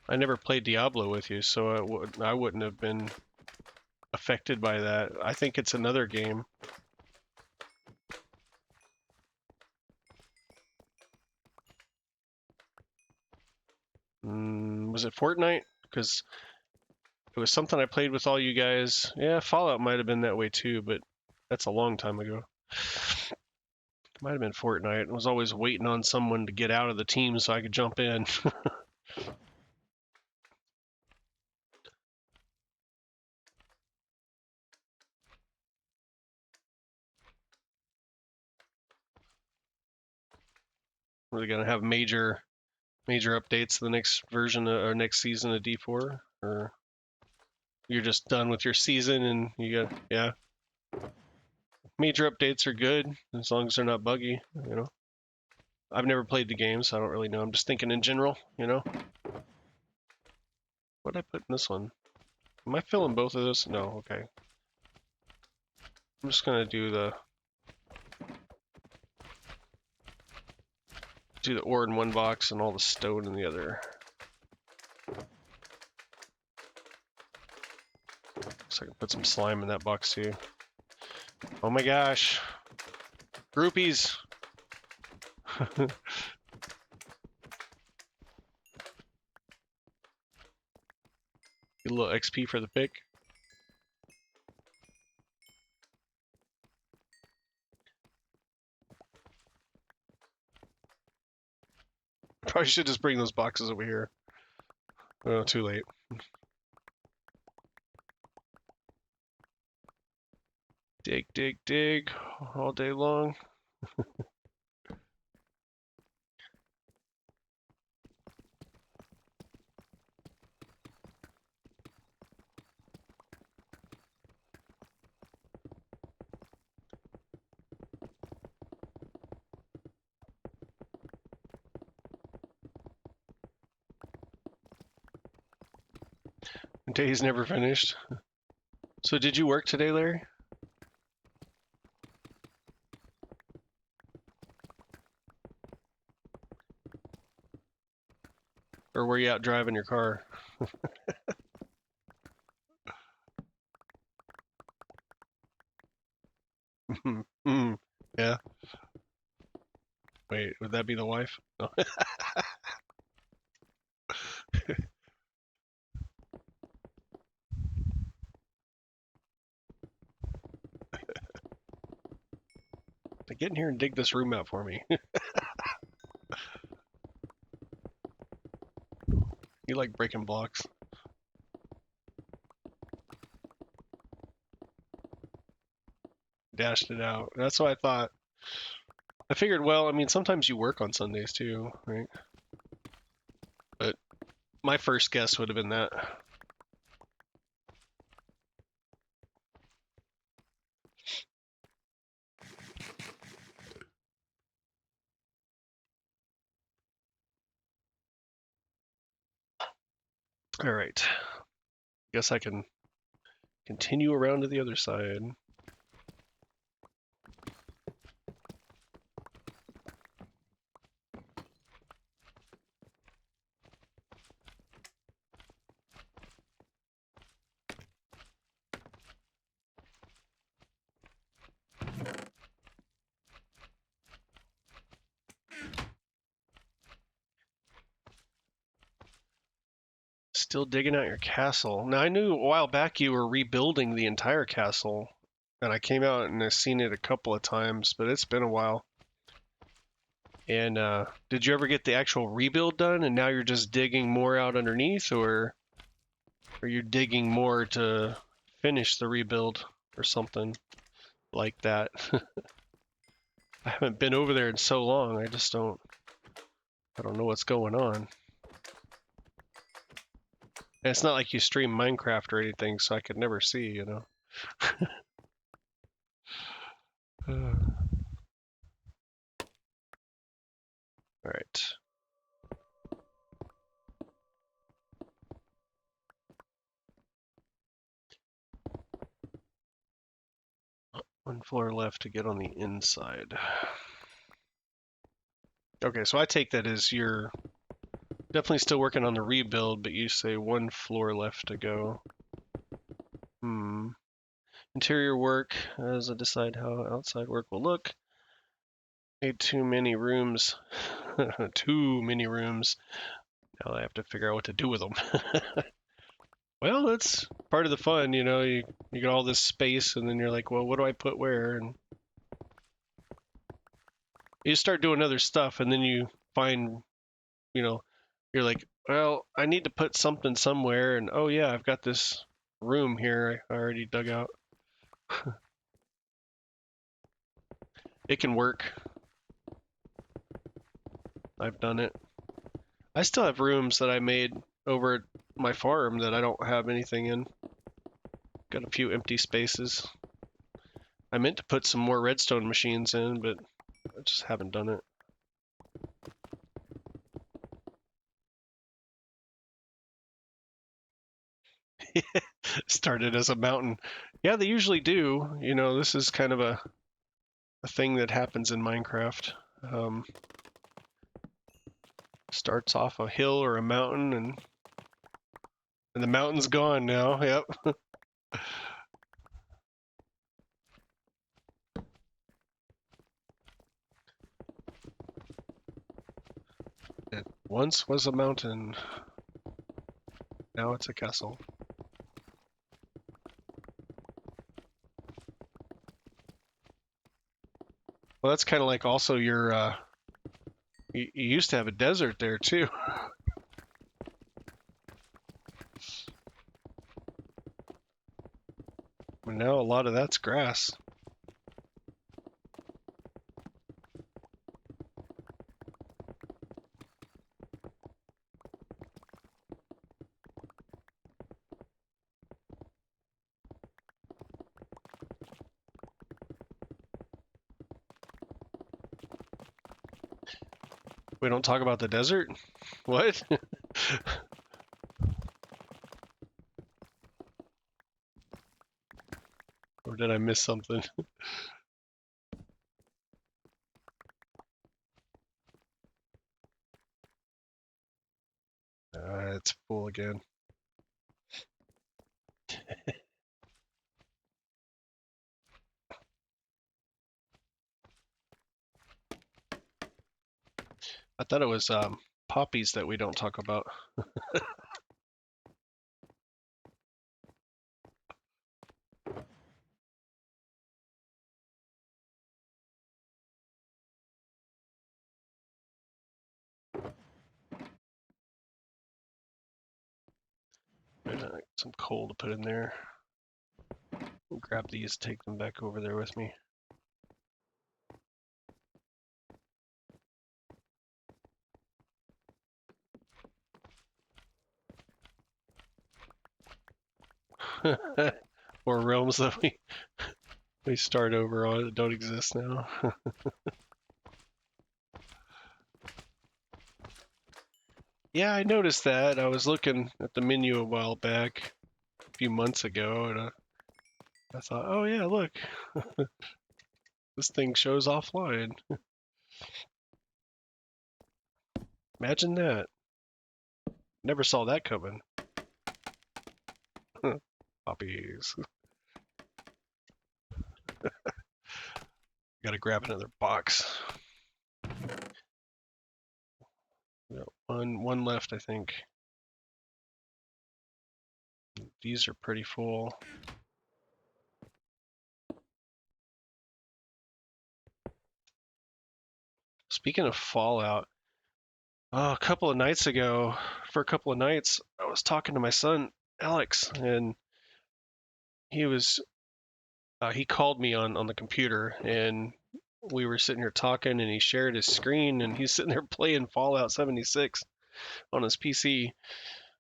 I never played Diablo with you, so I wouldn't have been affected by that. I think it's another game. Was it Fortnite? Because it was something I played with all you guys. Yeah, Fallout might have been that way too, but that's a long time ago. It might have been Fortnite. I was always waiting on someone to get out of the team so I could jump in. We're gonna have major updates the next version or next season of D4, or you're just done with your season and you got, yeah. Major updates are good as long as they're not buggy, you know. I've never played the game, so I don't really know. I'm just thinking in general, you know. What did I put in this one? Am I filling both of those? No, okay. I'm just gonna do the ore in one box and all the stone in the other. So I can put some slime in that box too. Oh my gosh. Groupies. Get a little XP for the pick. Probably should just bring those boxes over here. Oh, too late. Dig, dig, dig all day long. Day's never finished. So did you work today, Larry? Or were you out driving your car? Yeah. Wait, would that be the wife? No. Get in here and dig this room out for me. You like breaking blocks. Dashed it out. That's what I thought. I figured, well, I mean, sometimes you work on Sundays too, right? But my first guess would have been that. All right. Guess I can continue around to the other side. Still digging out your castle. Now, I knew a while back you were rebuilding the entire castle, and I came out and I've seen it a couple of times, but it's been a while. And did you ever get the actual rebuild done, and now you're just digging more out underneath, or are you digging more to finish the rebuild or something like that? I haven't been over there in so long, I don't know what's going on. And it's not like you stream Minecraft or anything, so I could never see, you know. All right. One floor left to get on the inside. Okay, so I take that as you're definitely still working on the rebuild, but you say one floor left to go. Interior work, as I decide how outside work will look. Made too many rooms. Too many rooms. Now I have to figure out what to do with them. Well, that's part of the fun, you know. You get all this space, and then you're like, well, what do I put where? And you start doing other stuff, and then you find, you know, you're like, well, I need to put something somewhere, and oh yeah, I've got this room here I already dug out. It can work. I've done it. I still have rooms that I made over at my farm that I don't have anything in. Got a few empty spaces. I meant to put some more redstone machines in, but I just haven't done it. Started as a mountain. Yeah, they usually do. You know, this is kind of a thing that happens in Minecraft. Starts off a hill or a mountain, and the mountain's gone now. Yep. It once was a mountain. Now it's a castle. Well, that's kind of like also your. You used to have a desert there too. But now a lot of that's grass. We don't talk about the desert? What? Or did I miss something? It's full again. I thought it was poppies that we don't talk about. some coal to put in there. I'll grab these, take them back over there with me. Or realms that we start over on that don't exist now. Yeah, I noticed that. I was looking at the menu a while back, a few months ago, and I thought, oh yeah, look, this thing shows offline. Imagine that. Never saw that coming. Poppies. Gotta grab another box. One left, I think. These are pretty full. Speaking of Fallout, a couple of nights ago, for a couple of nights, I was talking to my son, Alex, and he was he called me on the computer, and we were sitting here talking, and he shared his screen, and he's sitting there playing Fallout 76 on his PC.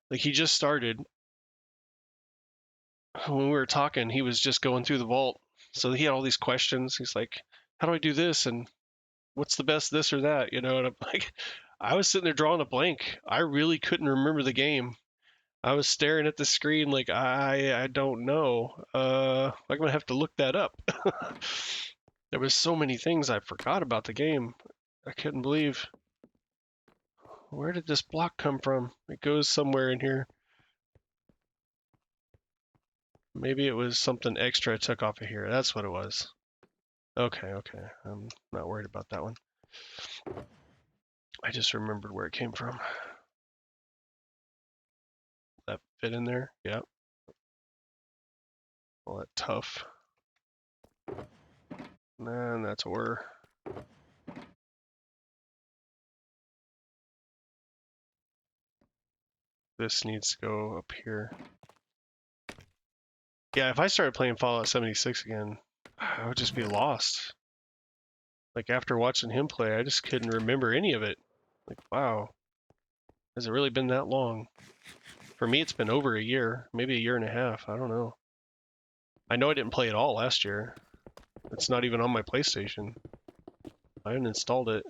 Like, he just started. When we were talking, he was just going through the vault. So he had all these questions. He's like, how do I do this? And what's the best this or that? You know, and I'm like, I was sitting there drawing a blank. I really couldn't remember the game. I was staring at the screen like, I don't know. I'm gonna have to look that up. There was so many things I forgot about the game. I couldn't believe. Where did this block come from? It goes somewhere in here. Maybe it was something extra I took off of here. That's what it was. Okay. I'm not worried about that one. I just remembered where it came from. That fit in there? Yep. All that tough. And that's ore. This needs to go up here. Yeah, if I started playing Fallout 76 again, I would just be lost. Like, after watching him play, I just couldn't remember any of it. Like, wow. Has it really been that long? For me, it's been over a year, maybe a year and a half. I don't know. I know I didn't play it all last year. It's not even on my PlayStation. I uninstalled it.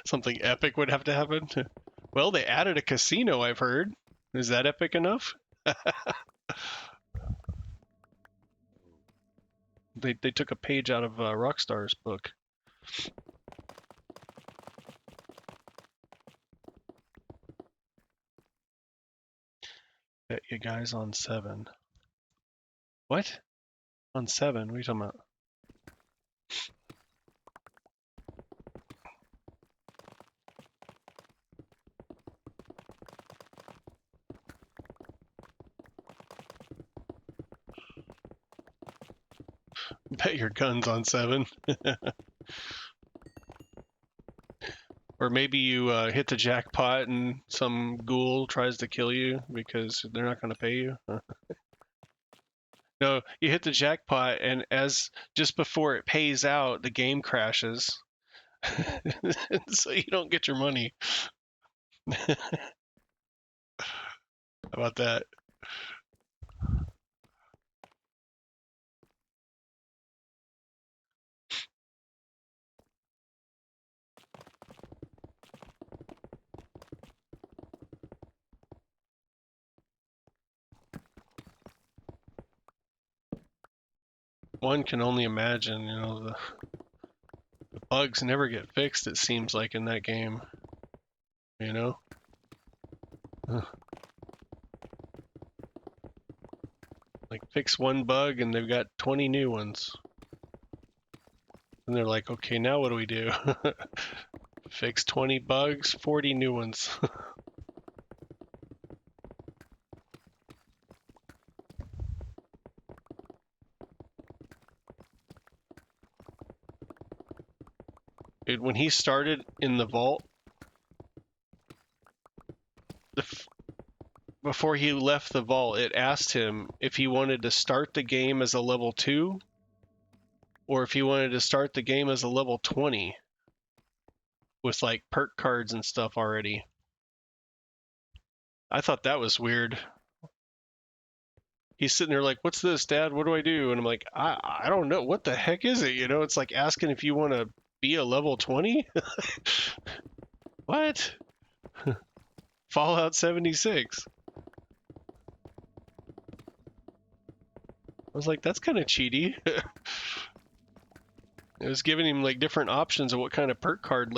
Something epic would have to happen. Well, they added a casino, I've heard. Is that epic enough? They took a page out of Rockstar's book. Bet you guys on 7. What? On 7? What are you talking about? Bet your gun's on 7. Or maybe you hit the jackpot and some ghoul tries to kill you because they're not going to pay you. No, you hit the jackpot, and as just before it pays out, the game crashes. So you don't get your money. How about that? One can only imagine, you know, the bugs never get fixed, it seems like, in that game. You know? Like, fix one bug and they've got 20 new ones. And they're like, okay, now what do we do? Fix 20 bugs, 40 new ones. Dude, when he started in the vault, before he left the vault, it asked him if he wanted to start the game as a level 2 or if he wanted to start the game as a level 20 with like perk cards and stuff already. I thought that was weird. He's sitting there like, "What's this, Dad? What do I do?" And I'm like, I don't know. What the heck is it? You know, it's like asking if you want to be a level 20? What? Fallout 76. I was like, that's kind of cheaty. It was giving him like different options of what kind of perk card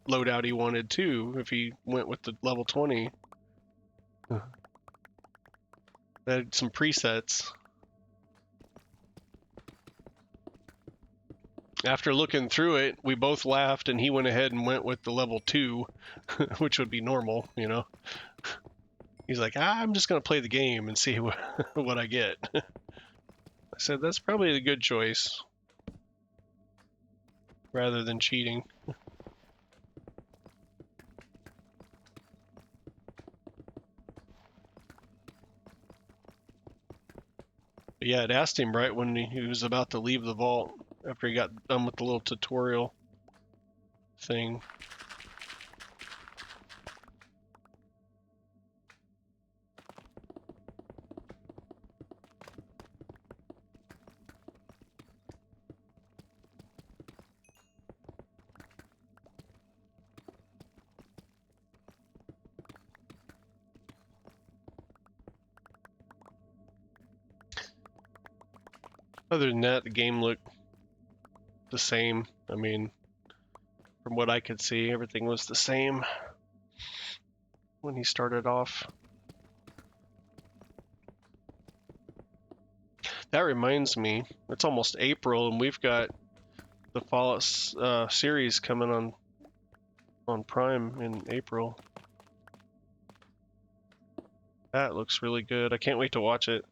loadout he wanted too, if he went with the level 20. They had some presets. After looking through it, we both laughed and he went ahead and went with the level 2, which would be normal, you know. He's like, I'm just going to play the game and see what I get. I said, that's probably a good choice rather than cheating. But yeah, it asked him right when he was about to leave the vault after he got done with the little tutorial thing. Other than that, the game looked the same. I mean, from what I could see, everything was the same when he started off. That reminds me, it's almost April and we've got the Fallout series coming on Prime in April. That looks really good. I can't wait to watch it.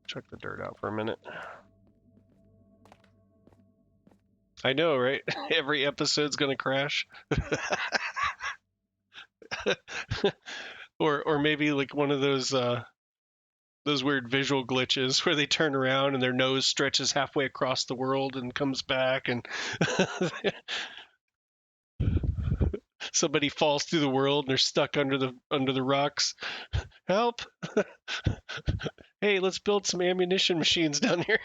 Check the dirt out for a minute. I know, right? Every episode's gonna crash. Or maybe like one of those weird visual glitches where they turn around and their nose stretches halfway across the world and comes back and somebody falls through the world and they're stuck under the rocks. Help! Hey, let's build some ammunition machines down here.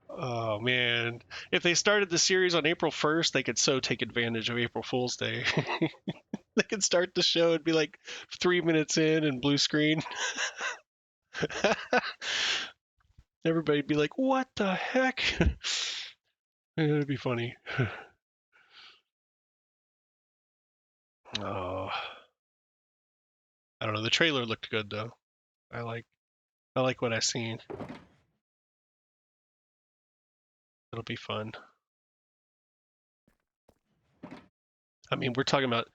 Oh man, if they started the series on April 1st, they could so take advantage of April Fool's Day. They could start the show and be like 3 minutes in and blue screen. Everybody'd be like, what the heck? It'd be funny. Oh, I don't know. The trailer looked good though. I like what I seen. It'll be fun. I mean, we're talking about,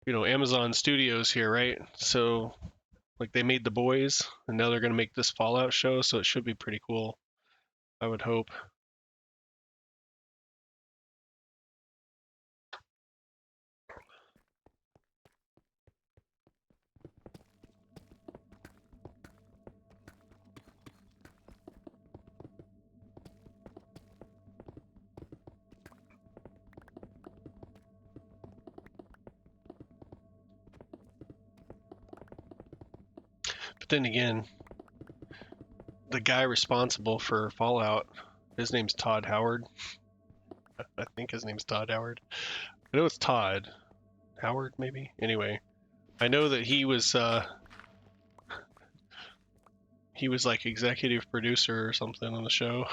Amazon Studios here, right? So, like, they made The Boys, and now they're gonna make this Fallout show, so it should be pretty cool. I would hope. But then again, the guy responsible for Fallout, his name's Todd Howard. I think his name's Todd Howard. I know it's Todd Howard, maybe. Anyway, I know that he was like executive producer or something on the show.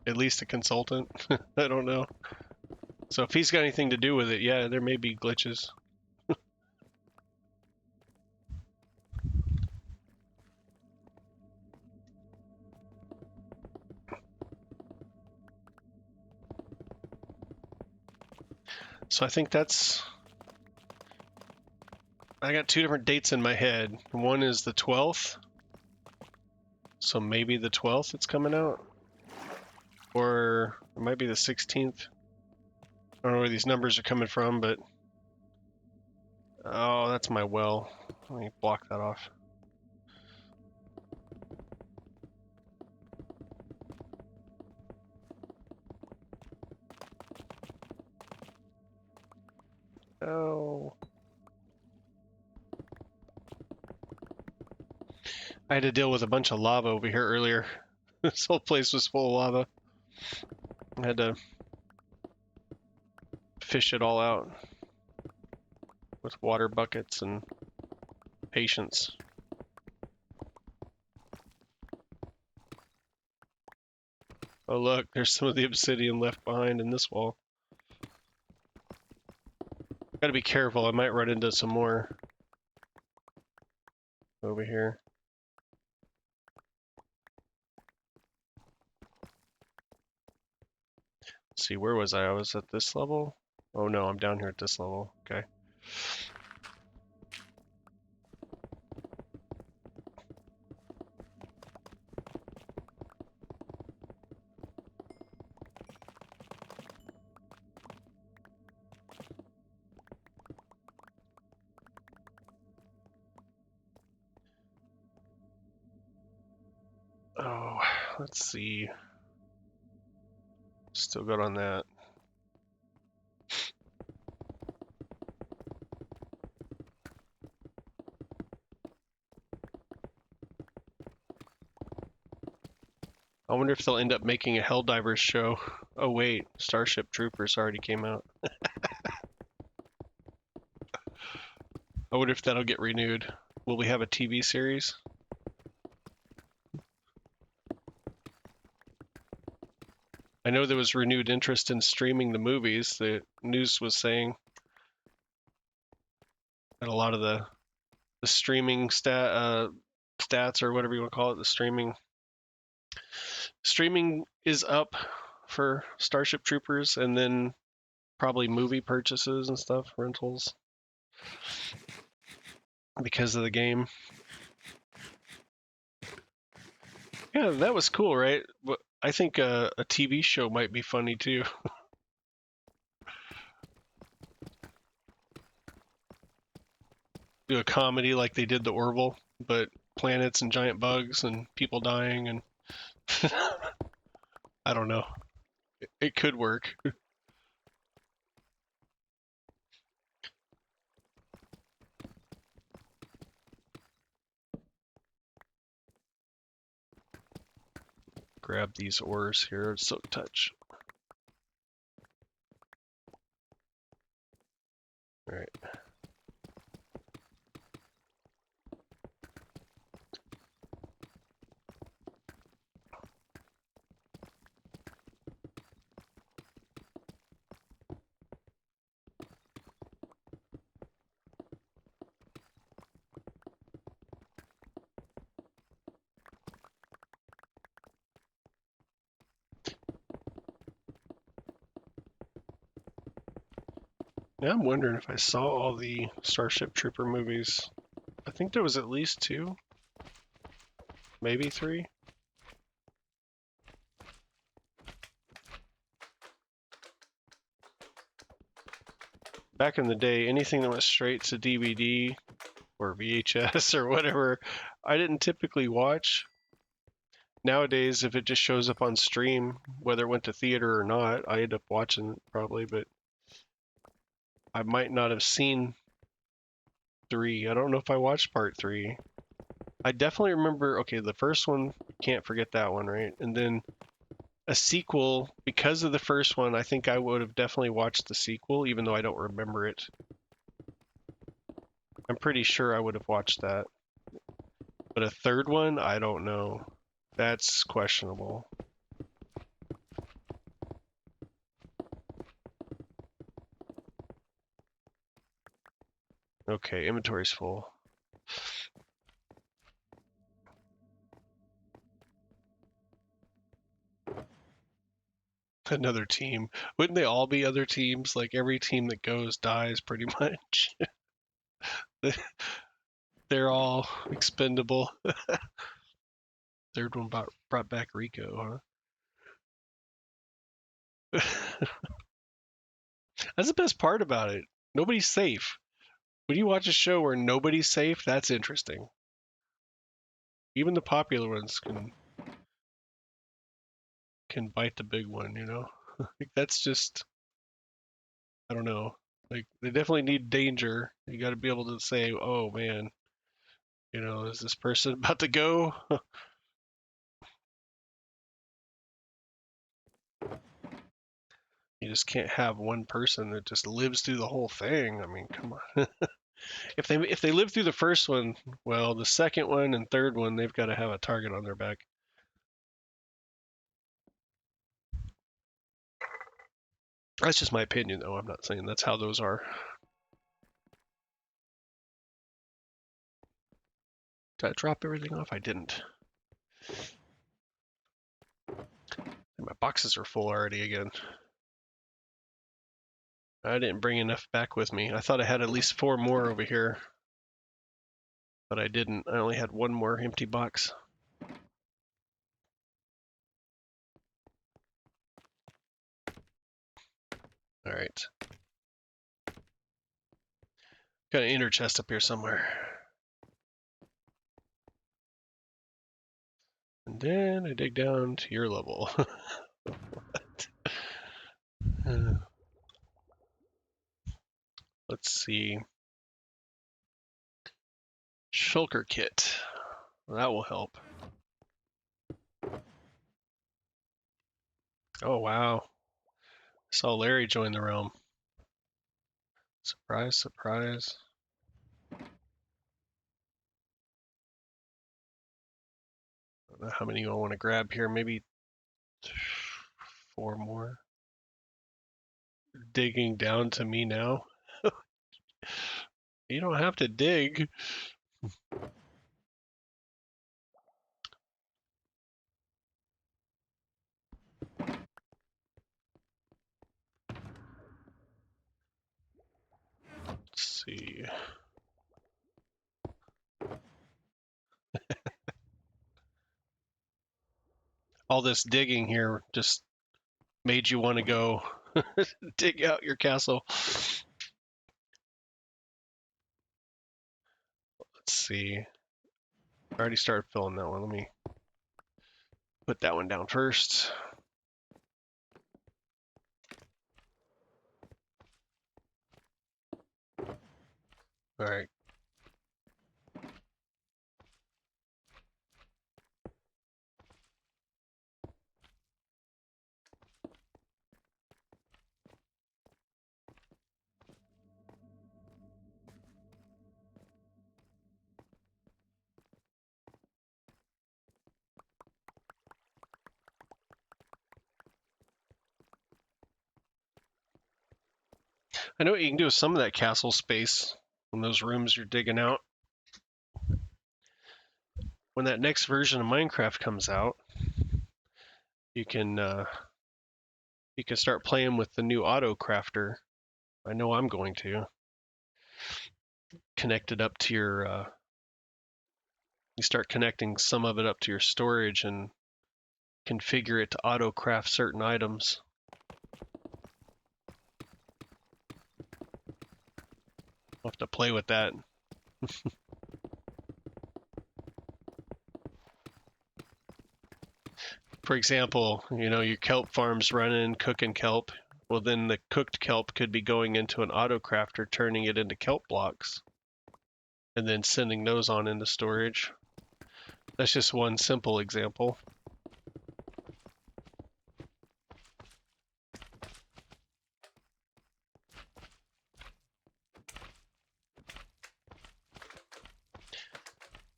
At least a consultant. I don't know. So if he's got anything to do with it, yeah, there may be glitches. So I think that's... I got two different dates in my head. One is the 12th. So maybe the 12th it's coming out. Or it might be the 16th. I don't know where these numbers are coming from, but... Oh, that's my well. Let me block that off. Oh. I had to deal with a bunch of lava over here earlier. This whole place was full of lava. I had to fish it all out with water buckets and patience. Oh look, there's some of the obsidian left behind in this wall. Gotta be careful, I might run into some more over here. Let's see, where was I? I was at this level? Oh no, I'm down here at this level. Okay. Oh, let's see. Still good on that. I wonder if they'll end up making a Helldivers show. Oh wait, Starship Troopers already came out. I wonder if that'll get renewed. Will we have a TV series? I know there was renewed interest in streaming the movies. The news was saying that a lot of the streaming stats or whatever you want to call it, the streaming is up for Starship Troopers, and then probably movie purchases and stuff, rentals, because of the game. Yeah, that was cool, right? But I think a TV show might be funny too. Do a comedy like they did the Orville, but planets and giant bugs and people dying, and I don't know. It could work. Grab these ores here, Silk Touch. All right. Now I'm wondering if I saw all the Starship Trooper movies. I think there was at least 2, maybe 3. Back in the day, anything that went straight to DVD or VHS or whatever, I didn't typically watch. Nowadays, if it just shows up on stream, whether it went to theater or not, I end up watching it probably, but I might not have seen 3. I don't know if I watched part 3. I definitely remember, okay, the first one, can't forget that one, right? And then a sequel, because of the first one, I think I would have definitely watched the sequel, even though I don't remember it. I'm pretty sure I would have watched that. But a third one, I don't know. That's questionable. Okay, inventory's full. Another team. Wouldn't they all be other teams? Like every team that goes dies pretty much. They're all expendable. Third one brought back Rico, huh? That's the best part about it. Nobody's safe. When you watch a show where nobody's safe, that's interesting. Even the popular ones can bite the big one, you know? Like that's just, I don't know. Like they definitely need danger. You got to be able to say, "Oh man, you know, is this person about to go?" You just can't have one person that just lives through the whole thing. I mean, come on. If they live through the first one, well, the second one and third one, they've got to have a target on their back. That's just my opinion, though. I'm not saying that's how those are. Did I drop everything off? I didn't. And my boxes are full already again. I didn't bring enough back with me. I thought I had at least 4 more over here, but I didn't. I only had 1 more empty box. All right. Got an inner chest up here somewhere. And then I dig down to your level. Let's see. Shulker kit. That will help. Oh, wow. Saw Larry join the realm. Surprise, surprise. I don't know how many I want to grab here. Maybe 4 more. Digging down to me now. You don't have to dig. Let's see. All this digging here just made you want to go dig out your castle. Let's see. I already started filling that one. Let me put that one down first. All right. I know what you can do with some of that castle space in those rooms you're digging out. When that next version of Minecraft comes out, you can start playing with the new auto crafter. I know I'm going to connect it up to your. You start connecting some of it up to your storage and configure it to auto craft certain items. I'll have to play with that. For example, you know, your kelp farm's running, cooking kelp. Well, then the cooked kelp could be going into an auto crafter, turning it into kelp blocks, and then sending those on into storage. That's just one simple example.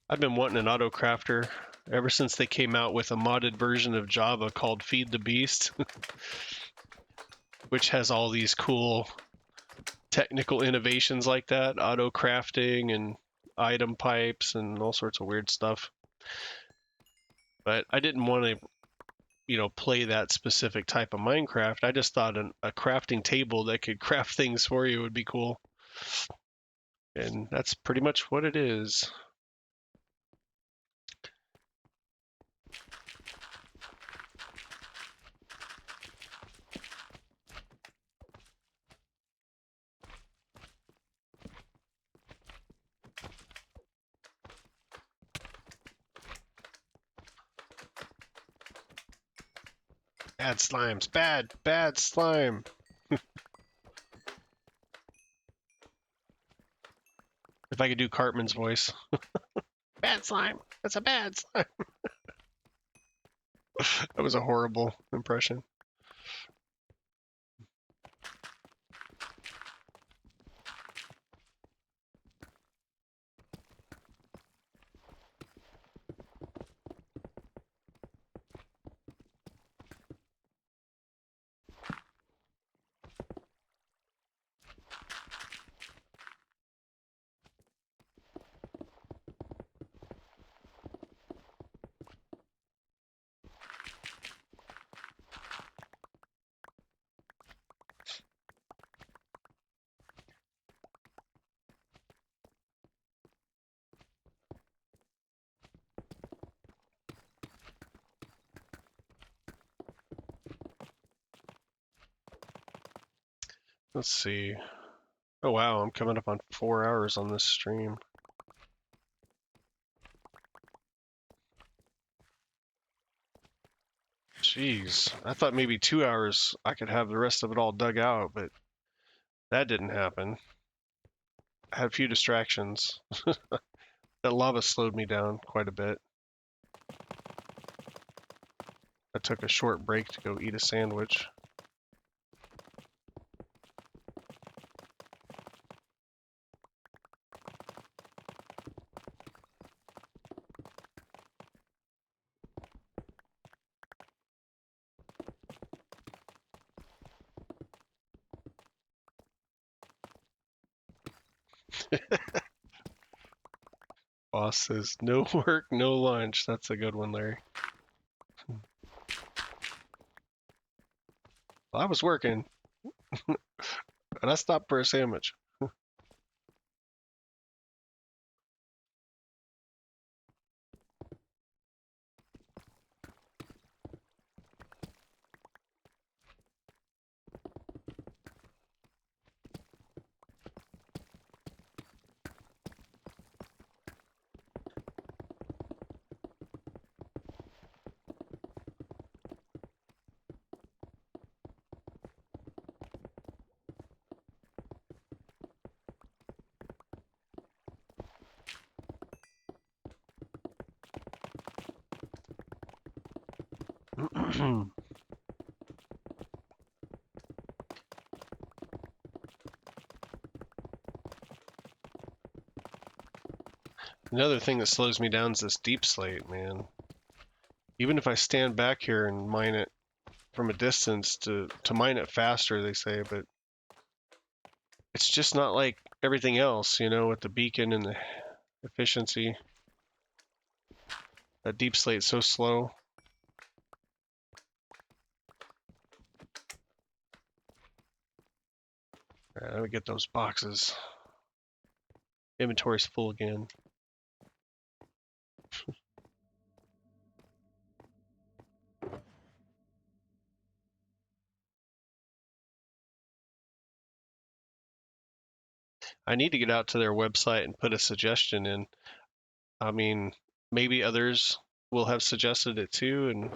I've been wanting an auto crafter ever since they came out with a modded version of Java called Feed the Beast, which has all these cool technical innovations like that, auto crafting and item pipes and all sorts of weird stuff. But I didn't want to, play that specific type of Minecraft. I just thought a crafting table that could craft things for you would be cool. And that's pretty much what it is. Bad slimes. Bad slime. If I could do Cartman's voice. Bad slime. That's a bad slime. That was a horrible impression. Let's see. Oh wow, I'm coming up on 4 hours on this stream. Jeez, I thought maybe 2 hours I could have the rest of it all dug out, but that didn't happen. I had a few distractions. That lava slowed me down quite a bit. I took a short break to go eat a sandwich. Boss says, no work, no lunch. That's a good one, Larry. Well, I was working, and I stopped for a sandwich. Another thing that slows me down is this deep slate, man. Even if I stand back here and mine it from a distance to mine it faster, they say, but it's just not like everything else, with the beacon and the efficiency. That deep slate's so slow. Alright, let me get those boxes. Inventory's full again. I need to get out to their website and put a suggestion in. I mean, maybe others will have suggested it too, and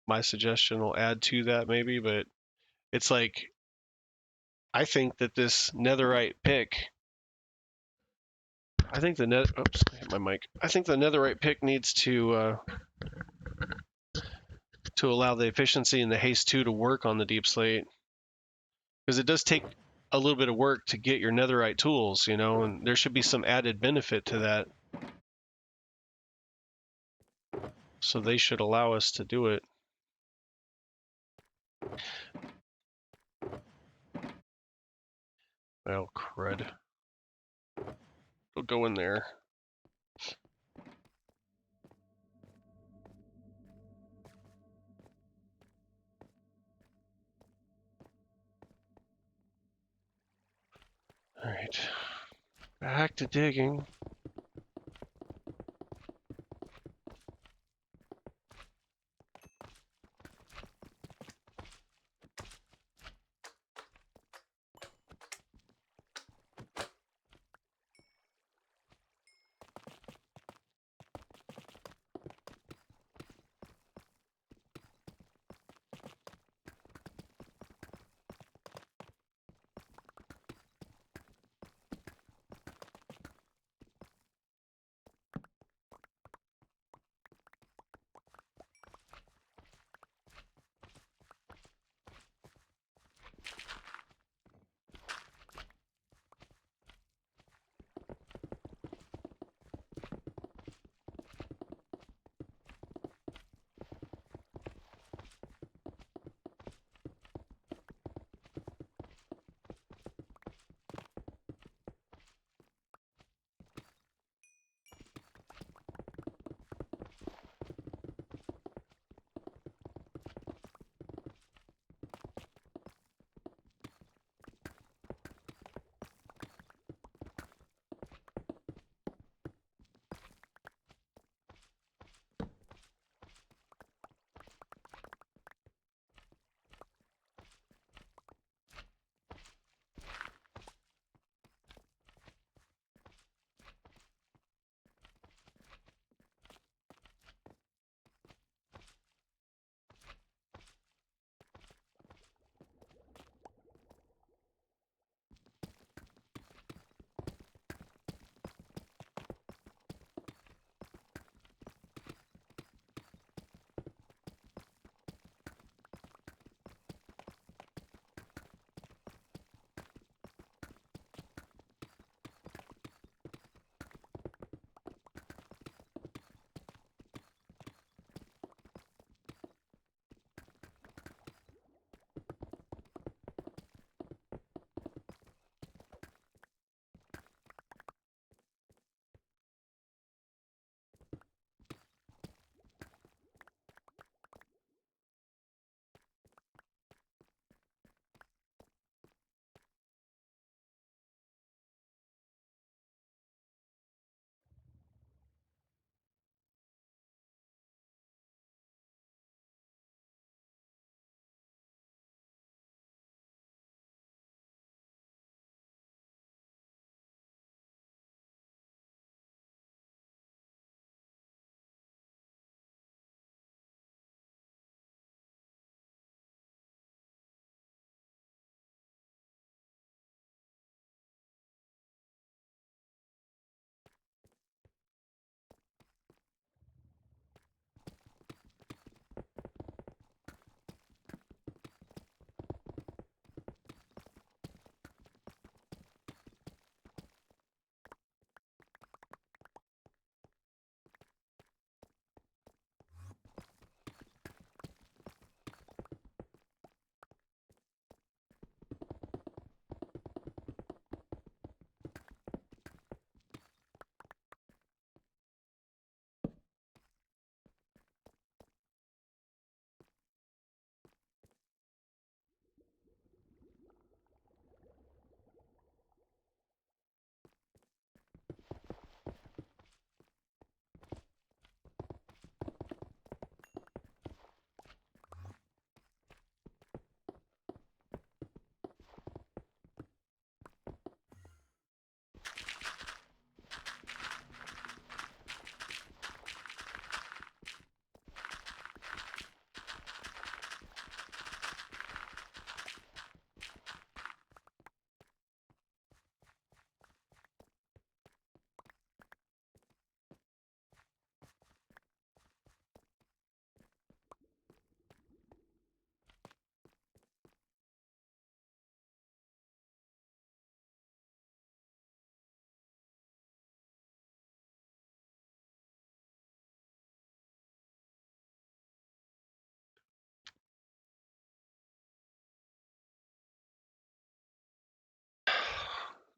my suggestion will add to that maybe, but it's like, I think that this netherite pick, I think the net, oops, I hit my mic. I think the netherite pick needs to allow the efficiency and the haste 2 to work on the deep slate, because it does take a little bit of work to get your netherite tools, and there should be some added benefit to that. So they should allow us to do it. Oh, crud. We'll go in there. Alright. Back to digging.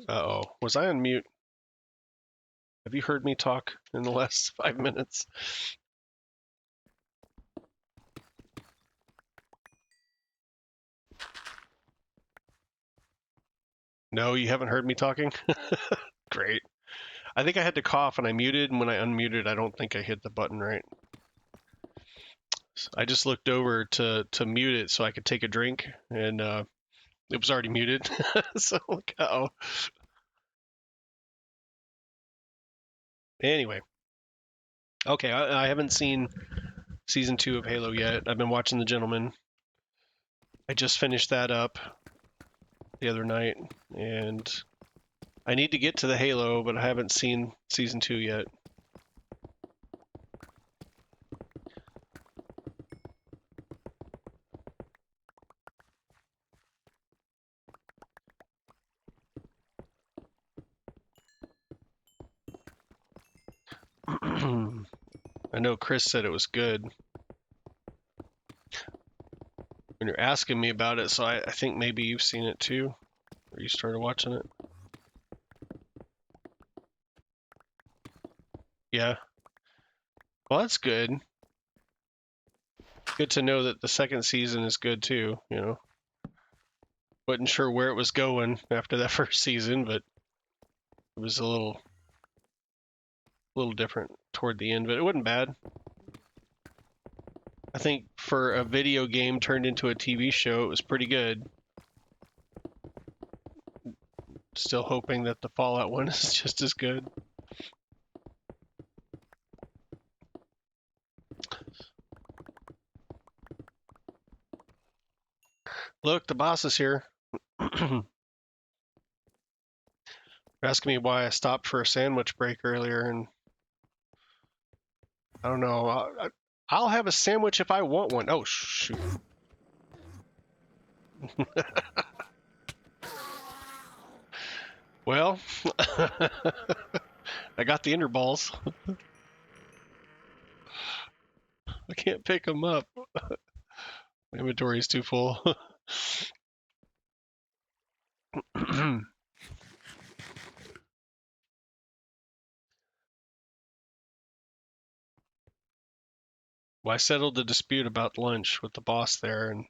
Uh-oh. Was I on mute? Have you heard me talk in the last 5 minutes? No, you haven't heard me talking? Great. I think I had to cough and I muted, and when I unmuted, I don't think I hit the button right. So I just looked over to mute it so I could take a drink, and it was already muted. So, like, uh-oh. Anyway. Okay, I haven't seen season 2 of Halo yet. I've been watching The Gentleman. I just finished that up the other night, and I need to get to the Halo, but I haven't seen season 2 yet. I know Chris said it was good when you're asking me about it, so I think maybe you've seen it too, or you started watching it. Yeah. Well, that's good. Good to know that the second season is good too, you know. Wasn't sure where it was going after that first season, but it was a little different toward the end, but it wasn't bad. I think for a video game turned into a TV show, it was pretty good. Still hoping that the Fallout one is just as good. Look, the boss is here. You're asking me why I stopped for a sandwich break earlier, and I don't know. I'll have a sandwich if I want one. Oh, shoot. Well, I got the balls. I can't pick them up. My inventory is too full. Well, I settled the dispute about lunch with the boss there, and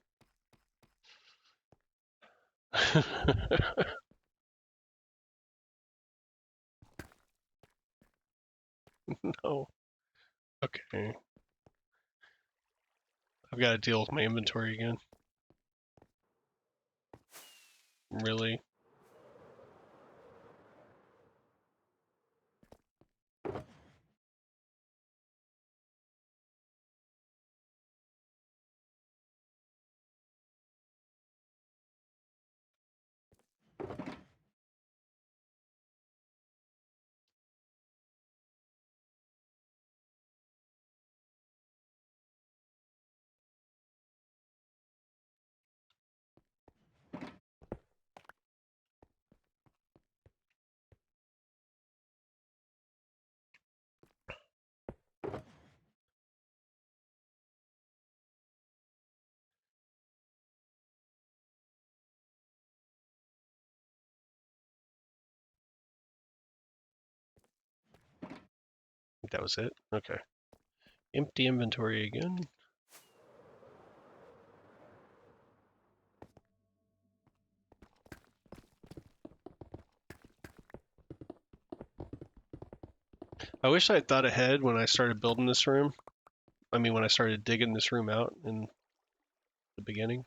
no. Okay. I've got to deal with my inventory again. Really? I think that was it. Okay. Empty inventory again. I wish I had thought ahead when I started building this room. I mean, when I started digging this room out in the beginning.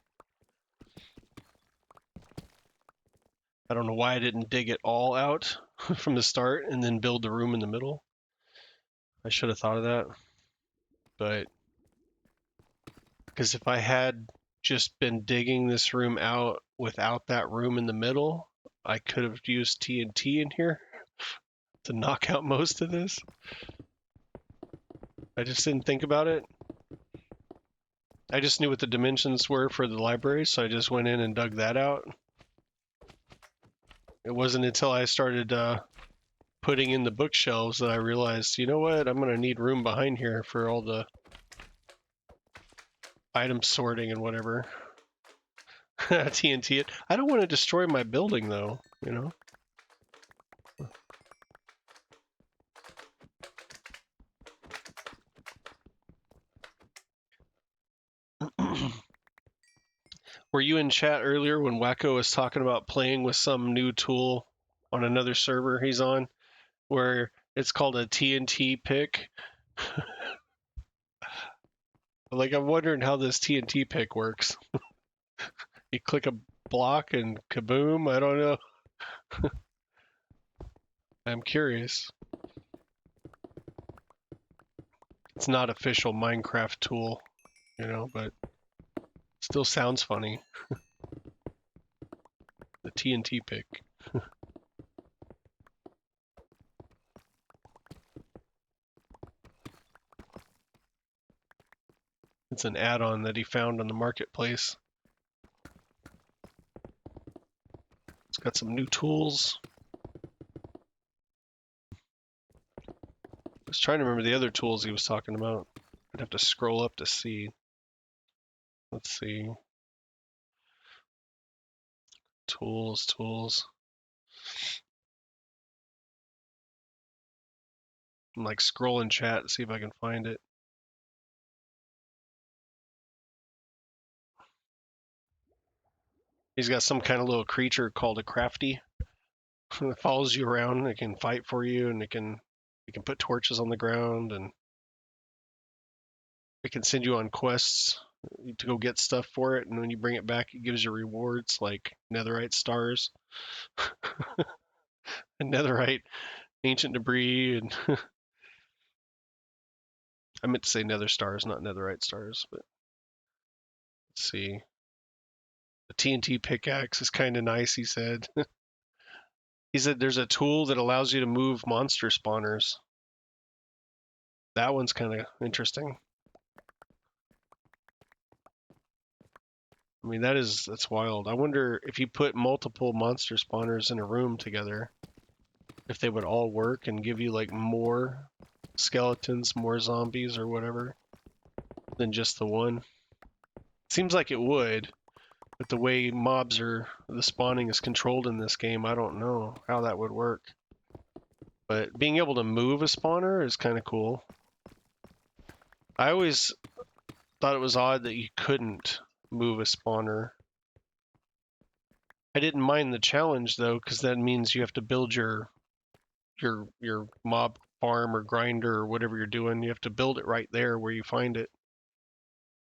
I don't know why I didn't dig it all out from the start and then build the room in the middle. I should have thought of that. But because if I had just been digging this room out without that room in the middle, I could have used TNT in here to knock out most of this. I just didn't think about it. I just knew what the dimensions were for the library, so I just went in and dug that out. It wasn't until I started putting in the bookshelves that I realized, you know what, I'm going to need room behind here for all the item sorting and whatever. TNT it. I don't want to destroy my building, though, you know? Were you in chat earlier when Wacko was talking about playing with some new tool on another server he's on, where it's called a TNT pick? Like, I'm wondering how this TNT pick works. You click a block and kaboom? I don't know. I'm curious. It's not official Minecraft tool, you know, but still sounds funny. The TNT pick. It's an add-on that he found on the marketplace. It's got some new tools. I was trying to remember the other tools he was talking about. I'd have to scroll up to see. Let's see. Tools. I'm like scrolling chat to see if I can find it. He's got some kind of little creature called a crafty that follows you around. It can fight for you, and it can put torches on the ground, and it can send you on quests to go get stuff for it. And when you bring it back, it gives you rewards like netherite stars, and netherite ancient debris, and I meant to say nether stars, not netherite stars. But let's see. The TNT pickaxe is kind of nice, he said. He said there's a tool that allows you to move monster spawners. That one's kind of interesting. I mean, that's wild. I wonder if you put multiple monster spawners in a room together, if they would all work and give you like more skeletons, more zombies or whatever than just the one. Seems like it would, but the way the spawning is controlled in this game, I don't know how that would work. But being able to move a spawner is kind of cool. I always thought it was odd that you couldn't move a spawner. I didn't mind the challenge though, because that means you have to build your mob farm or grinder or whatever you're doing. You have to build it right there where you find it.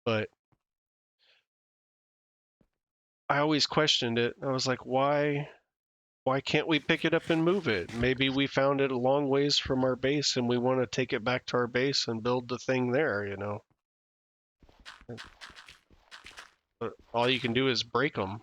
But I always questioned it. I was like, why can't we pick it up and move it? Maybe we found it a long ways from our base and we want to take it back to our base and build the thing there, you know. But all you can do is break them.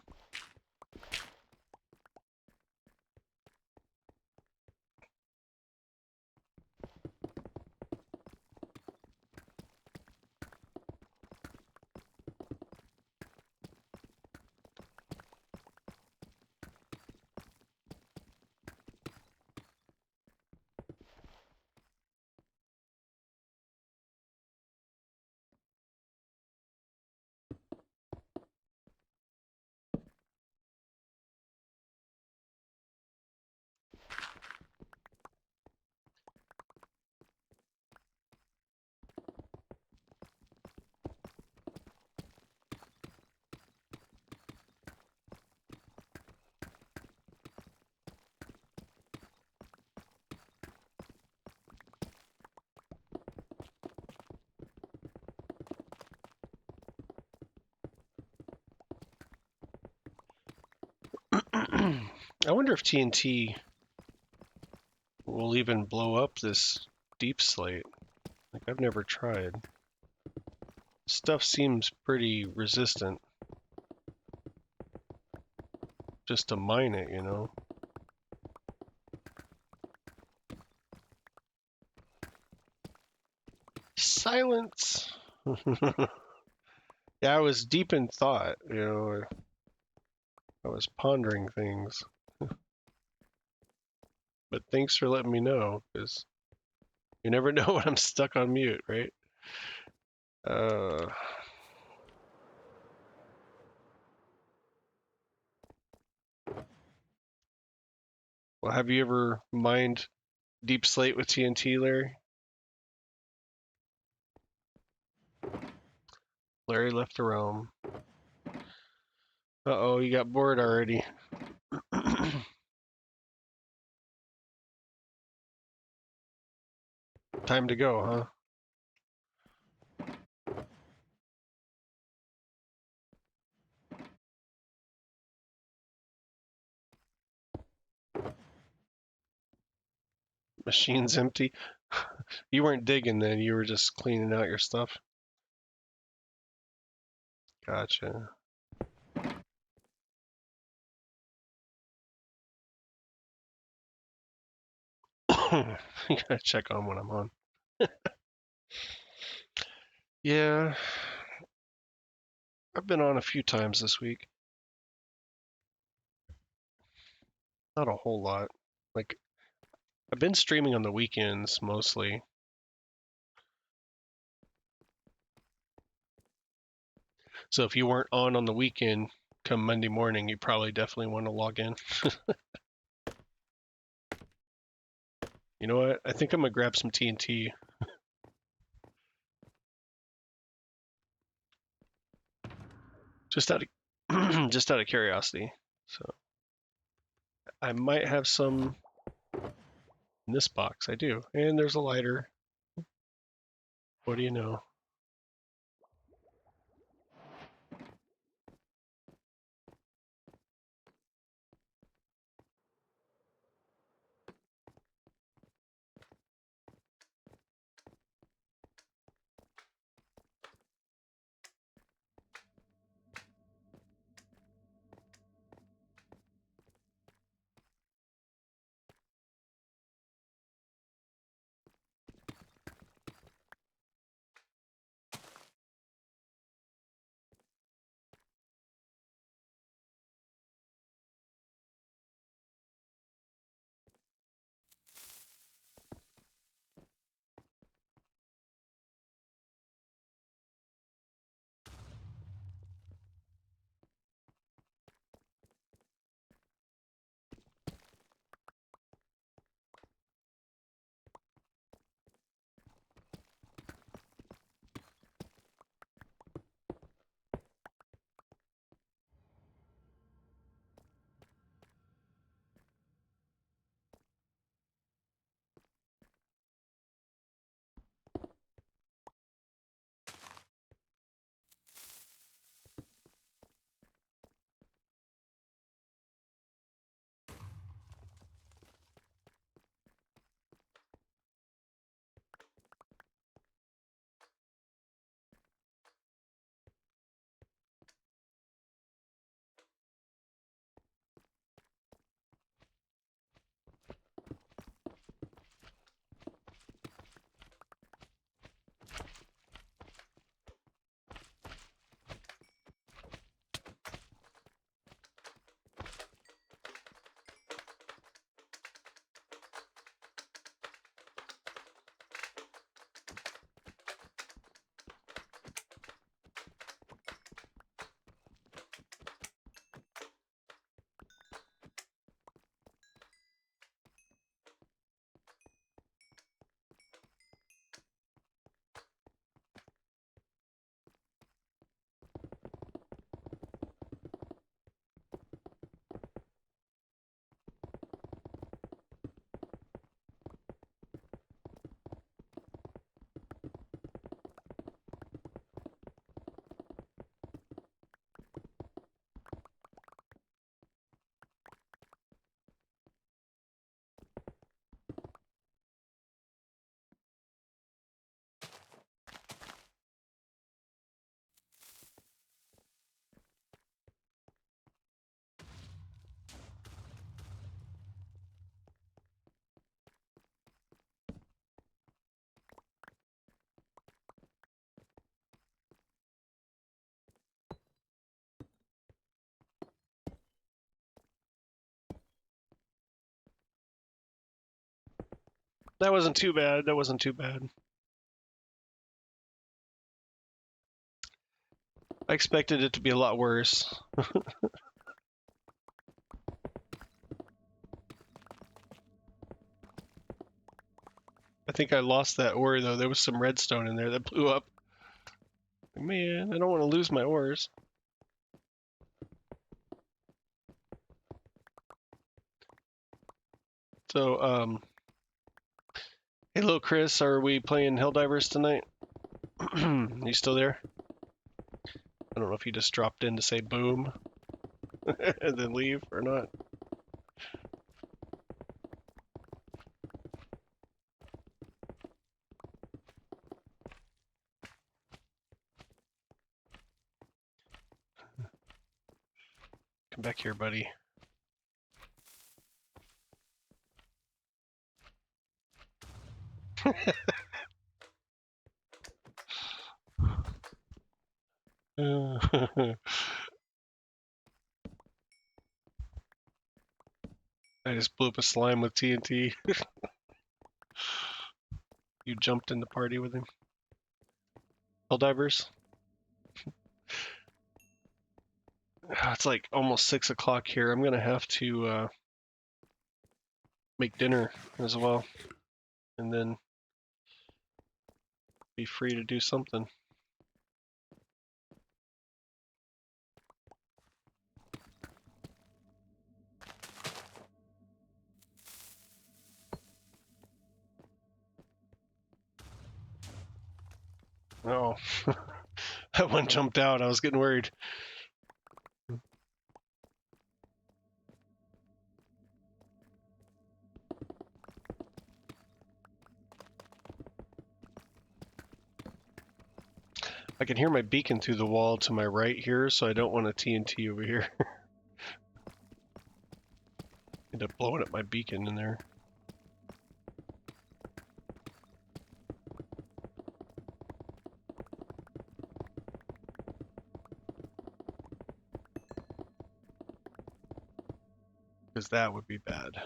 I wonder if TNT will even blow up this deep slate. Like, I've never tried. Stuff seems pretty resistant. Just to mine it, you know. Silence! Yeah, I was deep in thought, you know. I was pondering things. But thanks for letting me know, because you never know when I'm stuck on mute, right? Well, have you ever mined deep slate with TNT, Larry? Larry left the realm. Uh-oh, you got bored already. Time to go, huh? Machine's empty. You weren't digging then, you were just cleaning out your stuff. Gotcha. You gotta check on when I'm on. Yeah, I've been on a few times this week. Not a whole lot. Like, I've been streaming on the weekends mostly. So if you weren't on the weekend, come Monday morning, you probably definitely want to log in. You know what? I think I'm gonna grab some TNT. Just out of just out of curiosity. So I might have some in this box. I do. And there's a lighter. What do you know? That wasn't too bad. That wasn't too bad. I expected it to be a lot worse. I think I lost that ore though. There was some redstone in there that blew up. Man, I don't want to lose my ores. So, hey, little Chris, are we playing Helldivers tonight? You still there? I don't know if you just dropped in to say boom and then leave or not. Come back here, buddy. I just blew up a slime with TNT. You jumped in the party with him. Helldivers? It's like almost 6 o'clock here. I'm gonna have to make dinner as well, and then be free to do something. Oh, that one jumped out. I was getting worried. I can hear my beacon through the wall to my right here, so I don't want a TNT over here. End up blowing up my beacon in there. Because that would be bad.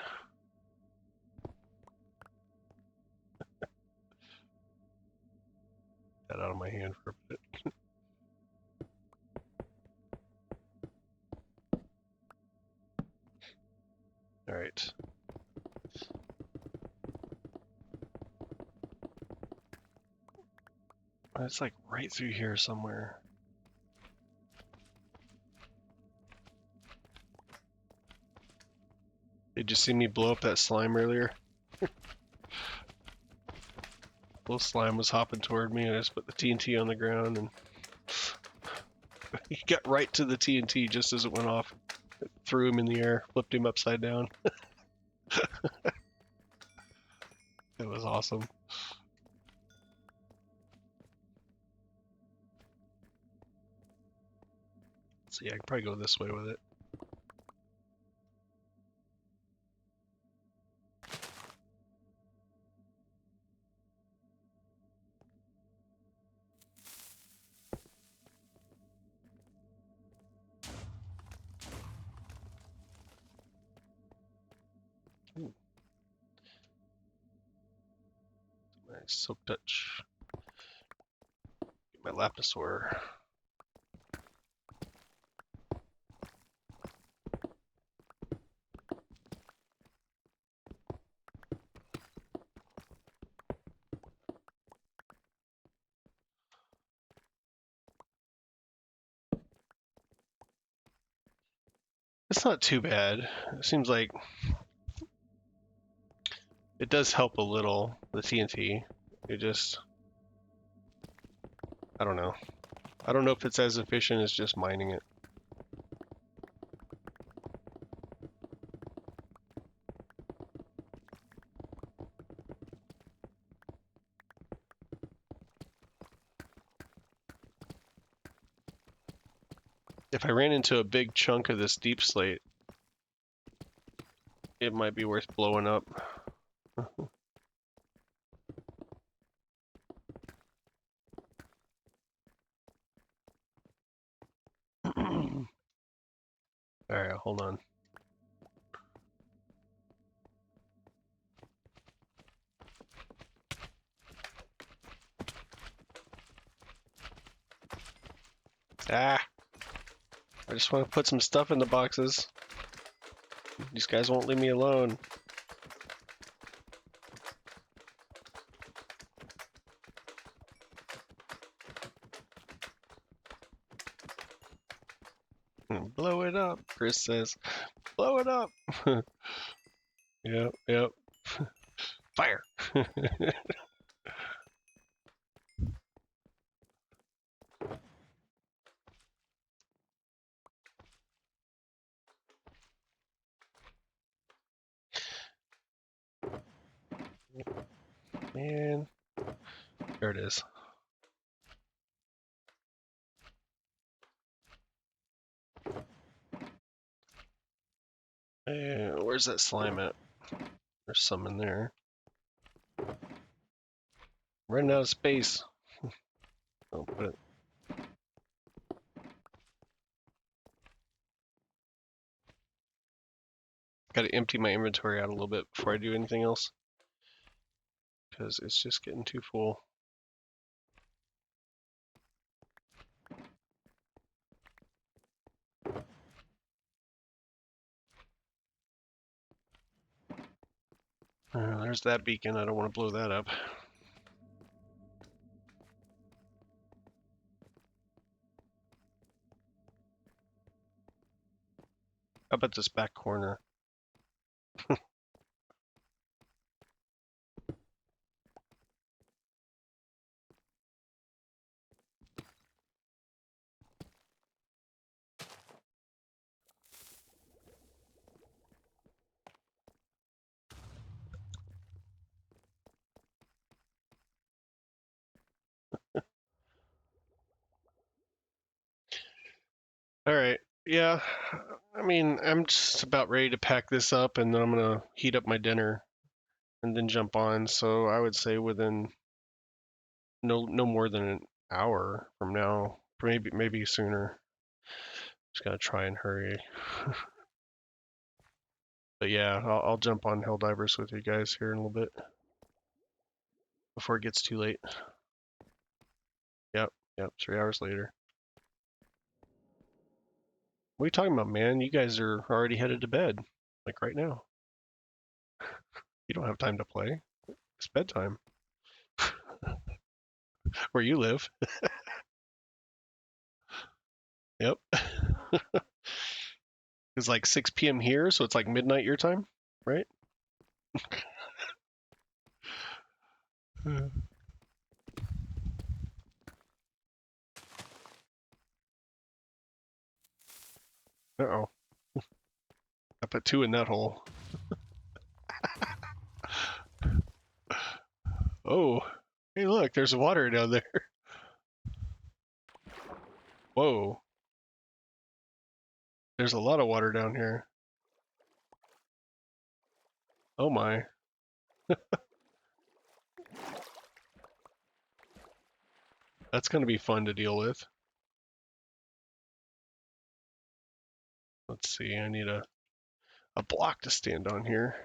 That out of my hand for a bit. Alright. It's like right through here somewhere. Did you see me blow up that slime earlier? Little slime was hopping toward me, and I just put the TNT on the ground, and he got right to the TNT just as it went off. It threw him in the air, flipped him upside down. It was awesome. So yeah, I could probably go this way with it. Ooh. Nice silk touch. Get my Lapisaur. It's not too bad. It seems like it does help a little, the TNT. It just, I don't know. I don't know if it's as efficient as just mining it. If I ran into a big chunk of this deep slate, it might be worth blowing up. Alright, hold on. Ah! I just want to put some stuff in the boxes. These guys won't leave me alone. Blow it up, Chris says. Blow it up! Yep, yep. Fire. Man, there it is. Where's that slime at? There's some in there. Running out of space. I'll put it. Got to empty my inventory out a little bit before I do anything else, because it's just getting too full. There's that beacon. I don't want to blow that up. How about this back corner? All right. Yeah. I mean, I'm just about ready to pack this up, and then I'm gonna heat up my dinner and then jump on. So I would say within no more than an hour from now, maybe sooner. Just gotta try and hurry. But yeah, I'll jump on Helldivers with you guys here in a little bit before it gets too late. Yep, yep. 3 hours later. What are you talking about, man? You guys are already headed to bed, like right now. You don't have time to play. It's bedtime where you live. Yep. It's like 6 p.m. here, so it's like midnight your time, right? Uh-oh. I put 2 in that hole. Oh. Hey, look, there's water down there. Whoa. There's a lot of water down here. Oh my. That's gonna be fun to deal with. Let's see, I need a block to stand on here.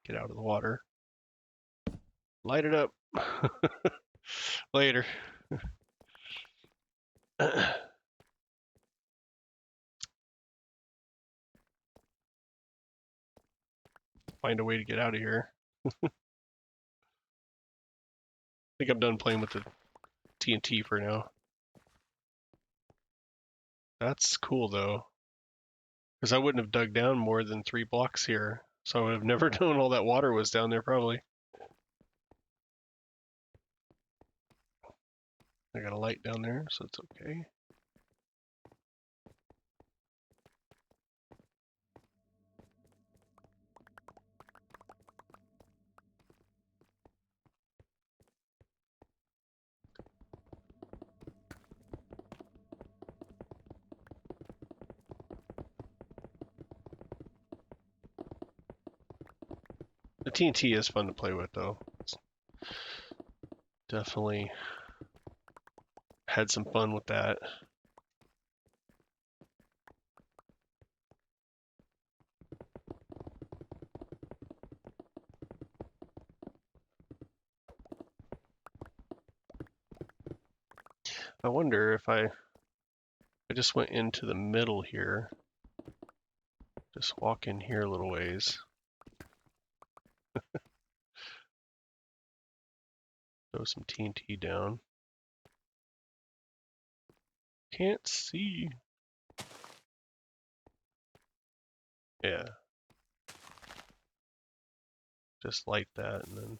Get out of the water. Light it up. Later. Find a way to get out of here. I think I'm done playing with the TNT for now. That's cool though, because I wouldn't have dug down more than 3 blocks here, so I would have never known all that water was down there probably. I got a light down there, so it's okay. The TNT is fun to play with though. It's definitely had some fun with that. I wonder if I just went into the middle here. Just walk in here a little ways. Throw some TNT down. Can't see. Yeah, Just light that and then...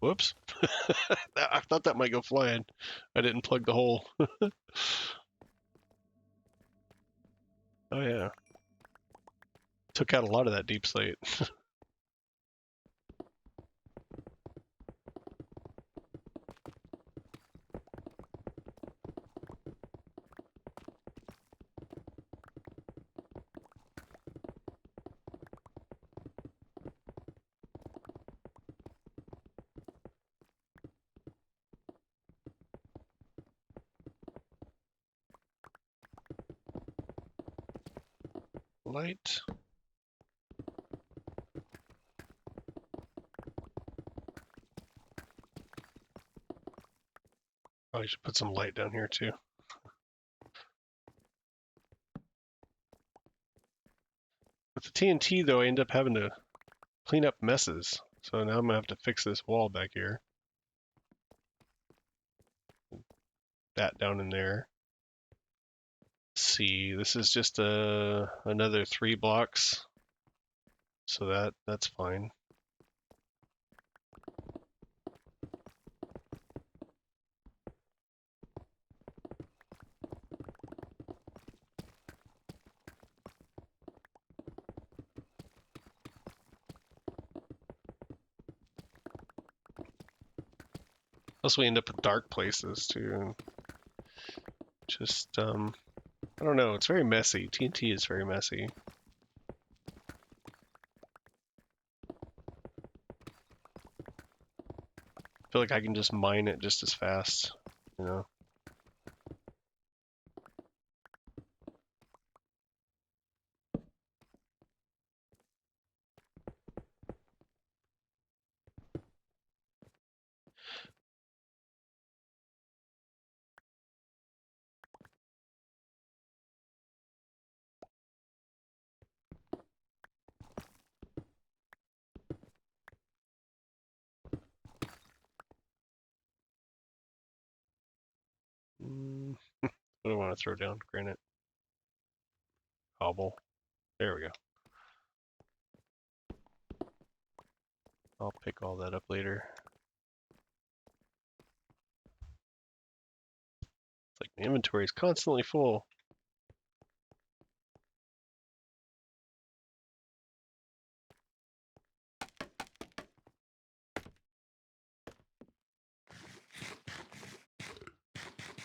Whoops. I thought that might go flying. I didn't plug the hole. Oh yeah. Took out a lot of that deep slate. Light. Oh, I should put some light down here too. With the TNT though, I end up having to clean up messes. So now I'm gonna have to fix this wall back here. That down in there. Let's see, this is just another 3 blocks. So that's fine. Plus we end up with dark places too. Just I don't know, it's very messy. TNT is very messy. I feel like I can just mine it just as fast, you know. What do I want to throw down? Granite. Cobble. There we go. I'll pick all that up later. It's like the inventory is constantly full.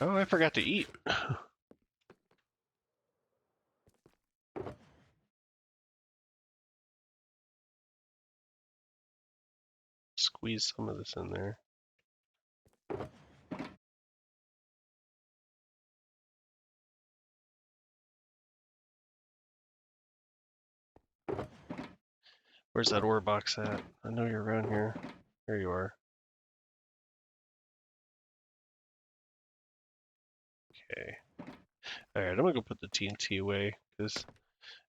Oh, I forgot to eat. Squeeze some of this in there. Where's that ore box at? I know you're around here. Here you are. Okay. Alright, I'm gonna go put the TNT away because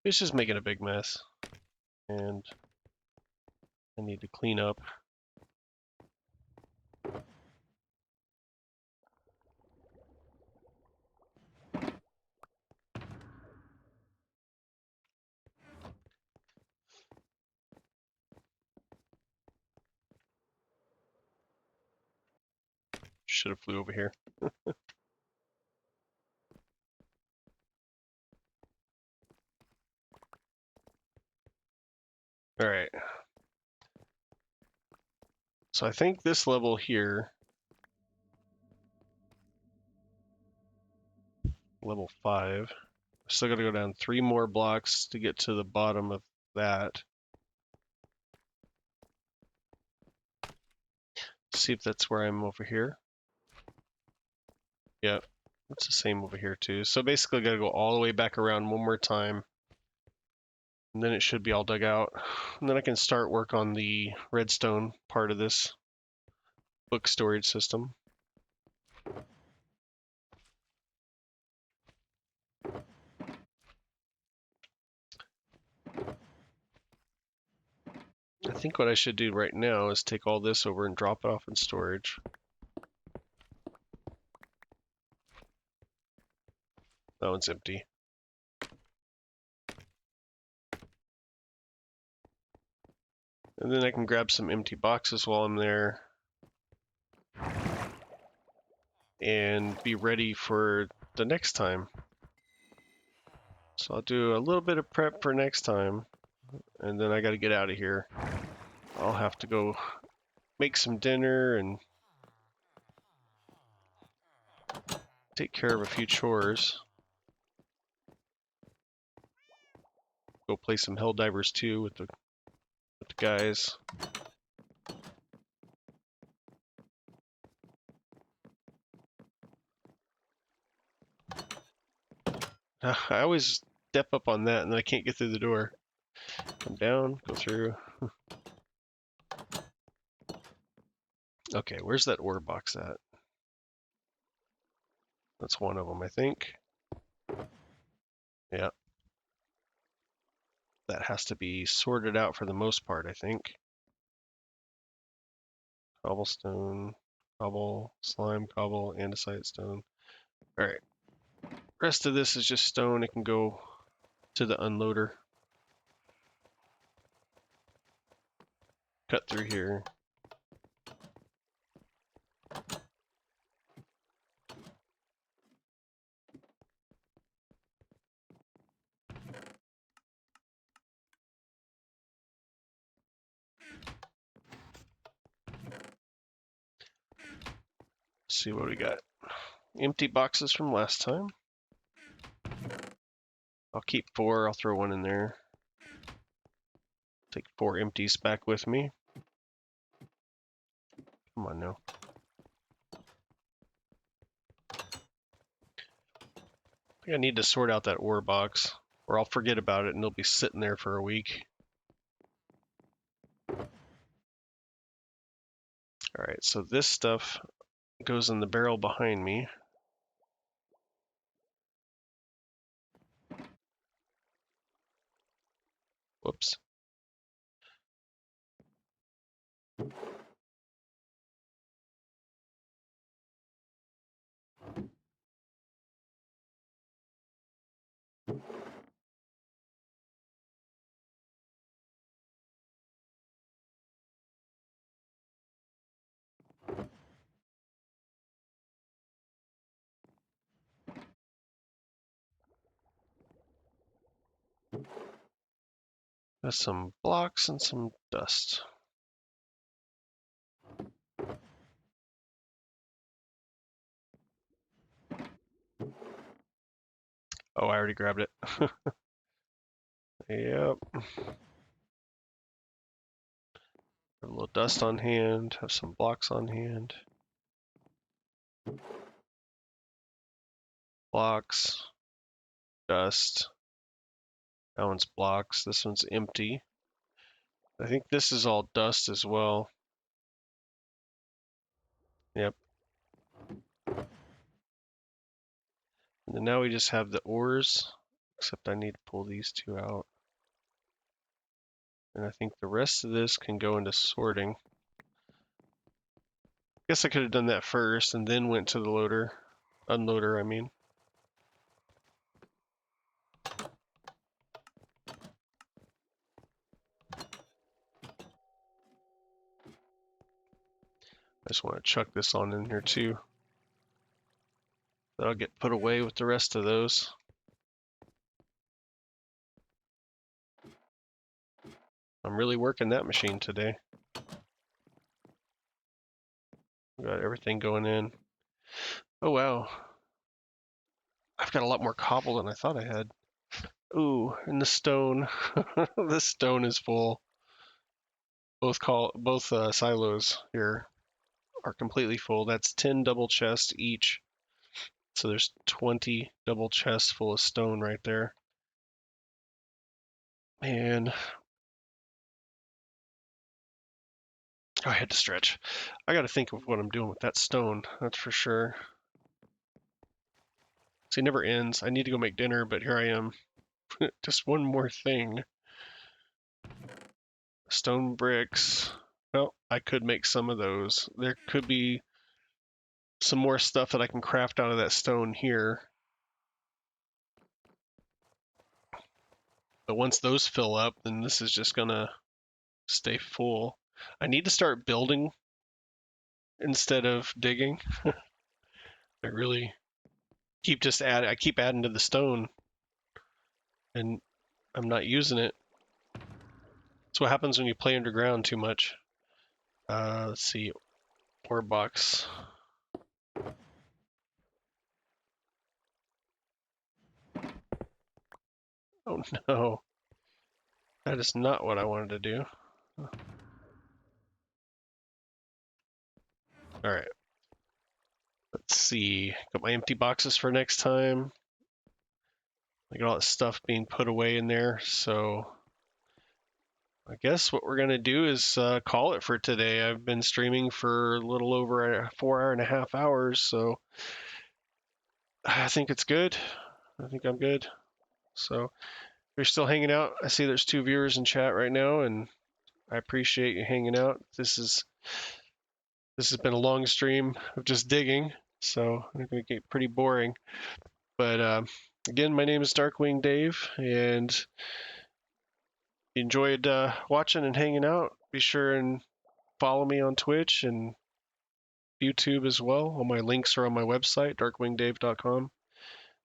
it's just making a big mess. And I need to clean up. Should have flew over here. Alright. So I think this level here, level 5, still gotta go down 3 more blocks to get to the bottom of that. See if that's where I'm over here. Yep, it's the same over here too. So basically gotta go all the way back around one more time. And then it should be all dug out. And then I can start work on the redstone part of this book storage system. I think what I should do right now is take all this over and drop it off in storage. That one's empty. And then I can grab some empty boxes while I'm there and be ready for the next time. So I'll do a little bit of prep for next time, and then I got to get out of here. I'll have to go make some dinner and take care of a few chores. Go play some Helldivers 2 with the guys. I always step up on that and then I can't get through the door. Come down, go through. Okay, where's that ore box at? That's one of them, I think. Yeah. That has to be sorted out for the most part, I think. Cobblestone, cobble, slime, cobble, andesite, stone. Alright. Rest of this is just stone. It can go to the unloader. Cut through here. See what we got. Empty boxes from last time. I'll keep 4. I'll throw 1 in there. Take 4 empties back with me. Come on now. I think I need to sort out that ore box, or I'll forget about it and it'll be sitting there for a week. Alright, so this stuff goes in the barrel behind me. Whoops. There's some blocks and some dust. Oh, I already grabbed it. Yep. Have a little dust on hand, have some blocks on hand. Blocks, dust. That one's blocks, this one's empty. I think this is all dust as well. Yep. And then now we just have the ores, except I need to pull these 2 out. And I think the rest of this can go into sorting. Guess I could have done that first and then went to the loader. Unloader, I mean. I just want to chuck this on in here too. That'll get put away with the rest of those. I'm really working that machine today. Got everything going in. Oh wow. I've got a lot more cobble than I thought I had. Ooh, and the stone. The stone is full. Both silos here are completely full. That's 10 double chests each. So there's 20 double chests full of stone right there. And I had to stretch. I got to think of what I'm doing with that stone, that's for sure. See, it never ends. I need to go make dinner, but here I am. Just one more thing. Stone bricks. Well, I could make some of those. There could be some more stuff that I can craft out of that stone here. But once those fill up, then this is just gonna stay full. I need to start building instead of digging. I really I keep adding to the stone and I'm not using it. That's what happens when you play underground too much. Let's see, ore box. Oh no, that is not what I wanted to do. All right, let's see. Got my empty boxes for next time. I got all that stuff being put away in there, so I guess what we're gonna do is call it for today. I've been streaming for a little over 4.5 hours, so I think it's good. I think I'm good. So if you're still hanging out, I see there's 2 viewers in chat right now, and I appreciate you hanging out. This has been a long stream of just digging, so it's gonna get pretty boring. But again, my name is Darkwing Dave, and enjoyed watching and hanging out. Be sure and follow me on Twitch and YouTube as well. All my links are on my website, darkwingdave.com.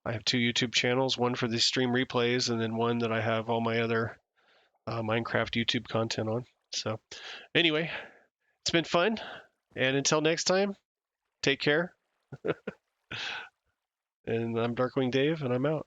I have 2 YouTube channels, one for the stream replays, and then one that I have all my other Minecraft YouTube content on. So, anyway, it's been fun, and until next time, take care. And I'm Darkwing Dave, and I'm out.